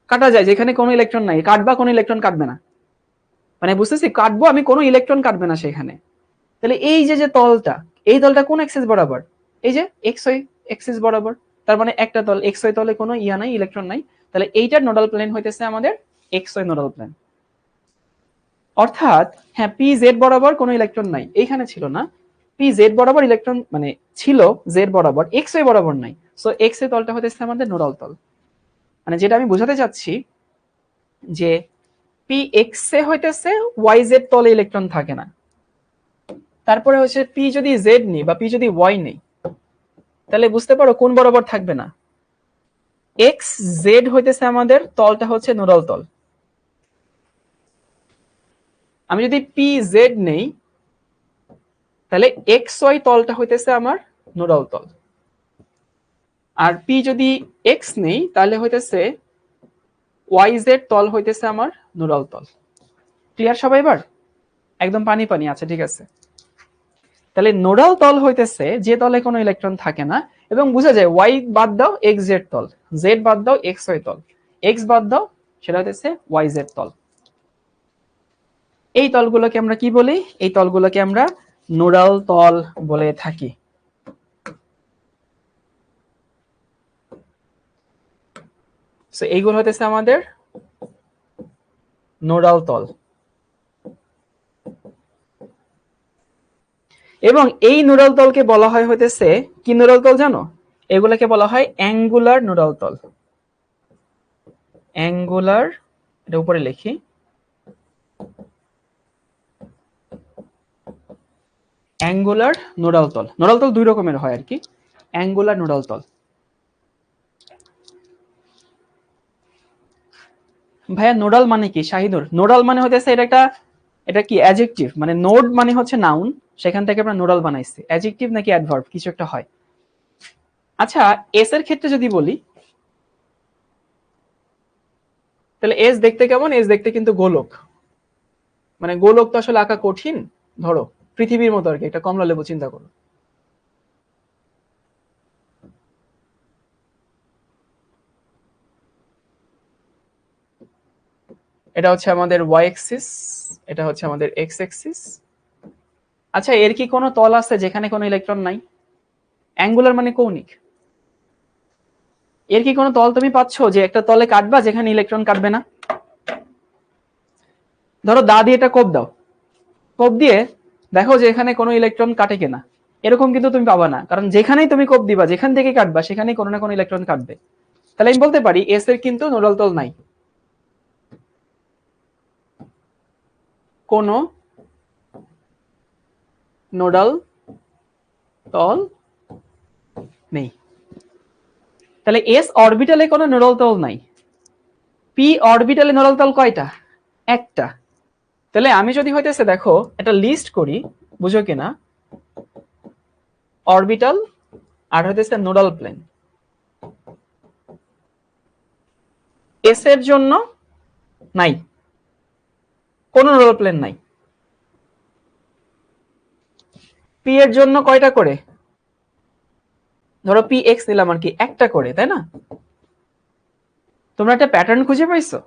কাটা যায়, যেখানে কোনো ইলেকট্রন নাই। কাটবা, কোনো ইলেকট্রন কাটবে না, মানে বুঝতেছি, কাটবো আমি, কোনো ইলেকট্রন কাটবে না সেখানে। তাহলে এই যে যে তলটা, এই তলটা কোন এক্সিস বরাবর? এই যে এক্স ওয়াই এক্সিস বরাবর। তার মানে একটা তল, এক্স ওয়াই তলে কোনো ইয়া নাই, ইলেকট্রন নাই। তাহলে এইটার নোডাল প্লেন হইতেছে আমাদের এক্স ওয়াই নোডাল প্লেন। অর্থাৎ হ্যাঁ, পি জেড বরাবর কোনো ইলেকট্রন নাই, এইখানে ছিল না। পি জেড বরাবর ইলেকট্রন মানে ছিল জেড বরাবর, এক্স ওয়াই বরাবর নাই। সো এক্স এর তলটা হইতেছে আমাদের নোডাল তল। মানে যেটা আমি বোঝাতে চাচ্ছি যে পি এক্স এ হইতেছে ওয়াই জেড তলে ইলেকট্রন থাকে না। তারপরে হচ্ছে পি যদি জেড নেই বা পি যদি ওয়াই নেই, তাহলে বুঝতে পারো কোন বরাবর থাকবে না। এক্স জেড হইতেছে আমাদের তলটা হচ্ছে নোডাল তল। আমি যদি পি জেড নেই, তাহলে এক্স ওয়াই তলটা হইতেছে আমার নোডাল তল। আর পি যদি এক্স নেই, তাহলে হইতেছে ওয়াই জেড তল হইতেছে আমার নোডাল তল। ক্লিয়ার সবাই? এবার একদম পানি পানি আছে, ঠিক আছে। তাহলে নোডাল তল হইতেছে যে তলে কোনো ইলেকট্রন থাকে না, এবং বোঝা যায় ওয়াই বাদ দাও এক্স জেড তল, জেড বাদ দাও এক্স ওয়াই তল, এক্স বাদ দাও সেটা হইতেছে ওয়াই জেড তল। এই তলগুলোকে আমরা কি বলি? এই তলগুলোকে আমরা নোডাল তল বলে থাকি। সো এইগুলো হইতেছে আমাদের নোডাল তল। এবং এই নোডাল তলকে বলা হয় হইতেছে কি নোডাল তল জানো? এগুলোকে বলা হয় অ্যাঙ্গুলার নোডাল তল। অ্যাঙ্গুলার, এটা উপরে লিখি, অ্যাঙ্গুলার নোডাল তল। নোডাল তল দুই রকমের হয় আর কি, অ্যাঙ্গুলার নোডাল তল। ভাইয়া নোডাল মানে কি শাহিদুর? নোডাল মানে হতেছে এটা কি অ্যাডজেক্টিভ, মানে নোড মানে হচ্ছে নাউন, সেখান থেকে আমরা নোডাল বানাইছি। অ্যাডজেক্টিভ নাকি অ্যাডভার্ব কিছু একটা হয়। আচ্ছা এস এর ক্ষেত্রে যদি বলি, তাহলে এস দেখতে কেমন? এস দেখতে কিন্তু গোলক, মানে গোলক তো আসলে আঁকা কঠিন। ধরো পৃথিবীর মতো আর কি, একটা কমলা লেবু চিন্তা করো। এটা হচ্ছে আমাদের ওয়াই এক্সিস, এটা হচ্ছে আমাদের এক্স এক্সিস। আচ্ছা এর কি কোনো তল আছে যেখানে কোনো ইলেকট্রন নাই? অ্যাঙ্গুলার মানে কৌণিক। এর কি কোনো তল তুমি পাচ্ছ যে একটা তলে কাটবা যেখানে ইলেকট্রন কাটবে না? ধরো দা দিয়ে এটা কোপ দাও, কোপ দিয়ে দেখো যে এখানে কোনো ইলেকট্রন কাটে কিনা। এরকম কিন্তু তুমি পাবা না, কারণ যেখানেই তুমি কোপ দিবা, যেখান থেকে কাটবা, সেখানেই কোনো না কোনো ইলেকট্রন কাটবে। তাহলে আমি বলতে পারি এস এর কিন্তু নোডাল তল নাই, কোনো নোডাল তল নেই। তাহলে এস অরবিটালে কোনো নোডাল তল নাই। পি অরবিটালে নোডাল তল কয়টা? একটা। তাহলে আমি যদি হইতেছে দেখো একটা লিস্ট করি, বুঝো কিনা, অরবিটাল আর হইতেছে নোডাল প্লেন। এস এর জন্য নাই, কোনো নোডাল প্লেন নাই। পি এর জন্য কয়টা করে? ধরো পি এক্স নিলাম আর কি, একটা করে, তাই না? তোমরা একটা প্যাটার্ন খুঁজে পাইছো?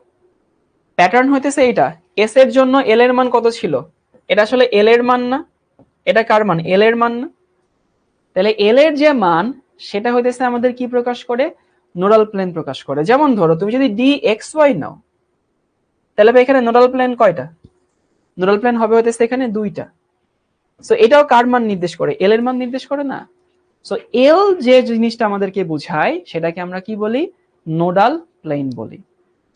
প্যাটার্ন হইতেছে এইটা, এস এর জন্য এল এর মান কত ছিল? এটা আসলে এল এর মান না, এটা কার মান? এল এর মান না? তাহলে এল এর যে মান সেটা হইতেছে আমাদের কি প্রকাশ করে? নোডাল প্লেন প্রকাশ করে। যেমন ধরো তুমি যদি ডি এক্স ওয়াই নাও, তাহলে এখানে নোডাল প্লেন কয়টা? নোডাল প্লেন হবে হইতেছে এখানে দুইটা। সো এটাও কার মান নির্দেশ করে? এল এর মান নির্দেশ করে না? সো এল যে জিনিসটা আমাদেরকে বোঝায় সেটাকে আমরা কি বলি? নোডাল প্লেন বলি।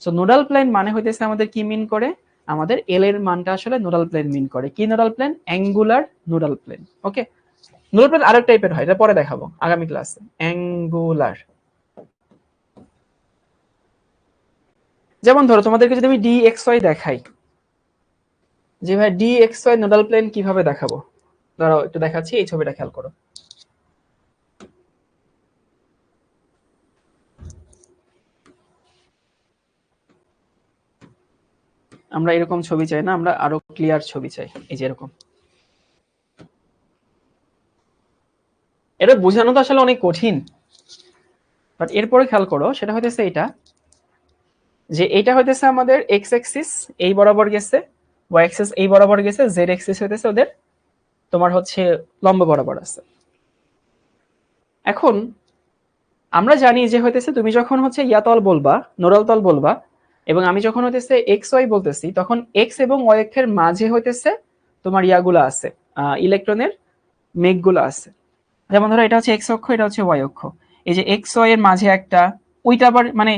সো নোডাল প্লেন মানে হইতেছে আমাদের কি মিন করে? আমাদের এল এর মানটা আসলে নোডাল প্লেন মিন করে। কি nodal plane? Angular nodal plane. Okay, nodal plane আরেক টাইপের হয়, এটা পরে দেখাবো আগামী ক্লাসে। অ্যাঙ্গুলার, যেমন ধরো তোমাদেরকে যদি আমি ডি এক্স ওয়াই দেখাই, যে ভাই D X Y nodal plane কিভাবে দেখাবো, ধরো একটু দেখাচ্ছি, এই ছবিটা খেয়াল করো। আমরা এরকম ছবি চাই না, আমরা আরো ক্লিয়ার ছবি চাই, এই যে এরকম। এটা বোঝানো তো আসলে অনেক কঠিন, বাট এরপরে খেয়াল করো, সেটা হইতেছে এটা, যে এটা হইতেছে আমাদের এক্স এক্সিস এই বরাবর গেছে, ওয়াই এক্সিস এই বরাবর গেছে, জেড এক্সিস হইতেছে ওদের তোমার হচ্ছে লম্ব বরাবর আছে। এখন আমরা জানি যে হইতেছে তুমি যখন হচ্ছে ইয়াতল বলবা, নোডাল তল বলবা, এবং আমি যখন হইতেছে এক্স ওয়াই বলতেছি, তখন এক্স এবং ওয়াই অক্ষের মাঝে হইতেছে তোমার ইয়াগুলো আছে, ইলেকট্রনের মেঘগুলো আছে। যেমন ধরো এটা হচ্ছে এক্স অক্ষ, এটা হচ্ছে ওয়াই অক্ষ। এই যে এক্স ওয়াই এর মাঝে একটা, ওইটা আবার মানে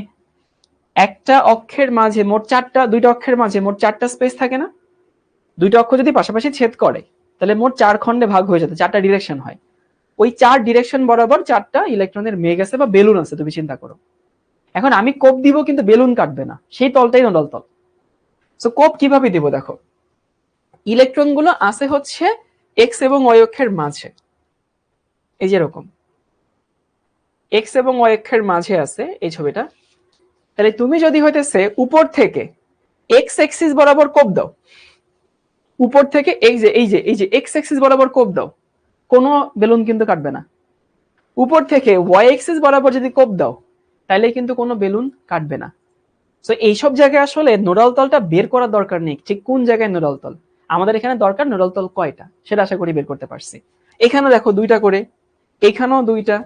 একটা অক্ষের মাঝে মোট চারটা, দুইটা অক্ষের মাঝে মোট চারটা স্পেস থাকে না? দুইটা অক্ষ যদি পাশাপাশি ছেদ করে তাহলে মোট চার খণ্ডে ভাগ হয়ে যেত, চারটা ডিরেকশন হয়। ওই চার ডিরেকশন বরাবর চারটা ইলেকট্রনের মেঘ আছে বা বেলুন আছে, তুমি চিন্তা করো। এখন আমি কোপ দিব কিন্তু বেলুন কাটবে না, সেই তলটাই নোডাল তল। সো কোপ কিভাবে দিব দেখো, ইলেকট্রন গুলো আছে হচ্ছে এক্স এবং ওয়াই অক্ষের মাঝে, এই যে এরকম এক্স এবং ওয়াই অক্ষের মাঝে আছে এই ছবিটা। তাহলে তুমি যদি হইতেছে উপর থেকে এক্স এক্সিস বরাবর কোপ দাও, উপর থেকে এই যে এক্স এক্সিস বরাবর কোপ দাও, কোনো বেলুন কিন্তু কাটবে না। উপর থেকে ওয়াই এক্সিস বরাবর যদি কোপ দাও, তাহলে কিন্তু কোনো বেলুন কাটবে না। সো এইসব জায়গায় আসলে নোডাল তলটা বের করার দরকার নেই, ঠিক কোন জায়গায় নোডাল তল আমাদের এখানে দরকার, নোডাল তল কয়টা সেটা আশা করি বের করতে পারছি। এখানে দেখো দুইটা করে, এখানেও দুইটা,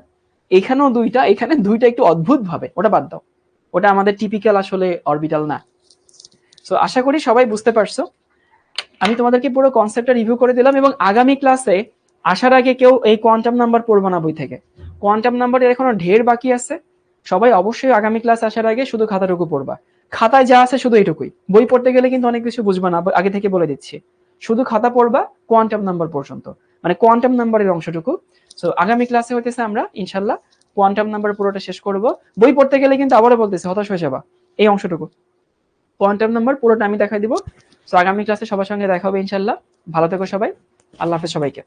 এখানেও দুইটা, এখানে দুইটা একটু অদ্ভুত ভাবে, ওটা বাদ দাও, ওটা আমাদের টিপিক্যাল আসলে অরবিটাল না। সো আশা করি সবাই বুঝতে পারছো। আমি তোমাদেরকে পুরো কনসেপ্টটা রিভিউ করে দিলাম, এবং আগামী ক্লাসে আসার আগে কেউ এই কোয়ান্টাম নাম্বার পড়বো না বই থেকে। কোয়ান্টাম নাম্বার এর এখনো ঢের বাকি আছে, সবাই অবশ্যই আগামী ক্লাস আসার আগে শুধু খাতাটুকু পড়বা। খাতায় যা আছে শুধু এইটুকুই। বই পড়তে গেলে কিন্তু অনেক কিছু বুঝবা না, আগে থেকে বলে দিচ্ছি। শুধু খাতা পড়বা কোয়ান্টাম নাম্বার পর্যন্ত, মানে কোয়ান্টাম নাম্বারের অংশটুকু। সো আগামী ক্লাসে হইতেছে আমরা ইনশাল্লাহ কোয়ান্টাম নাম্বার পুরোটা শেষ করব। বই পড়তে গেলে কিন্তু আবারও বলতেছি হতাশ হয়ে যাবা, এই অংশটুকু কোয়ান্টাম নাম্বার পুরোটা আমি দেখাই দিব। সো আগামী ক্লাসে সবার সঙ্গে দেখা হবে ইনশাল্লাহ। ভালো থেকো সবাই, আল্লাহ হাফেজ সবাইকে।